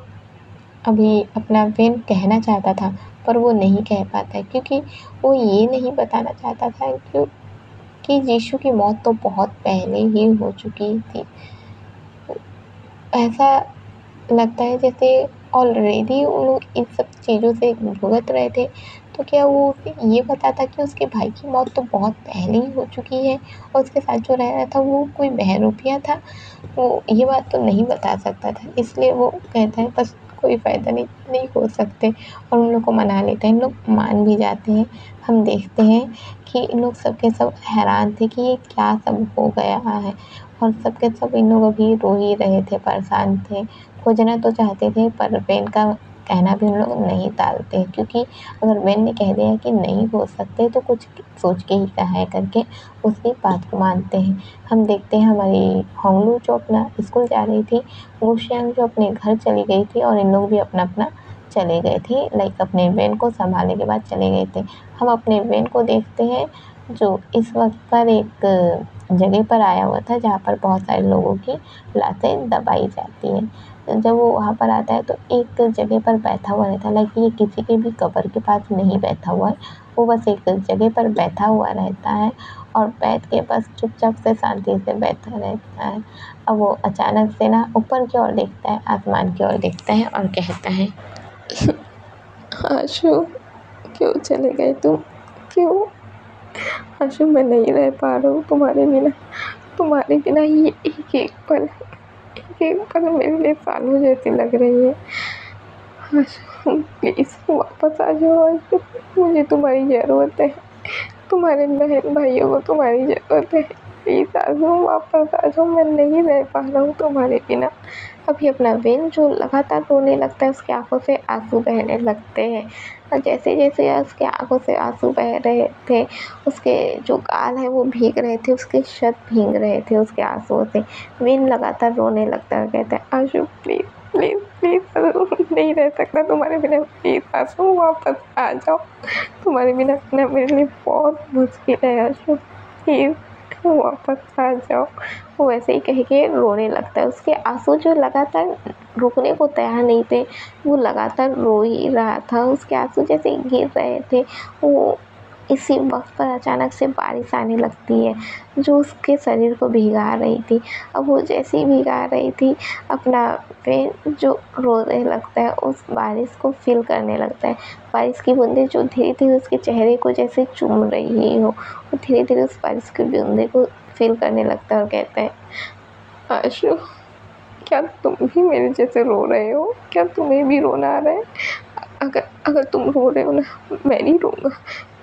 अभी अपना वेन कहना चाहता था पर वो नहीं कह पाता है, क्योंकि वो ये नहीं बताना चाहता था कि यीशु की मौत तो बहुत पहले ही हो चुकी थी। ऐसा लगता है जैसे ऑलरेडी वो लोग इन सब चीज़ों से भुगत रहे थे। तो क्या वो ये बताता कि उसके भाई की मौत तो बहुत पहले ही हो चुकी है और उसके साथ जो रह रहा था वो कोई बहरूपिया था? वो ये बात तो नहीं बता सकता था, इसलिए वो कहता है बस कोई फ़ायदा नहीं, नहीं हो सकते, और उन लोग को मना लेता है। इन लोग मान भी जाते हैं। हम देखते हैं कि इन लोग सब के सब हैरान थे कि ये क्या सब हो गया है, और सब के सब इन लोग अभी रो ही रहे थे, परेशान थे। खोजना तो चाहते थे पर बेन का कहना भी उन लोग नहीं टालते, क्योंकि अगर बेन ने कह दिया कि नहीं हो सकते तो कुछ सोच के ही कहा है करके उसकी बात को मानते हैं। हम देखते हैं हमारी होंगलू जो अपना स्कूल जा रही थी, गुशियांग जो अपने घर चली गई थी, और इन लोग भी अपना अपना चले गए थे, लाइक अपने बेन को संभालने के बाद चले गए थे। हम अपने बेन को देखते हैं जो इस वक्त पर एक जगह पर आया हुआ था जहाँ पर बहुत सारे लोगों की लाशें दबाई जाती हैं। जब वो वहाँ पर आता है तो एक जगह पर बैठा हुआ रहता है, लाइक ये किसी के भी कब्र के पास नहीं बैठा हुआ है, वो बस एक जगह पर बैठा हुआ रहता है और बैठ के बस चुपचाप से शांति से बैठा रहता है। अब वो अचानक से ना ऊपर की ओर देखता है, आसमान की ओर देखता है और कहता है, आशु, क्यों चले गए तुम? क्यों? आशु, मैं नहीं रह पा रहा हूँ तुम्हारे बिना ये एक एक पल मेरे लिए सालों जैसी लग रही है। आशु, प्लीज़ वापस आ जाओ आशु, मुझे तुम्हारी ज़रूरत है। तुम्हारे बहन भाइयों को तुम्हारी ज़रूरत है। प्लीज़ आशु, वापस आ जाओ, मैं नहीं रह पा रहा हूँ तुम्हारे बिना। अभी अपना वेन जो लगातार रोने लगता है, उसकी आंखों से आंसू बहने लगते हैं। और जैसे जैसे उसके आंखों से आंसू बह रहे थे, उसके जो गाल है वो भीग रहे थे, उसके शर्ट भीग रहे थे उसके आंसुओं से। वेन लगातार रोने लगता है, कहता है, आशु प्लीज़ प्लीज़ प्लीज़, नहीं रह सकता तुम्हारे बिना, प्लीज़ आशु वापस आ जाओ, तुम्हारे बिना रहना मेरे लिए बहुत मुश्किल है आशु, प्लीज़ वापस आ जाओ। वो ऐसे ही कह के रोने लगता है। उसके आंसू जो लगातार रुकने को तैयार नहीं थे, वो लगातार रो ही रहा था। उसके आंसू जैसे गिर रहे थे। वो इसी वक्त पर अचानक से बारिश आने लगती है, जो उसके शरीर को भिगा रही थी। अब वो जैसे ही भिगा रही थी, अपना पेन जो रोने लगता है, उस बारिश को फील करने लगता है। बारिश की बूंदें जो धीरे धीरे उसके चेहरे को जैसे चूम रही हो, वो धीरे धीरे उस बारिश की बूंदे को फील करने लगता है और कहता है, आशु, क्या तुम भी मेरे जैसे रो रहे हो? क्या तुम्हें भी रोना आ रहा है? अगर तुम रो रहे हो ना, मैं नहीं रोऊंगा,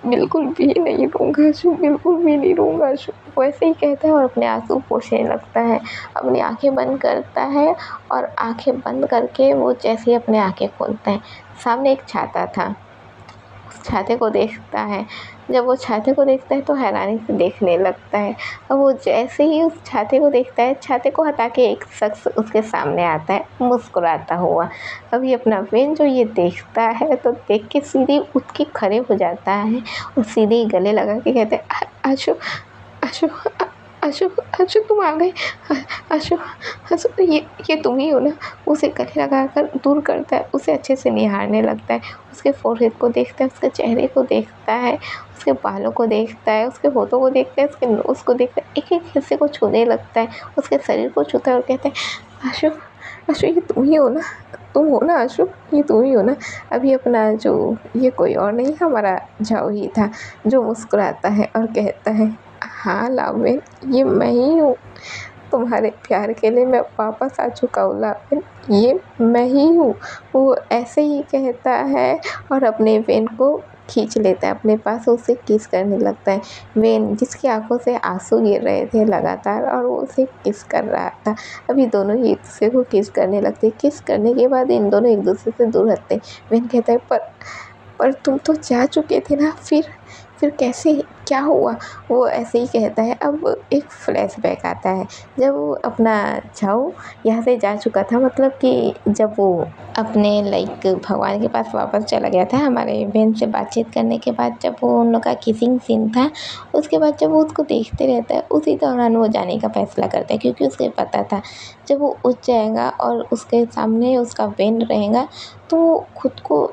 बिल्कुल भी नहीं रोऊंगा आशु, बिल्कुल भी नहीं रोऊंगा आशु। वैसे ही कहता है और अपने आंसू पोंछने लगता है। अपनी आंखें बंद करता है और आंखें बंद करके वो जैसे ही अपने आंखें खोलता है, सामने एक छाता था। उस छाते को देखता है। जब वो छाते को देखता है तो हैरानी से देखने लगता है। और वो जैसे ही उस छाते को देखता है, छाते को हटा के एक शख्स उसके सामने आता है, मुस्कुराता हुआ। अभी अपना वेन जो ये देखता है तो देख के सीधे उठ के खड़े हो जाता है और सीधे ही गले लगा के कहते हैं, आशु आशु आशु आशु, तुम आ गए। आशु आशु, ये तुम ही हो ना? उसे गले लगाकर दूर करता है, उसे अच्छे से निहारने लगता है। उसके फोरहेड को देखता है, उसके चेहरे को देखता है, उसके बालों को देखता है, उसके होठों को देखता है, उसके नोज़ को देखता है, एक एक हिस्से को छूने लगता है, उसके शरीर को छूता है और कहता है, आशु आशु, ये तुम ही हो ना? तुम हो ना आशु? ये तुम ही हो ना? अभी अपना जो ये कोई और नहीं, हमारा झाऊ ही था, जो मुस्कुराता है और कहता है, हाँ लावेन, ये मैं ही हूँ। तुम्हारे प्यार के लिए मैं वापस आ चुका हूँ लावेन, ये मैं ही हूँ। वो ऐसे ही कहता है और अपने वेन को खींच लेता है अपने पास, उसे किस करने लगता है। वेन जिसकी आंखों से आंसू गिर रहे थे लगातार और वो उसे किस कर रहा था। अभी दोनों ही एक दूसरे को किस करने लगते। किस करने के बाद इन दोनों एक दूसरे से दूर हटते। वेन कहता है, पर तुम तो जा चुके थे ना, फिर कैसे, क्या हुआ? वो ऐसे ही कहता है। अब एक फ्लैशबैक आता है, जब वो अपना झाऊ यहाँ से जा चुका था, मतलब कि जब वो अपने भगवान के पास वापस चला गया था हमारे बहन से बातचीत करने के बाद, जब वो उन लोग का किसिंग सीन था, उसके बाद जब वो उसको देखते रहता है, उसी दौरान वो जाने का फैसला करता है, क्योंकि उसे पता था जब वो उठ जाएगा और उसके सामने उसका बहन रहेगा तो वो खुद को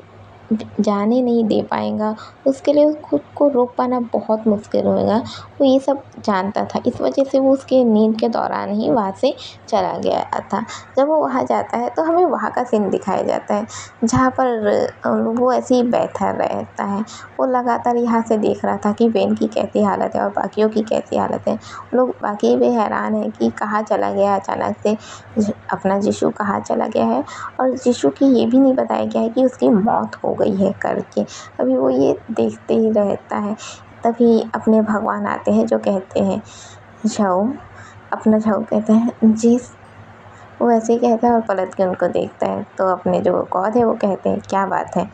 जाने नहीं दे पाएगा। उसके लिए खुद को रोक पाना बहुत मुश्किल होगा। वो ये सब जानता था, इस वजह से वो उसके नींद के दौरान ही वहाँ से चला गया था। जब वो वहाँ जाता है तो हमें वहाँ का सीन दिखाया जाता है, जहाँ पर वो ऐसे ही बैठा रहता है। वो लगातार यहाँ से देख रहा था कि वेन की कैसी हालत है और बाकियों की कैसी हालत है। लोग बाकी भी हैरान है कि कहाँ चला गया अचानक से अपना जिशु, कहाँ चला गया है। और जिशु की ये भी नहीं बताया गया है कि उसकी मौत हो गई है करके। अभी वो ये देखते ही रहता है। तभी अपने भगवान आते हैं, जो कहते हैं, झाऊ, अपना झाऊ कहते हैं, जी। वो ऐसे ही कहता है और पलट के उनको देखता है। तो अपने जो गॉड है वो कहते हैं, क्या बात है,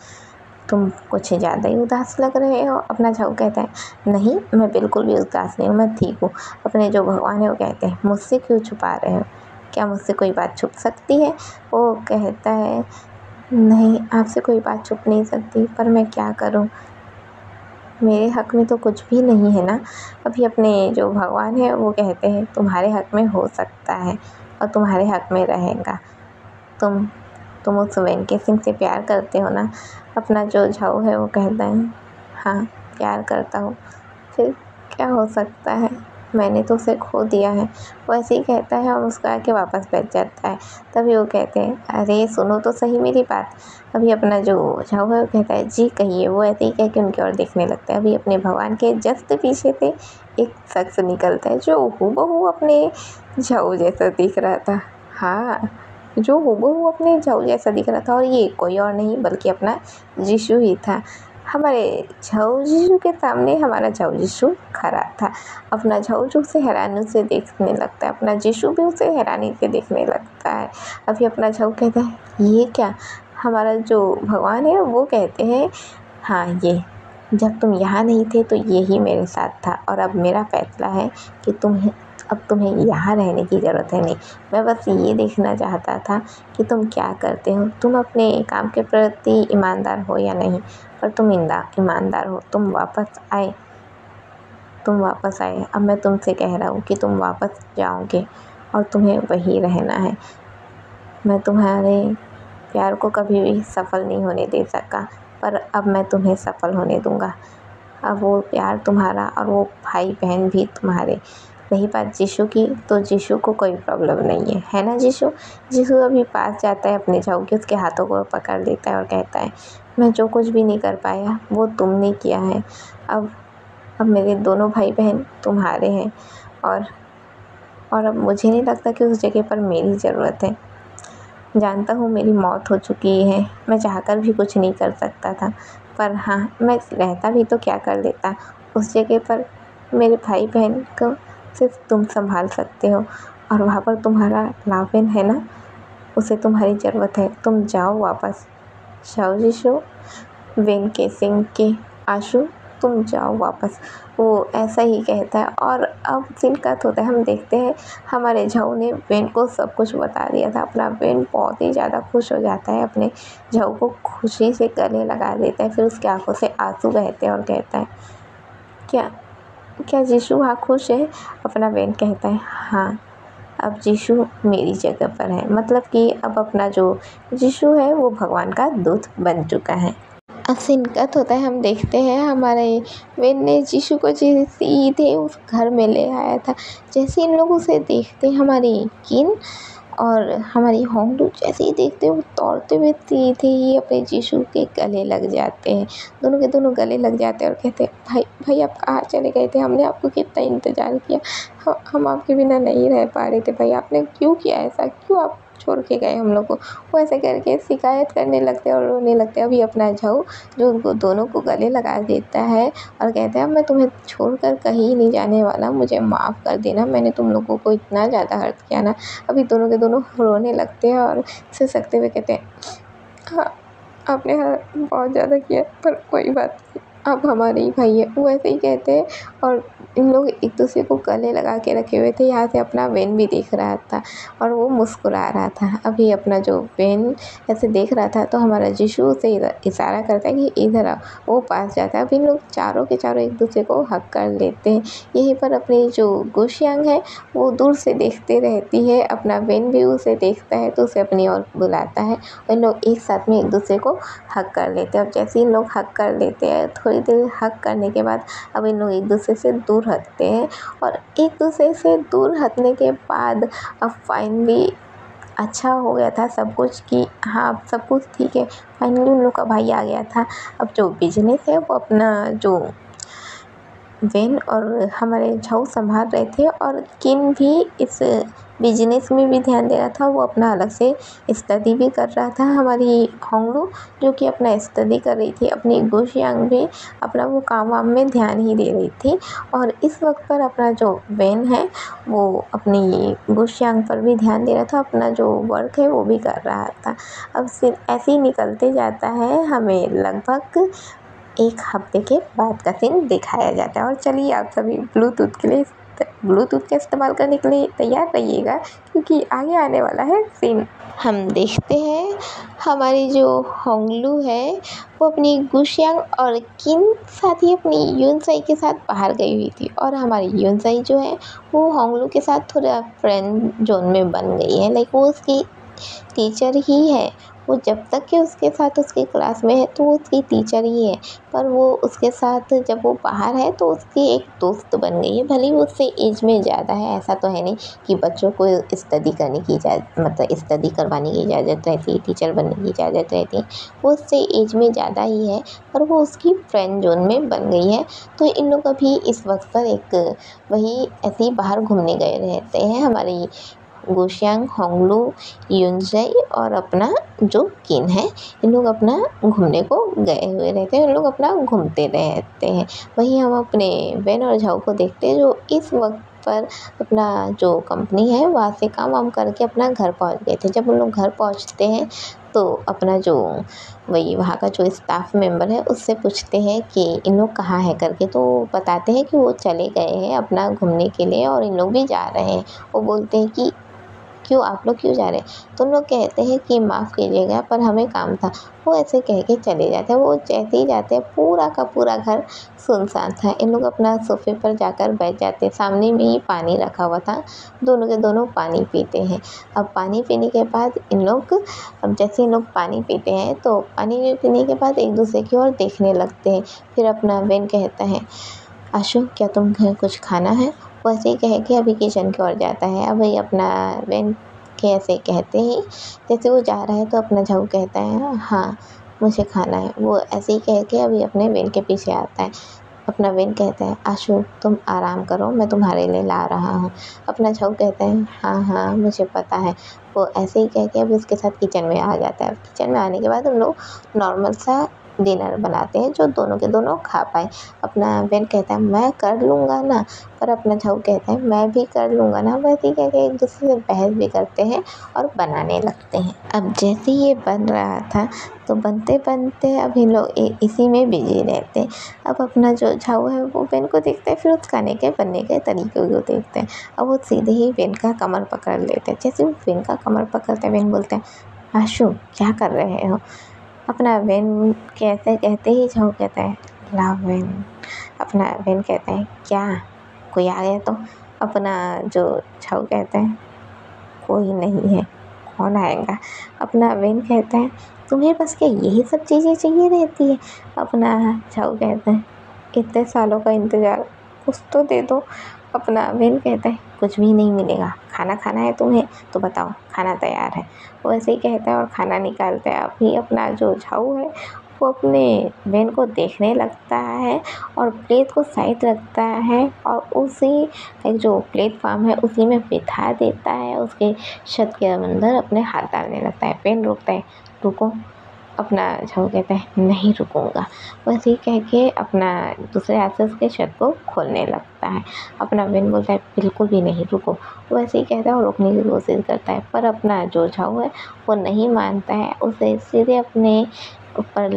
तुम कुछ ज़्यादा ही उदास लग रहे हो। अपना झाऊ कहता है, नहीं, मैं बिल्कुल भी उदास नहीं हूँ, मैं ठीक हूँ। अपने जो भगवान है वो कहते हैं, मुझसे क्यों छुपा रहे हो? क्या मुझसे कोई बात छुप सकती है? वो कहता है, नहीं, आपसे कोई बात छुप नहीं सकती, पर मैं क्या करूं, मेरे हक़ में तो कुछ भी नहीं है ना। अभी अपने जो भगवान है वो कहते हैं, तुम्हारे हक़ में हो सकता है और तुम्हारे हक़ में रहेगा। तुम उस वेंकी सिंह से प्यार करते हो ना? अपना जो झाऊ है वो कहता है, हाँ, प्यार करता हूँ। फिर क्या हो सकता है, मैंने तो उसे खो दिया है। वो ऐसे ही कहता है और मुस्कुरा के वापस बैठ जाता है। तभी वो कहते हैं, अरे सुनो तो सही मेरी बात। अभी अपना जो झाऊ है वो कहता है, जी कहिए। वो ऐसे ही कह के उनकी ओर देखने लगता है। अभी अपने भगवान के जस्ट पीछे से एक शख्स निकलता है जो हूबहू अपने झाऊ जैसा दिख रहा था। हाँ, जो हूबहू अपने झाऊ जैसा दिख रहा था, और ये कोई और नहीं बल्कि अपना जीशु ही था। हमारे झाऊ जीशु के सामने हमारा झाऊ जीशु खड़ा था। अपना झाऊ जो उसे हैरानी से देखने लगता है, अपना जीशु भी उसे हैरानी से देखने लगता है। अभी अपना झाऊ कहता है, ये क्या? हमारा जो भगवान है वो कहते हैं, हाँ ये, जब तुम यहाँ नहीं थे तो ये ही मेरे साथ था, और अब मेरा फैसला है कि तुम्हें यहाँ रहने की ज़रूरत है नहीं। मैं बस ये देखना चाहता था कि तुम क्या करते हो, तुम अपने काम के प्रति ईमानदार हो या नहीं। पर तुम ईमानदार हो, तुम वापस आए। अब मैं तुमसे कह रहा हूँ कि तुम वापस जाओगे और तुम्हें वहीं रहना है। मैं तुम्हारे प्यार को कभी भी सफल नहीं होने दे सका, पर अब मैं तुम्हें सफल होने दूँगा। अब वो प्यार तुम्हारा और वो भाई बहन भी तुम्हारे। रही बात जीशु की, तो जीशु को कोई प्रॉब्लम नहीं है ना जीशु? जीशु अभी पास जाता है अपने झाऊ के, उसके हाथों को पकड़ लेता है और कहता है, मैं जो कुछ भी नहीं कर पाया वो तुमने किया है। अब मेरे दोनों भाई बहन तुम्हारे हैं, और अब मुझे नहीं लगता कि उस जगह पर मेरी ज़रूरत है। जानता हूँ मेरी मौत हो चुकी है, मैं चाहकर भी कुछ नहीं कर सकता था, पर हाँ, मैं रहता भी तो क्या कर लेता। उस जगह पर मेरे भाई बहन को सिर्फ तुम संभाल सकते हो, और वहाँ पर तुम्हारा लावेन है ना, उसे तुम्हारी ज़रूरत है। तुम जाओ वापस। झाऊ जीशु, वेन केसिंग के आशु, तुम जाओ वापस। वो ऐसा ही कहता है, और अब सीन कट होता है। हम देखते हैं हमारे झाऊ ने वेन को सब कुछ बता दिया था। अपना वेन बहुत ही ज़्यादा खुश हो जाता है, अपने झाऊ को खुशी से गले लगा देता है। फिर उसकी आंखों से आंसू बहते हैं और कहता है, क्या जीशु वहाँ खुश है? अपना वेन कहता है, हाँ, अब जीशु मेरी जगह पर है। मतलब कि अब अपना जो जीशु है वो भगवान का दूत बन चुका है। अब सीन कट होता है। हम देखते हैं हमारे वेन ने जीशु को सीधे उस घर में ले आया था। जैसे इन लोग उसे देखते, हमारी किन और हमारी होंगडू जैसे ही देखते वो दौड़ते हुए सीधे ही अपने जीशु के गले लग जाते हैं। दोनों के दोनों गले लग जाते हैं और कहते हैं, भाई आप कहाँ चले गए थे? हमने आपको कितना इंतज़ार किया, हम आपके बिना नहीं रह पा रहे थे। भाई आपने क्यों किया ऐसा? क्यों आप छोड़ के गए हम लोग को? वो ऐसे करके शिकायत करने लगते और रोने लगते। अभी अपना झाऊ जो उनको दोनों को गले लगा देता है और कहता है, मैं तुम्हें छोड़कर कहीं नहीं जाने वाला, मुझे माफ़ कर देना, मैंने तुम लोगों को इतना ज़्यादा हर्ट किया ना। अभी दोनों के दोनों रोने लगते हैं और सिसकते हुए कहते हैं, हाँ आपने बहुत ज़्यादा किया, पर कोई बात नहीं, आप हमारे ही भाई है। वो ऐसे ही कहते हैं और इन लोग एक दूसरे को गले लगा के रखे हुए थे। यहाँ से अपना वेन भी देख रहा था और वो मुस्कुरा रहा था। अभी अपना जो वेन ऐसे देख रहा था तो हमारा जीशु उसे इशारा करता है कि इधर आओ। वो पास जाता है। अब इन लोग चारों के चारों एक दूसरे को हक कर लेते हैं। यहीं पर अपनी जो गुशियांग है वो दूर से देखते रहती है। अपना वेन भी उसे देखता है तो उसे अपनी ओर बुलाता है। इन लोग एक साथ में एक दूसरे को हक कर लेते हैं। अब जैसे इन लोग हक कर लेते हैं, थोड़ी देर हक करने के बाद अब इन लोग एक दूसरे से दूर हटते हैं। और एक दूसरे से दूर हटने के बाद अब फाइनली अच्छा हो गया था सब कुछ, कि हाँ अब सब कुछ ठीक है। फाइनली उन लोग का भाई आ गया था। अब जो बिजनेस है वो अपना जो वेन और हमारे झाऊ संभाल रहे थे, और किन भी इस बिजनेस में भी ध्यान दे रहा था। वो अपना अलग से स्टडी भी कर रहा था। हमारी होंगडू जो कि अपना स्टडी कर रही थी, अपनी गुशियांग भी अपना वो काम वाम में ध्यान ही दे रही थी। और इस वक्त पर अपना जो वेन है वो अपनी गुशियांग पर भी ध्यान दे रहा था, अपना जो वर्क है वो भी कर रहा था। अब ऐसे ही निकलते जाता है, हमें लगभग एक हफ्ते के बाद का सीन दिखाया जाता है। और चलिए आप सभी ब्लूटूथ का इस्तेमाल करने के लिए तैयार रहिएगा, क्योंकि आगे आने वाला है सीन। हम देखते हैं हमारी जो होंगलू है वो अपनी गुशियांग और किन साथ ही अपनी यूनसाई के साथ बाहर गई हुई थी, और हमारी यूनसाई जो है वो होंगलू के साथ थोड़ा फ्रेंड जोन में बन गई है। लाइक वो उसकी टीचर ही है, वो जब तक कि उसके साथ उसकी क्लास में है तो वो उसकी टीचर ही है, पर वो उसके साथ जब वो बाहर है तो उसकी एक दोस्त बन गई है। भले ही वो उससे एज में ज़्यादा है, ऐसा तो है नहीं कि बच्चों को स्टडी करने की मतलब स्टडी करवाने की इजाज़त रहती है, टीचर बनने की इजाज़त रहती है। वो उससे एज में ज़्यादा ही है, पर वो उसकी फ्रेंड जोन में बन गई है। तो इन लोग अभी इस वक्त पर एक वही ऐसे ही बाहर घूमने गए रहते हैं, हमारी गुशियांग, होंगलू, युनजाई और अपना जो किन है, इन लोग अपना घूमने को गए हुए रहते हैं, इन लोग अपना घूमते रहते हैं। वहीं हम अपने वेन और झाओ को देखते हैं, जो इस वक्त पर अपना जो कंपनी है वहाँ से काम वाम करके अपना घर पहुँच गए थे। जब उन लोग घर पहुँचते हैं तो अपना जो वही वहाँ का जो स्टाफ मेंबर है उससे पूछते हैं कि इन लोग कहाँ है करके, तो बताते हैं कि वो चले गए हैं अपना घूमने के लिए और इन लोग भी जा रहे हैं। वो बोलते हैं कि क्यों, आप लोग क्यों जा रहे हैं? तो उन लोग कहते हैं कि माफ़ कीजिएगा पर हमें काम था। वो ऐसे कह के चले जाते हैं। वो जैसे ही जाते हैं पूरा का पूरा घर सुनसान था। इन लोग अपना सोफ़े पर जाकर बैठ जाते हैं। सामने में ही पानी रखा हुआ था, दोनों के दोनों पानी पीते हैं। अब पानी पीने के बाद अब जैसे इन लोग पानी पीते हैं तो पानी पीने के बाद एक दूसरे की ओर देखने लगते हैं। फिर अपना वेन कहता है, आशु क्या तुम्हें कुछ खाना है? वो ऐसे ही कह के अभी किचन की ओर जाता है। अब वही अपना वेन के ऐसे कहते ही जैसे वो जा रहा है तो अपना झाऊ कहता है, हाँ मुझे खाना है। वो ऐसे ही कह के अभी अपने वेन के पीछे आता है। अपना वेन कहता है, आशु तुम आराम करो, मैं तुम्हारे लिए ला रहा हूँ। अपना झाऊ कहता है, हाँ हाँ मुझे पता है। वो ऐसे ही कह के अभी उसके साथ किचन में आ जाता है। किचन में आने के बाद हम लोग नॉर्मल सा डिनर बनाते हैं जो दोनों के दोनों खा पाए। अपना वेन कहता है, मैं कर लूँगा ना, पर अपना झाऊ कहता है, मैं भी कर लूँगा ना। वैसे ही कह के एक दूसरे से बहस भी करते हैं और बनाने लगते हैं। अब जैसे ये बन रहा था तो बनते बनते अब इन लोग इसी में बिजी रहते हैं। अब अपना जो झाऊ है वो वेन को देखता है, फिर उस खाने के बनने के तरीके को देखते हैं। अब वो सीधे ही वेन का कमर पकड़ लेते हैं। जैसे वो वेन का कमर पकड़ते हैं, वेन बोलते हैं, आशु क्या कर रहे हो? अपना वेन कहते कहते ही झाऊ कहता है, ला वेन। अपना वेन कहता है, क्या कोई आ गया? तो अपना जो झाऊ कहता है, कोई नहीं है, कौन आएगा? अपना वेन कहता है, तुम्हें बस क्या यही सब चीज़ें चाहिए रहती है? अपना झाऊ कहता है, इतने सालों का इंतज़ार, कुछ तो दे दो। अपना वेन कहता है, कुछ भी नहीं मिलेगा, खाना खाना है तुम्हें तो बताओ, खाना तैयार है। वो ऐसे ही कहता है और खाना निकालता है। अभी अपना जो झाऊ है वो अपने वेन को देखने लगता है और प्लेट को साइड रखता है और उसी एक जो प्लेटफॉर्म है उसी में बिठा देता है। उसके छत के अंदर अपने हाथ डालने लगता है। वेन रोकता है, रुको। अपना झाऊ कहता है, नहीं रुकूंगा। वैसे ही कह के अपना दूसरे हाथ से उसके छत को खोलने लगता है। अपना वेन बोलता है, बिल्कुल भी नहीं, रुको। वैसे ही कहता है और रोकने की कोशिश करता है, पर अपना जो झाऊ है वो नहीं मानता है। उसे सीधे अपने ऊपर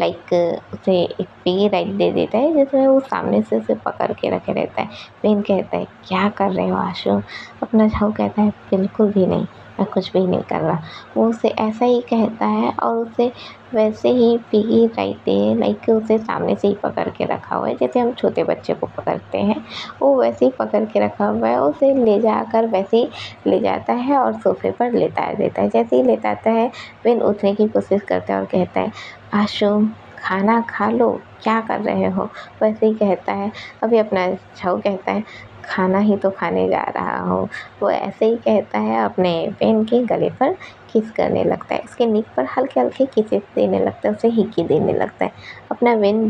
उसे एक पिगी राइट दे देता है जिसमें वो सामने से उसे पकड़ के रखे रहता है। वेन कहता है, क्या कर रहे हो आशु? अपना झाऊ कहता है, बिल्कुल भी नहीं, मैं कुछ भी नहीं कर रहा। वो उसे ऐसा ही कहता है और उसे वैसे ही पिगी राइट दे उसे सामने से ही पकड़ के रखा हुआ है, जैसे हम छोटे बच्चे को पकड़ते हैं वो वैसे ही पकड़ के रखा हुआ है। उसे ले जाकर वैसे ही ले जाता है और सोफे पर लेटा देता है। जैसे ही लेटाता है वेन उठने की कोशिश करता है और कहता है, आशु खाना खा लो, क्या कर रहे हो? वैसे ही कहता है। अभी अपना झाऊ कहता है, खाना ही तो खाने जा रहा हूँ। वो ऐसे ही कहता है, अपने वेन के गले पर किस करने लगता है, उसके नीक पर हल्के हल्के किसेस देने लगता है, उसे हिक्की देने लगता है। अपना वेन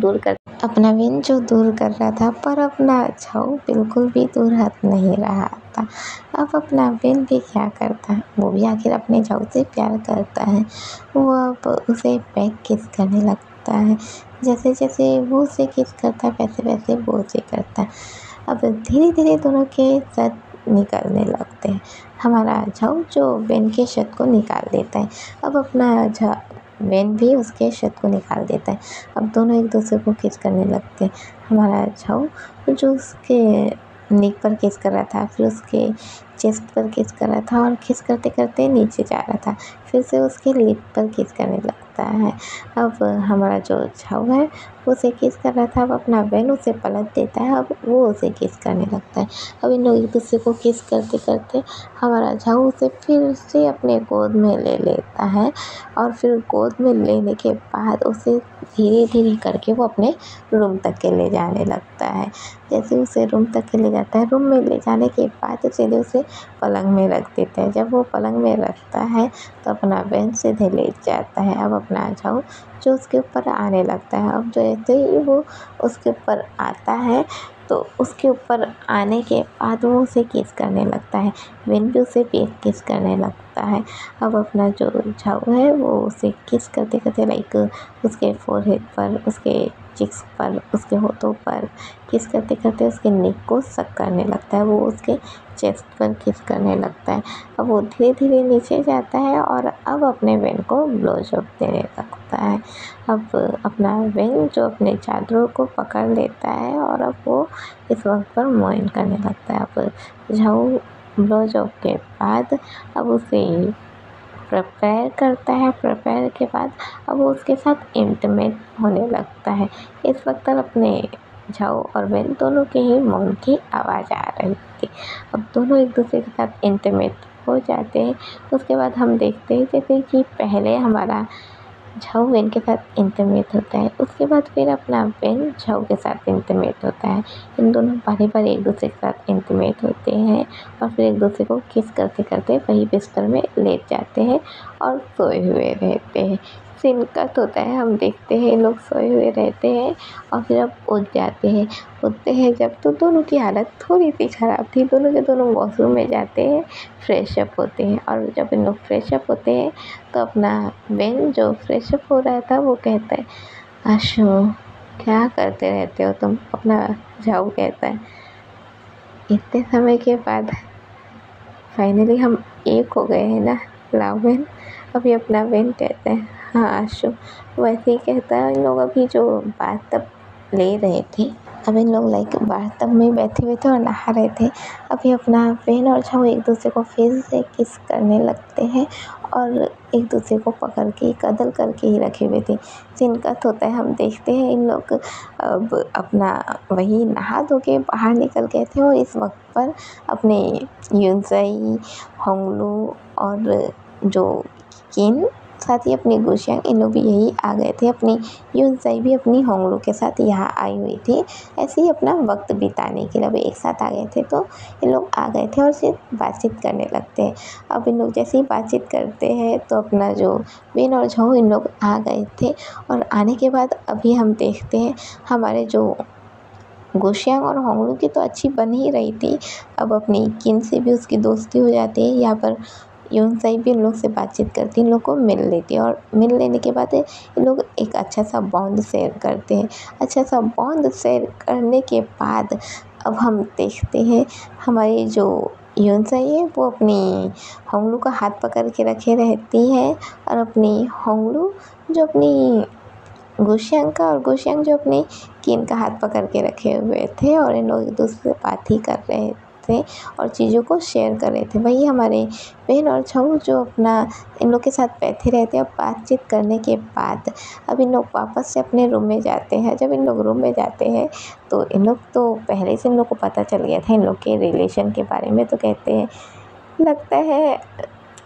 जो दूर कर रहा था, पर अपना झाऊ बिल्कुल भी दूर हट नहीं रहा था। अब अपना वेन भी क्या करता है, वो भी आखिर अपने झाऊ से प्यार करता है। वो अब उसे बैक किस करने लगता है। जैसे जैसे वो उसे किस करता है वैसे वैसे वो उसे करता है। अब धीरे धीरे दोनों के साथ निकलने लगते हैं। हमारा झाऊ जो वेन के शर्ट को निकाल देता है। अब अपना वेन भी उसके शर्ट को निकाल देता है। अब दोनों एक दूसरे को किस करने लगते हैं। हमारा झाऊ जो उसके नीक पर किस कर रहा था, फिर उसके चेस्ट पर किस कर रहा था और किस करते करते नीचे जा रहा था, फिर से उसके लिप पर किस करने लगता लगता है। अब हमारा जो झाऊ है वो उसे किस कर रहा था, अब अपना वेन उसे पलट देता है, अब वो उसे किस करने लगता है। अब इन लोग एक दूसरे को किस करते करते हमारा झाऊ उसे फिर से अपने गोद में ले लेता है और फिर गोद में लेने के बाद उसे धीरे धीरे करके वो अपने रूम तक के ले जाने लगता है। जैसे उसे रूम तक के ले जाता है, रूम में ले जाने के बाद सीधे उसे पलंग में रख देता है। जब वो पलंग में रखता है तो अपना वेन सीधे लेट जाता है। अब अपना झाऊ जो उसके ऊपर आने लगता है। अब जैसे ही वो उसके ऊपर आता है तो उसके ऊपर आने के बाद वो उसे किस करने लगता है, वेन भी उसे किस करने लगता है। अब अपना जो झाऊ है वो उसे किस करते करते लाइक उसके फोरहेड पर, उसके चिक्स पर, उसके होठों पर किस करते करते उसके नेक को सक करने लगता है, वो उसके चेस्ट पर किस करने लगता है। अब वो धीरे धीरे नीचे जाता है और अब अपने वेन को ब्लोजॉब देने लगता है। अब अपना वेन जो अपने चादरों को पकड़ लेता है और अब वो इस वक्त पर मोइन करने लगता है। अब झाऊ ब्लोजॉब के बाद अब उसे प्रिपेयर करता है। प्रिपेयर के बाद अब वो उसके साथ इंटीमेट होने लगता है। इस वक्त तक अपने झाऊ और वेन दोनों के ही मौन की आवाज़ आ रही थी। अब दोनों एक दूसरे के साथ इंटीमेट हो जाते हैं। उसके बाद हम देखते हैं जैसे कि पहले हमारा झाऊ वेन के साथ इंटीमेट होता है, उसके बाद फिर अपना वेन झाऊ के साथ इंटीमेट होता है। इन दोनों बारी बारी एक दूसरे के साथ इंटीमेट होते हैं और फिर एक दूसरे को किस करते करते वही बिस्तर में लेट जाते हैं और सोए हुए रहते हैं। सीन कट होता है, हम देखते हैं लोग सोए हुए रहते हैं और फिर अब उठ जाते हैं। उठते हैं जब तो दोनों की हालत थोड़ी सी ख़राब थी, दोनों के दोनों वॉशरूम में जाते हैं, फ्रेश अप होते हैं और जब इन लोग फ्रेश अप होते हैं तो अपना वेन जो फ्रेश अप हो रहा था वो कहता है, आशु क्या करते रहते हो तुम। अपना झाऊ कहता है, इतने समय के बाद फाइनली हम एक हो गए हैं ना लाओ वेन। अभी अपना वेन कहता है, हाँ आशु। वैसे ही कहता है। इन लोग अभी जो बाथटब ले रहे थे, अब इन लोग लाइक बाथटब में बैठे हुए थे और नहा रहे थे। अभी अपना वेन और झाऊ एक दूसरे को फिर से किस करने लगते हैं और एक दूसरे को पकड़ के कदल करके ही रखे हुए थे। सीन कट होता है, हम देखते हैं इन लोग अब अपना वही नहा धो के बाहर निकल गए थे और इस वक्त पर अपने यूनसई, होंगलू और जो किन साथ ही अपनी गुशियांग, इन लोग भी यही आ गए थे। अपनी यूनसई भी अपनी होंगलू के साथ यहाँ आई हुई थी, ऐसे ही अपना वक्त बिताने के लिए। अब एक साथ आ गए थे तो इन लोग आ गए थे और सिर्फ बातचीत करने लगते हैं। अब इन लोग जैसे ही बातचीत करते हैं तो अपना जो वेन और झाऊ इन लोग आ गए थे और आने के बाद अभी हम देखते हैं हमारे जो गुशियांग और होंगलू की तो अच्छी बन ही रही थी। अब अपनी किन से भी उसकी दोस्ती हो जाती है। यहाँ पर यूनसई भी इन लोग से बातचीत करती है, इन लोग को मिल लेती है और मिल लेने के बाद इन लोग एक अच्छा सा बॉन्ड शेयर करते हैं। अच्छा सा बॉन्ड शेयर करने के बाद अब हम देखते हैं हमारी जो यूनसई है वो अपनी होंगलू का हाथ पकड़ के रखे रहती है और अपनी होंगलू जो अपनी गुशियांग का और गुशियांग जो अपनी किन का हाथ पकड़ के रखे हुए थे और इन लोग एक दूसरे से बात ही कर रहे थे और चीज़ों को शेयर कर रहे थे। वही हमारे वेन और झाऊ जो अपना इन लोग के साथ बैठे रहते हैं और बातचीत करने के बाद अब इन लोग वापस से अपने रूम में जाते हैं। जब इन लोग रूम में जाते हैं तो इन लोग तो पहले से इन लोग को पता चल गया था इन लोग के रिलेशन के बारे में, तो कहते हैं लगता है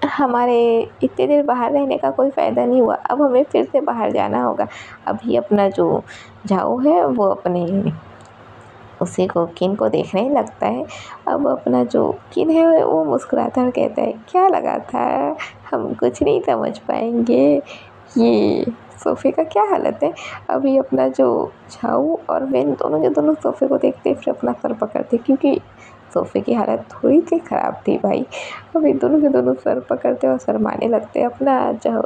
हमारे इतनी देर बाहर रहने का कोई फ़ायदा नहीं हुआ, अब हमें फिर से बाहर जाना होगा। अभी अपना जो झाऊ है वो अपने उसी को किन को देखने लगता है। अब अपना जो किन है वो मुस्कुराता और कहता है, क्या लगा था हम कुछ नहीं समझ पाएंगे, ये सोफ़े का क्या हालत है। अभी अपना जो झाऊ और वेन दोनों के दोनों सोफ़े को देखते फिर अपना सर पकड़ते, क्योंकि सोफ़े की हालत थोड़ी सी ख़राब थी भाई। अभी दोनों के दोनों सर पकड़ते और शर्माने लगते। अपना जो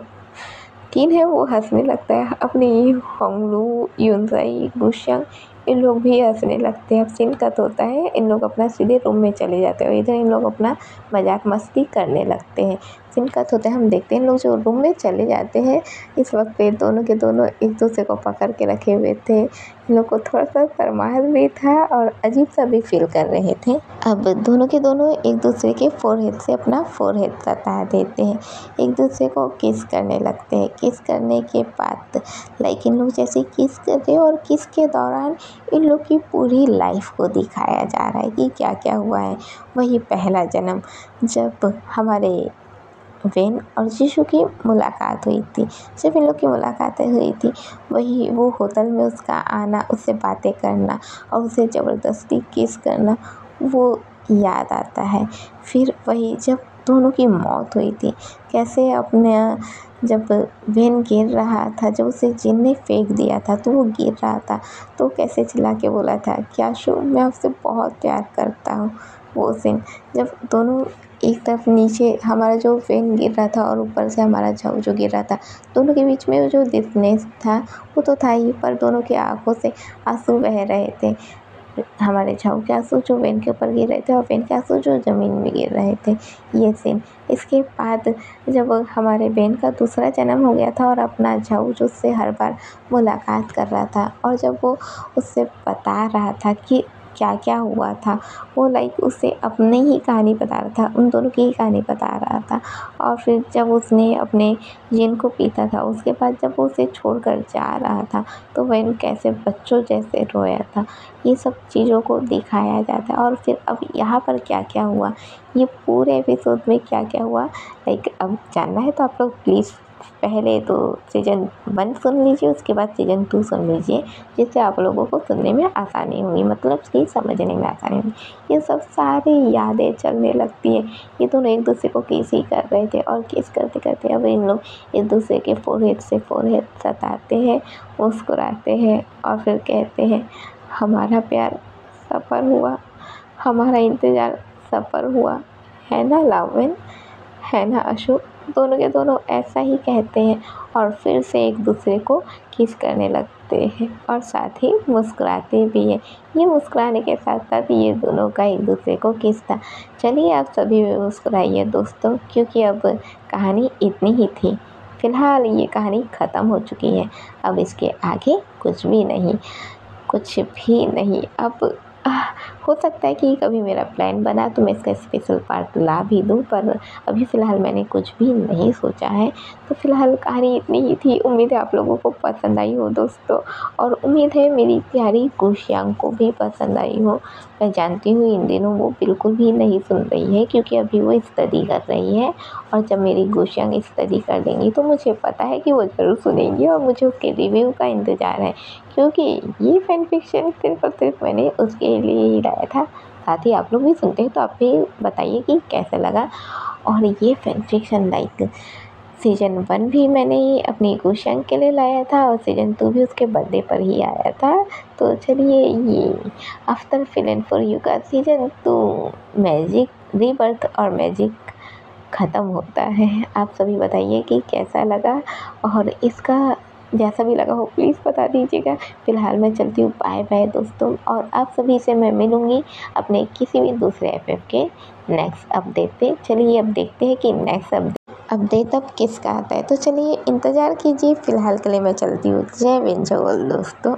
किन है वो हंसने लगता है। अपनी होंगलू, यूनसई, गुशियांग इन लोग भी हंसने लगते हैं। अब सीन कट होता है, इन लोग अपना सीधे रूम में चले जाते हैं और इधर इन लोग अपना मजाक मस्ती करने लगते हैं। सीन कट होता है, हम देखते हैं इन लोग जो रूम में चले जाते हैं। इस वक्त पे दोनों के दोनों एक दूसरे को पकड़ के रखे हुए थे। इन लोग को थोड़ा सा शर्माहट भी था और अजीब सा भी फील कर रहे थे। अब दोनों के दोनों एक दूसरे के फोरहेड से अपना फोरहेड सटा देते हैं, एक दूसरे को किस करने लगते हैं। किस करने के बाद इन लोग जैसे किस करते हैं और किस के दौरान इन लोग की पूरी लाइफ को दिखाया जा रहा है कि क्या क्या हुआ है। वही पहला जन्म जब हमारे वेन और जीशू की मुलाकात हुई थी, जब इन लोग की मुलाकातें हुई थी, वही वो होटल में उसका आना, उससे बातें करना और उसे ज़बरदस्ती किस करना, वो याद आता है। फिर वही जब दोनों की मौत हुई थी, कैसे अपने जब वेन गिर रहा था, जब उसे जिन ने फेंक दिया था तो वो गिर रहा था, तो कैसे चिल्ला के बोला था कि आशु मैं आपसे बहुत प्यार करता हूँ। वो सीन जब दोनों एक तरफ नीचे हमारा जो वेन गिर रहा था और ऊपर से हमारा झाऊ जो गिर रहा था, दोनों के बीच में वो जो डिस्टेंस था वो तो था ही, पर दोनों की आंखों से आंसू बह रहे थे। हमारे झाऊ के आंसू जो वेन के ऊपर गिर रहे थे और वेन के आंसू जो ज़मीन में गिर रहे थे, ये सीन। इसके बाद जब हमारे वेन का दूसरा जन्म हो गया था और अपना झाऊ जो उससे हर बार मुलाकात कर रहा था और जब वो उससे बता रहा था कि क्या क्या हुआ था, वो उसे अपनी ही कहानी बता रहा था, उन दोनों की ही कहानी बता रहा था। और फिर जब उसने अपने जिन को पीता था, उसके बाद जब वो उसे छोड़कर जा रहा था तो वेन कैसे बच्चों जैसे रोया था, ये सब चीज़ों को दिखाया जाता है। और फिर अब यहाँ पर क्या क्या हुआ, ये पूरे एपिसोड में क्या क्या हुआ, अब जानना है तो आप लोग प्लीज़ पहले तो सीज़न 1 सुन लीजिए, उसके बाद सीज़न 2 सुन लीजिए, जिससे आप लोगों को सुनने में आसानी होगी, मतलब कि समझने में आसानी होगी। ये सब सारी यादें चलने लगती है। ये दोनों एक दूसरे को किस ही कर रहे थे और किस करते करते अब इन लोग एक दूसरे के फोरहेड से फोरहेड सताते हैं, मुस्कुराते हैं और फिर कहते हैं हमारा प्यार सफ़र हुआ, हमारा इंतज़ार सफ़र हुआ, है ना लावेन, है ना अशोक। दोनों के दोनों ऐसा ही कहते हैं और फिर से एक दूसरे को किस करने लगते हैं और साथ ही मुस्कुराते भी हैं। ये मुस्कुराने के साथ साथ ये दोनों का एक दूसरे को किस था। चलिए आप सभी मुस्कुराइए दोस्तों, क्योंकि अब कहानी इतनी ही थी। फ़िलहाल ये कहानी ख़त्म हो चुकी है, अब इसके आगे कुछ भी नहीं, कुछ भी नहीं। अब हो सकता है कि कभी मेरा प्लान बना तो मैं इसका स्पेशल पार्ट ला भी दूँ, पर अभी फ़िलहाल मैंने कुछ भी नहीं सोचा है। तो फ़िलहाल कहानी इतनी ही थी। उम्मीद है आप लोगों को पसंद आई हो दोस्तों, और उम्मीद है मेरी प्यारी गुशियांग को भी पसंद आई हो। मैं जानती हूँ इन दिनों वो बिल्कुल भी नहीं सुन रही है, क्योंकि अभी वो स्टडी कर रही है, और जब मेरी गुशियांग स्टडी कर लेंगी तो मुझे पता है कि वो ज़रूर सुनेंगी और मुझे उसके रिव्यू का इंतज़ार है, क्योंकि ये फैन फिक्शन सिर्फ और सिर्फ मैंने उसके लिए ही लाया था। साथ ही आप लोग भी सुनते हैं तो आप भी बताइए कि कैसा लगा। और ये फैन फिक्शन सीज़न 1 भी मैंने ही अपनी गुशियांग के लिए लाया था और सीज़न 2 भी उसके बर्थडे पर ही आया था। तो चलिए, ये आफ्टर फिल फॉर यू का सीज़न 2 मैजिक रीबर्थ और मैजिक ख़त्म होता है। आप सभी बताइए कि कैसा लगा, और इसका जैसा भी लगा हो प्लीज़ बता दीजिएगा। फ़िलहाल मैं चलती हूँ, बाय बाय दोस्तों, और आप सभी से मैं मिलूँगी अपने किसी भी दूसरे एफएफ के नेक्स्ट अपडेट पे। चलिए अब देखते हैं कि नेक्स्ट अपडेट अब किसका आता है। तो चलिए इंतज़ार कीजिए, फ़िलहाल के लिए मैं चलती हूँ। जय विंजोल दोस्तों।